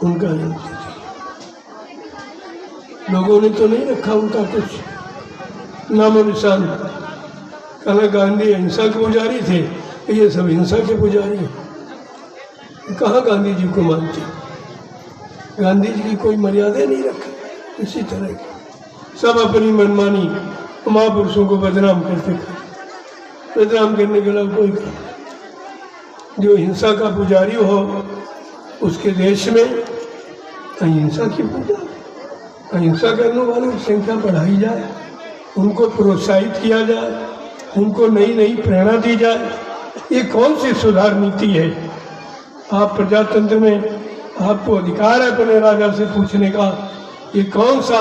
उनका जयंती थी। लोगों ने तो नहीं रखा उनका कुछ नामो निशान। कहना गांधी अहिंसा के पुजारी थे, ये सब हिंसा के पुजारी हैं। कहाँ गांधी जी को मानते? गांधी जी की कोई मर्यादा नहीं रखी। इसी तरह की सब अपनी मनमानी महापुरुषों को बदनाम करते थे। बदनाम करने के लिए कोई काम। जो हिंसा का पुजारी हो उसके देश में अहिंसा की पूजा, अहिंसा करने वालों की संख्या बढ़ाई जाए, उनको प्रोत्साहित किया जाए, उनको नई नई प्रेरणा दी जाए। ये कौन सी सुधार नीति है? आप प्रजातंत्र में आपको अधिकार है अपने राजा से पूछने का, ये कौन सा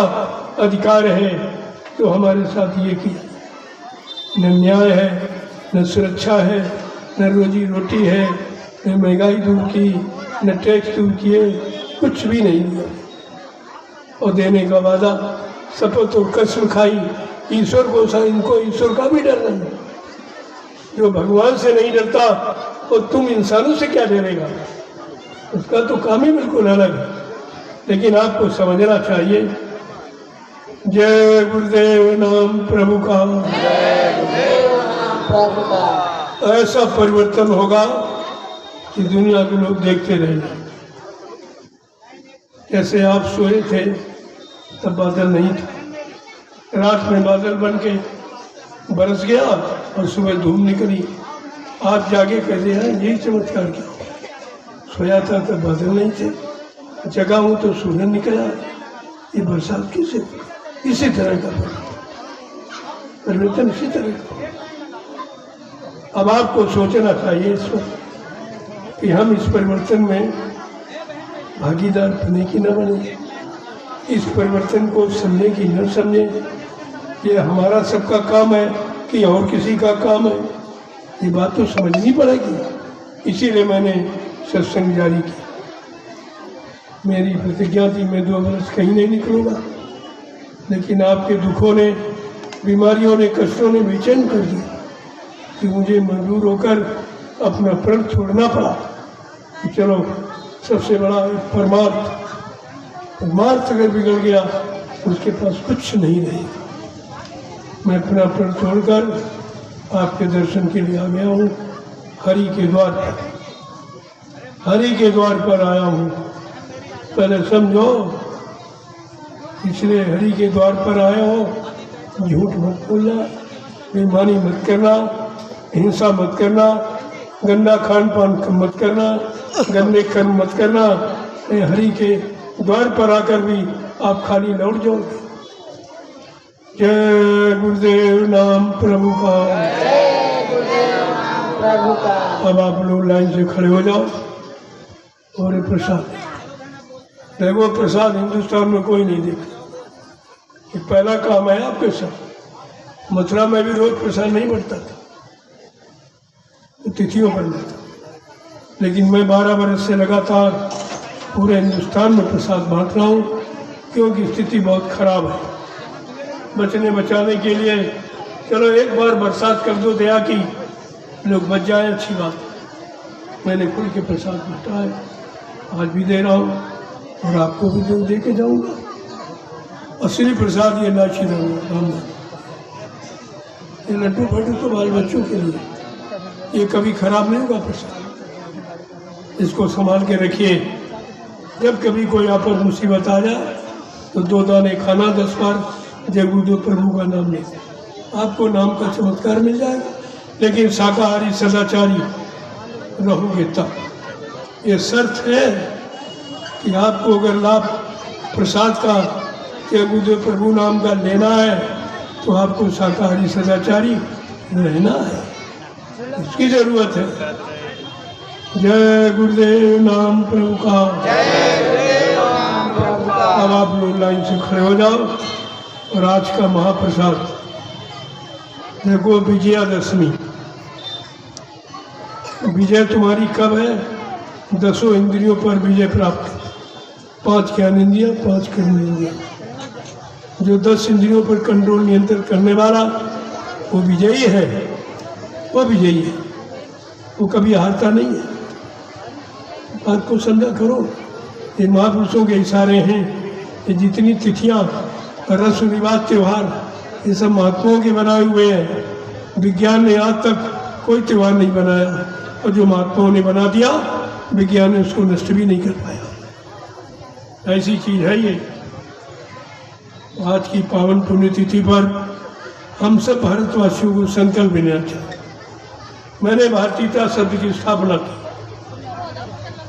अधिकार है जो हमारे साथ ये किया? न न्याय है, न सुरक्षा है, न रोजी रोटी है, न महंगाई दूर की, न टैक्स दूर किए, कुछ भी नहीं दिया। और देने का वादा, शपथ और कसम खाई। ईश्वर को सा इनको ईश्वर का भी डर नहीं। जो भगवान से नहीं डरता और तुम इंसानों से क्या डरेगा? उसका तो काम ही बिल्कुल अलग है। लेकिन आपको समझना चाहिए। जय गुरुदेव नाम प्रभु का। जय गुरुदेव नाम प्रभु का। ऐसा परिवर्तन होगा कि दुनिया के लोग देखते रहेंगे। जैसे आप सोए थे तब बादल नहीं था, रात में बादल बन के बरस गया और सुबह धूप निकली। आप जागे कहते हैं यही चमत्कार क्या? सोया था तब बादल नहीं थे, जगा हूँ तो सूरज निकला। ये बरसात कैसे? इसी तरह का परिवर्तन, इसी तरह का। अब आपको सोचना चाहिए इस वक्त कि हम इस परिवर्तन में भागीदार बने कि न बने, इस परिवर्तन को समझे कि न समझे, ये हमारा सबका काम है कि और किसी का काम है, ये बात तो समझनी पड़ेगी। इसीलिए मैंने सत्संग जारी किया। मेरी प्रतिज्ञा थी मैं 2 वर्ष कहीं नहीं निकलूँगा, लेकिन आपके दुखों ने, बीमारियों ने, कष्टों ने बेचैन कर दिया कि मुझे मजबूर होकर अपना प्रण छोड़ना पड़ा। कि चलो सबसे बड़ा परमार्थ अगर बिगड़ गया उसके पास कुछ नहीं रहेगा। मैं अपना प्रण छोड़कर आपके दर्शन के लिए आ गया हूँ। हरि के द्वार पर, हरि के द्वार पर आया हूँ। पहले समझो, इसलिए हरि के द्वार पर आया हो। झूठ मत बोलना, बेईमानी मत करना, हिंसा मत करना, गंदा खान पान मत करना, गंदे कर्म मत करना। हरि के द्वार पर आकर भी आप खाली लौट जाओगे। जय गुरुदेव नाम प्रभु का। जय गुरुदेव नाम प्रभु का। अब आप लोग लाइन से खड़े हो जाओ और ये प्रसाद देखो। प्रसाद हिंदुस्तान में कोई नहीं देखता। ये पहला काम है आपके साथ। मथुरा में भी रोज प्रसाद नहीं बढ़ता था, तो तिथियों पर मिलता। लेकिन मैं 12 बरस से लगातार पूरे हिंदुस्तान में प्रसाद बांट रहा हूँ, क्योंकि स्थिति बहुत खराब है। बचने बचाने के लिए चलो एक बार बरसात कर दो दया की, लोग बच जाए, अच्छी बात। मैंने खुल के प्रसाद बांटा है, आज भी दे रहा हूँ और आपको भी दे के जाऊँगा। असली प्रसाद ये लाची रामदास, ये लड्डू फड्डू तो बाल बच्चों के लिए, ये कभी खराब नहीं होगा प्रसाद। इसको संभाल के रखिए, जब कभी कोई आपद मुसीबत आ जाए तो 2 दाने खाना, 10 बार जय गुरुदेव प्रभु का नाम ले, आपको नाम का चमत्कार मिल जाएगा। लेकिन शाकाहारी सदाचारी रहोगे तब। ये शर्त है कि आपको अगर लाभ प्रसाद का जय गुरुदेव प्रभु नाम का लेना है तो आपको शाकाहारी सदाचारी रहना है, इसकी जरूरत है। जय गुरुदेव नाम प्रभु का। अब आप लोग लाइन से खड़े हो जाओ और आज का महाप्रसाद देखो, विजयादशमी। विजय तुम्हारी कब है? 10 इंद्रियों पर विजय प्राप्त, 5 ज्ञान इंद्रियाँ, 5 कर्म इंद्रियाँ। जो 10 इंद्रियों पर कंट्रोल नियंत्रण करने वाला वो विजयी है, वो विजयी है, वो कभी हारता नहीं है। बात को समझा करो, ये महापुरुषों के इशारे हैं। ये जितनी तिथियाँ, रस्म रिवाज, त्यौहार, ये सब महात्माओं के बनाए हुए हैं। विज्ञान ने आज तक कोई त्यौहार नहीं बनाया, और जो महात्माओं ने बना दिया विज्ञान ने उसको नष्ट भी नहीं कर पाया। ऐसी चीज़ है ये। आज की पावन पुण्यतिथि पर हम सब भारतवासियों को संकल्प लेना चाहिए। मैंने भारतीयता शब्द की स्थापना की,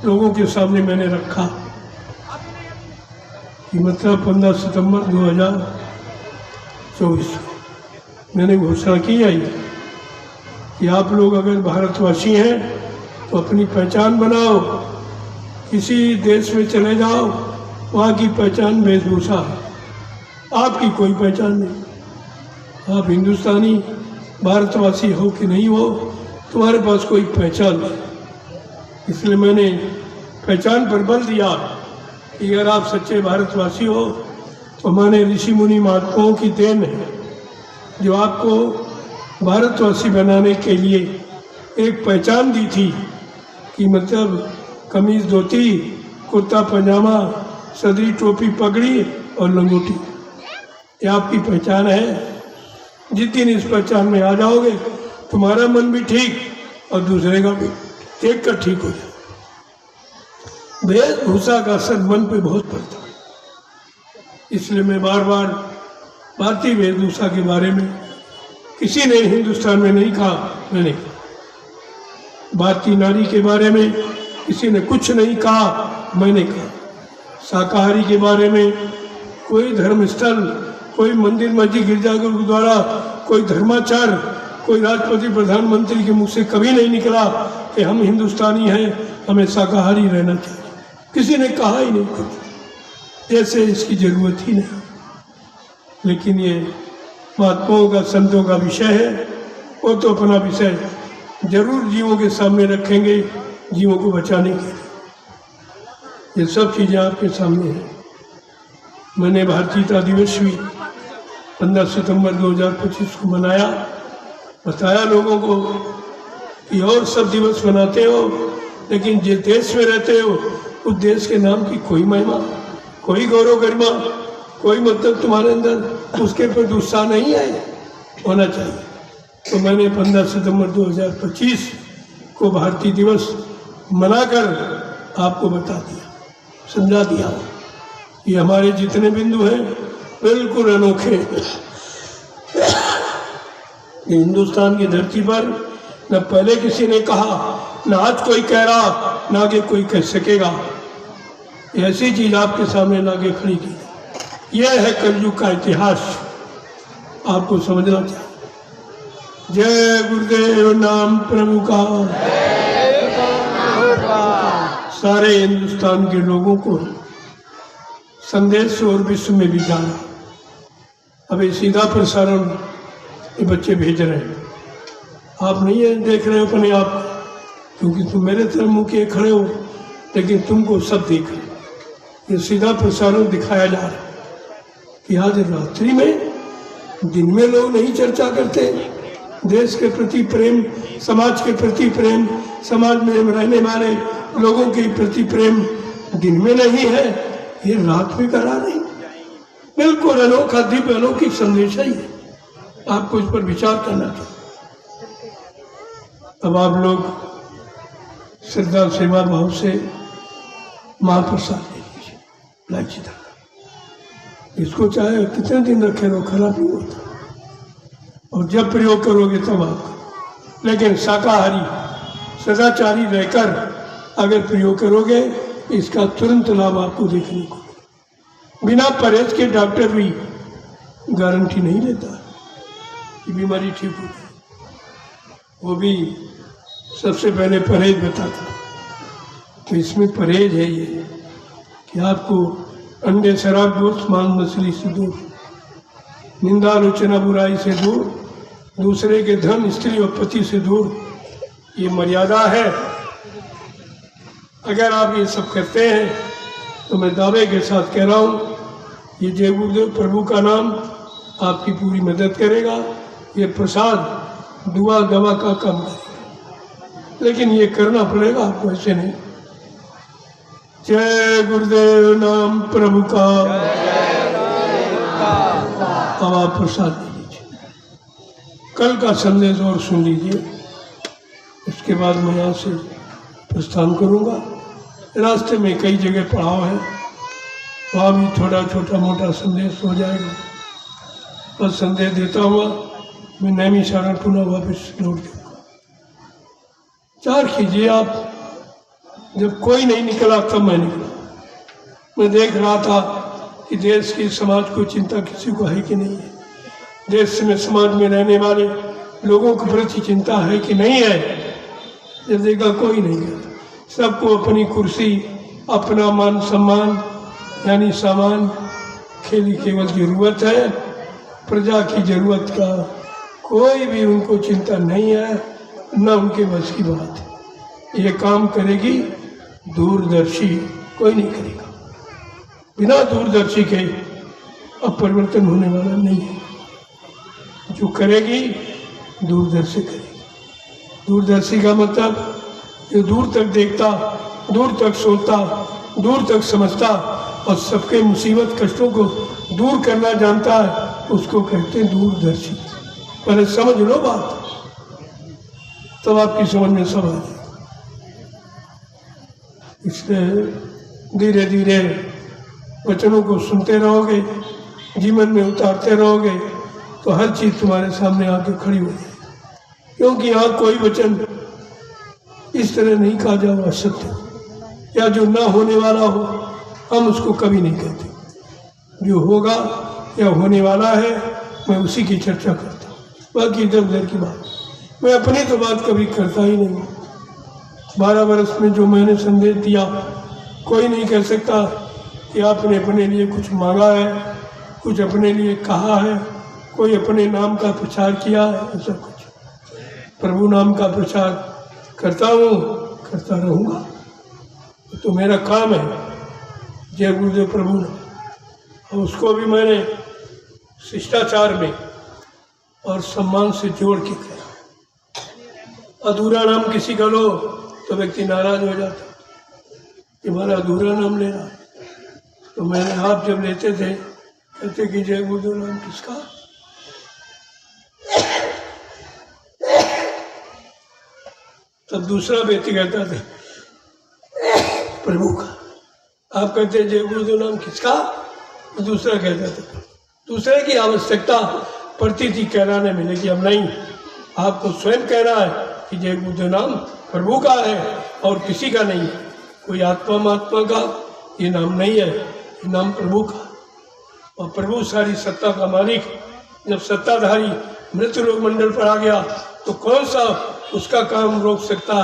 लोगों के सामने मैंने रखा कि मतलब 15 सितंबर 2024 मैंने घोषणा की है कि आप लोग अगर भारतवासी हैं तो अपनी पहचान बनाओ। किसी देश में चले जाओ, वहाँ की पहचान वेशभूषा है, आपकी कोई पहचान नहीं। आप हिंदुस्तानी भारतवासी हो कि नहीं हो, तुम्हारे पास कोई पहचान नहीं। इसलिए मैंने पहचान पर बल दिया कि अगर आप सच्चे भारतवासी हो तो हमारे ऋषि मुनि महात्माओं की देन है, जो आपको भारतवासी बनाने के लिए एक पहचान दी थी कि मतलब कमीज धोती, कुर्ता पजामा, सदरी टोपी पगड़ी और लंगोटी, ये आपकी पहचान है। जिस दिन इस पहचान में आ जाओगे तुम्हारा मन भी ठीक और दूसरे का भी देख कर ठीक हो जाए। वेशभूषा का असर मन पे बहुत पड़ता है, इसलिए मैं बार बार भारतीय वेशभूषा के बारे में, किसी ने हिंदुस्तान में नहीं कहा, मैंने कहा। भारतीय नारी के बारे में किसी ने कुछ नहीं कहा, मैंने कहा। शाकाहारी के बारे में कोई धर्मस्थल, कोई मंदिर, मस्जिद, गिरजाघर, गुरुद्वारा, कोई धर्माचार, कोई राष्ट्रपति प्रधानमंत्री के मुख से कभी नहीं निकला कि हम हिंदुस्तानी हैं, हमें शाकाहारी रहना चाहिए। किसी ने कहा ही नहीं कुछ, ऐसे इसकी जरूरत ही नहीं। लेकिन ये महात्माओं का, संतों का विषय है, वो तो अपना विषय जरूर जीवों के सामने रखेंगे, जीवों को बचाने के लिए। ये सब चीज़ें आपके सामने हैं। मैंने भारतीयता दिवस भी 15 सितंबर 2025 को मनाया, बताया लोगों को कि और सब दिवस मनाते हो, लेकिन जिस देश में रहते हो उस देश के नाम की कोई महिमा, कोई गौरव गरिमा, कोई मतलब तुम्हारे अंदर उसके प्रति उत्साह नहीं है, होना चाहिए। तो मैंने 15 सितंबर 2025 को भारतीय दिवस मनाकर आपको बता दिया, समझा दिया। ये हमारे जितने बिंदु हैं बिल्कुल अनोखे। हिंदुस्तान की धरती पर न पहले किसी ने कहा, न आज कोई कह रहा, न आगे कोई कह सकेगा। ऐसी चीज आपके सामने लाके खड़ी की। यह है कलयुग का इतिहास, आपको समझना चाहिए। जय गुरुदेव नाम प्रभु का। सारे हिंदुस्तान के लोगों को संदेश और विश्व में भी जाना। अभी सीधा प्रसारण ये बच्चे भेज रहे हैं, आप नहीं है देख रहे हो अपने आप, क्योंकि तुम मेरे तरफ मुँह किए खड़े हो, लेकिन तुमको सब देख रहे। ये सीधा प्रसारण दिखाया जा रहा है कि आज रात्रि में दिन में लोग नहीं चर्चा करते। देश के प्रति प्रेम, समाज के प्रति प्रेम, समाज में रहने वाले लोगों के प्रति प्रेम दिन में नहीं है, ये रात में करा नहीं। बिल्कुल अनोखा, दिव्य अलौकिक संदेश है ये। आपको इस पर विचार करना चाहिए। अब आप लोग श्रद्धा सेवा भाव से महाप्रसाद ले लीजिए, इलायची दाना। इसको चाहे कितने दिन रखे रहो, खराब नहीं होता। और जब प्रयोग करोगे तब आप, लेकिन शाकाहारी सदाचारी रहकर अगर प्रयोग करोगे, इसका तुरंत लाभ आपको देखने को मिलेगा। बिना परहेज के डॉक्टर भी गारंटी नहीं लेता कि बीमारी ठीक हो जाए। वो भी सबसे पहले परहेज बताता। तो इसमें परहेज है ये कि आपको अंडे, शराब, दोस्त, मांस, मछली से दूर, निंदा, आलोचना, बुराई से दूर, दूसरे के धन, स्त्री और पति से दूर, ये मर्यादा है। अगर आप ये सब करते हैं तो मैं दावे के साथ कह रहा हूँ, ये जय गुरुदेव प्रभु का नाम आपकी पूरी मदद करेगा। ये प्रसाद दुआ दवा का काम करेगा, लेकिन ये करना पड़ेगा आपको, ऐसे नहीं। जय गुरुदेव नाम प्रभु का। अब आप प्रसाद ले लीजिए। कल का संदेश और सुन लीजिए, उसके बाद मैं यहाँ से प्रस्थान करूँगा। रास्ते में कई जगह पड़ाव है, वहाँ भी थोड़ा छोटा मोटा संदेश हो जाएगा। बस संदेश देता हुआ मैं नैमिषारण पुनः वापस लौट जाऊँगा। विचार कीजिए आप, जब कोई नहीं निकला तब मैं निकला। मैं देख रहा था कि देश की, समाज को चिंता किसी को है कि नहीं है, देश में समाज में रहने वाले लोगों के प्रति चिंता है कि नहीं है। जब देखा कोई नहीं है, सबको अपनी कुर्सी, अपना मान सम्मान यानी सामान की केवल जरूरत है। प्रजा की जरूरत का कोई भी उनको चिंता नहीं है, न उनके बस की बात है। ये काम करेगी दूरदर्शी, कोई नहीं करेगा। बिना दूरदर्शी के अब परिवर्तन होने वाला नहीं है। जो करेगी दूरदर्शी करेगी। दूरदर्शी का मतलब जो दूर तक देखता, दूर तक सोचता, दूर तक समझता और सबके मुसीबत कष्टों को दूर करना जानता है, उसको कहते हैं दूरदर्शी। पहले समझ लो बात, तब आपकी समझ में सब आ जाए। इसलिए धीरे धीरे वचनों को सुनते रहोगे, जीवन में उतारते रहोगे, तो हर चीज तुम्हारे सामने आके खड़ी हो जाएगी। क्योंकि यहाँ कोई वचन इस तरह नहीं कहा जाओ असत्य, या जो ना होने वाला हो हम उसको कभी नहीं कहते। जो होगा या होने वाला है मैं उसी की चर्चा करता हूँ। बाकी इधर उधर की बात मैं अपनी तो बात कभी करता ही नहीं। 12 वर्ष में जो मैंने संदेश दिया, कोई नहीं कह सकता कि आपने अपने लिए कुछ मांगा है, कुछ अपने लिए कहा है, कोई अपने नाम का प्रचार किया है, ऐसा कुछ। प्रभु नाम का प्रचार करता हूँ, करता रहूँगा। तो मेरा काम है जय गुरुदेव प्रभु नाम, और उसको भी मैंने शिष्टाचार में और सम्मान से जोड़ के कहा। अधूरा नाम किसी का लो तो व्यक्ति नाराज हो जाता कि हमारा अधूरा नाम ले रहा है। तो मैंने आप जब लेते थे, कहते कि जय गुरुदेव नाम किसका? तब दूसरा व्यक्ति कहता था प्रभु का। आप कहते जय गुरुदेव नाम किसका? तो दूसरा कहता था। दूसरे की आवश्यकता पड़ती थी कहलाने में, लेकिन अब नहीं। आपको स्वयं कहना है कि जय गुरुदेव नाम प्रभु का है और किसी का नहीं है। कोई आत्मा महात्मा का ये नाम नहीं है, ये नाम प्रभु का। और प्रभु सारी सत्ता का मालिक। जब सत्ताधारी मृत लोक मंडल पर आ गया तो कौन सा उसका काम रोक सकता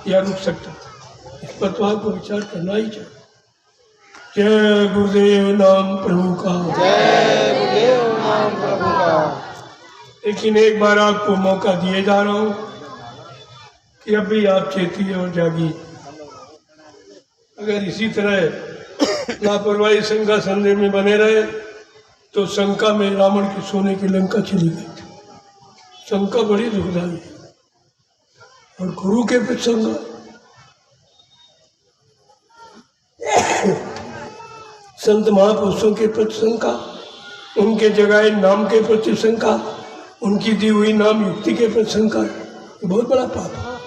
या रुक सकता? इस पर तो आपको विचार करना ही चाहिए। जय गुरुदेव नाम प्रभु का। जय गुरुदेव नाम प्रभु का। लेकिन एक बार आपको मौका दिए जा रहा हूँ कि अब भी आप चेतिए और जागिए। अगर इसी तरह लापरवाही संघ संदेह में बने रहे तो शंका में रावण की सोने की लंका चली गई थी। शंका बड़ी दुखदाई है। और गुरु के प्रति शंका, संत महापुरुषों के प्रति शंका, उनके जगाए नाम के प्रति शंका, उनकी दी हुई नाम युक्ति के प्रति शंका, ये बहुत बड़ा पाप है।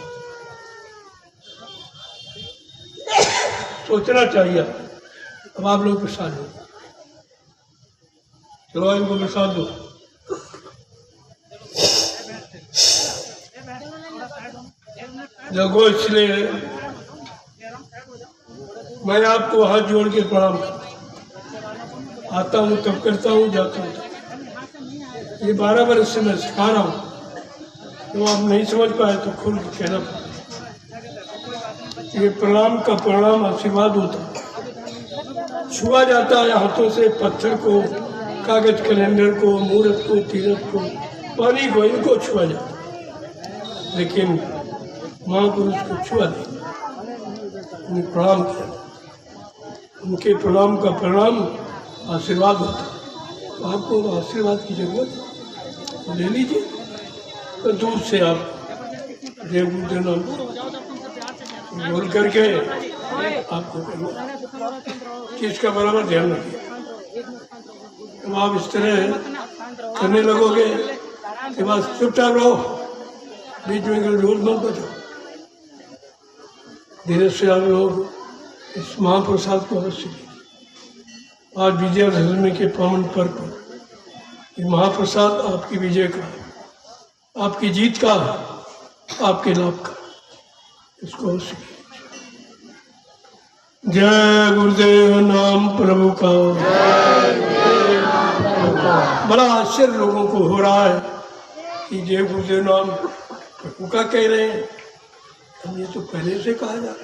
सोचना चाहिए। अब आप लोग प्रसाद लो, चलो इनको प्रसाद दो। जगो, इसलिए मैं आपको हाथ जोड़ के प्रणाम करता, आता हूँ तब करता हूँ, जाता हूँ। ये 12 वर्ष से मैं सिखा रहा हूँ, तो आप नहीं समझ पाए तो खुल के कहना पड़ता। ये प्रणाम का परिणाम आशीर्वाद होता है। छुआ जाता है हाथों से पत्थर को, कागज कैलेंडर को, मूर्त को, तीरथ को, पानी को, इनको छुआ जाता है, लेकिन महापुरुष को छुआ नहीं, उन्हें प्रणाम किया। उनके प्रणाम का परिणाम आशीर्वाद होता है। तो आपको आशीर्वाद की जरूरत है, ले लीजिए। तो दूर से आप देव गुरुदेव नाम बोल करके आपको चीज का बराबर ध्यान रखिए। तो आप इस तरह करने लगोगे कि बस चुपचाप रहो, बीच में रोज मत बचो। धीरे से आप लोग इस महाप्रसाद को अवश्य लीजिए। आज विजयादशमी के पावन पर्व पर ये महाप्रसाद आपकी विजय का, आपकी जीत का, आपके लाभ का, इसको अवश्य लीजिए। जय गुरुदेव नाम प्रभु का। बड़ा आश्चर्य लोगों को हो रहा है कि जय गुरुदेव नाम प्रभु का कह रहे हैं। हम ये तो पहले से कहा जा रहा है,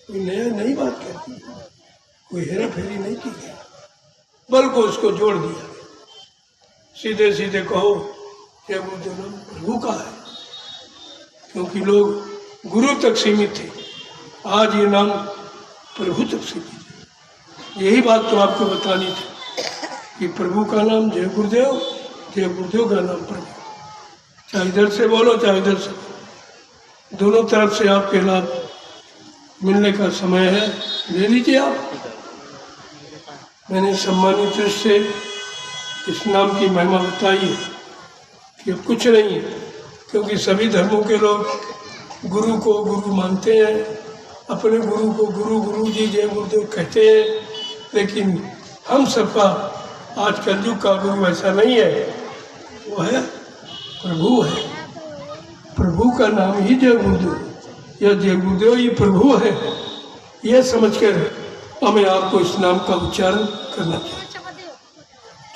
कोई नई बात कहती, कोई हेरा फेरी नहीं की गई, बल्कि उसको जोड़ दिया। सीधे सीधे कहो जय गुरुदेव नाम प्रभु का है, क्योंकि लोग गुरु तक सीमित थे, आज ये नाम प्रभु तक सीमित है। यही बात तो आपको बतानी थी कि प्रभु का नाम जय गुरुदेव का नाम प्रभु। चाहे इधर से बोलो चाहे इधर से, दोनों तरफ से आपके लाभ मिलने का समय है, ले लीजिए आप। मैंने सम्मानित से इस नाम की महिमा बताई है कि अब कुछ नहीं है, क्योंकि सभी धर्मों के लोग गुरु को गुरु मानते हैं, अपने गुरु को गुरु जी जय गुरुदेव कहते हैं, लेकिन हम सबका आज कलयुग का गुरु ऐसा नहीं है, वो है प्रभु है। प्रभु का नाम ही जय गुरुदेव, यह जय गुरुदेव ही प्रभु है, यह समझकर हमें आपको इस नाम का उच्चारण करना चाहिए।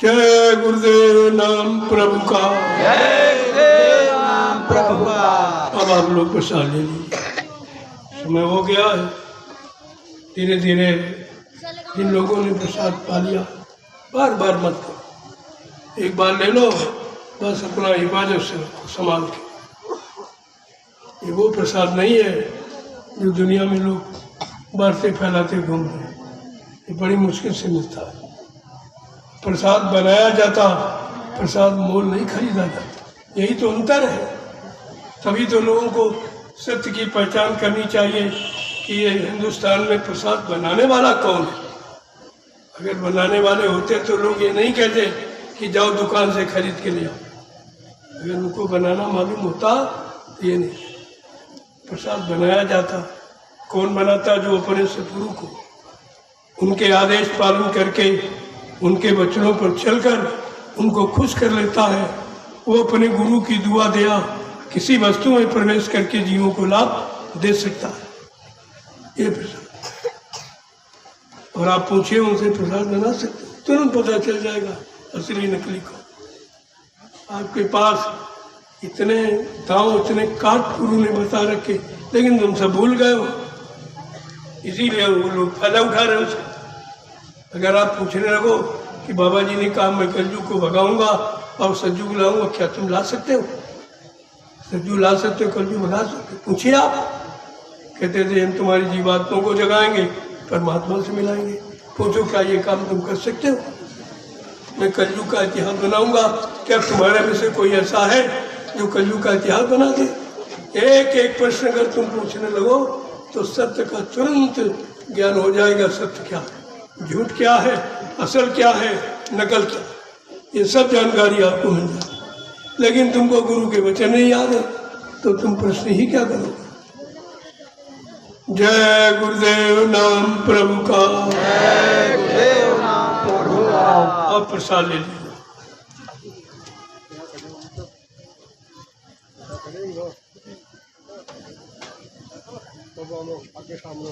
जय गुरुदेव नाम प्रभु का। प्रभु का। अब आप लोग प्रसाद ले लीजिए, समय हो गया है। धीरे धीरे जिन लोगों ने प्रसाद पा लिया, बार बार मत करो, एक बार ले लो, बस अपना हिफाजत से संभाल के। ये वो प्रसाद नहीं है जो दुनिया में लोग बांटते फैलाते घूमते हैं, ये बड़ी मुश्किल से मिलता है। प्रसाद बनाया जाता, प्रसाद मोल नहीं खरीदा जाता, यही तो अंतर है। तभी तो लोगों को सत्य की पहचान करनी चाहिए कि ये हिंदुस्तान में प्रसाद बनाने वाला कौन है। अगर बनाने वाले होते तो लोग ये नहीं कहते कि जाओ दुकान से खरीद के ले आओ। अगर उनको बनाना मालूम होता तो ये नहीं, प्रसाद बनाया जाता। कौन बनाता? जो अपने सतगुरु को उनके आदेश पालन करके, उनके वचनों पर चलकर उनको खुश कर लेता है, वो अपने गुरु की दुआ दया किसी वस्तु में प्रवेश करके जीवों को लाभ दे सकता है। ये प्रसाद, और आप पूछिए उनसे प्रसाद बना सकते, तुरंत पता चल जाएगा असली नकली को। आपके पास इतने दांव, इतने काट गुरु ने बता रखे, लेकिन तुम सब भूल गए हो, इसीलिए वो लोग फायदा उठा रहे हो। अगर आप पूछने लगो कि बाबा जी ने कहा मैं कलयुग को भगाऊंगा और सतयुग लाऊंगा, क्या तुम ला सकते हो? सतयुग ला सकते हो, कलयुग भगा सकते हो? पूछिए आप। कहते थे हम तुम्हारी जीवात्माओं को जगाएंगे, परमात्मा से मिलाएंगे। पूछो क्या ये काम तुम कर सकते हो? मैं कलयुग का इतिहास बनाऊंगा। क्या तुम्हारे में से कोई ऐसा है जो कलयुग का इतिहास बना दे? एक एक प्रश्न अगर तुम पूछने लगो तो सत्य का तुरंत ज्ञान हो जाएगा। सत्य क्या है, झूठ क्या है, असल क्या है, नकल क्या है, ये सब जानकारी आपको मिल जाए। लेकिन तुमको गुरु के वचन नहीं याद है तो तुम प्रश्न ही क्या करोगे। जय गुरुदेव नाम प्रभु का। जय गुरुदेव नाम प्रभु का। आप प्रसाद ले लीजिए। आगे सामने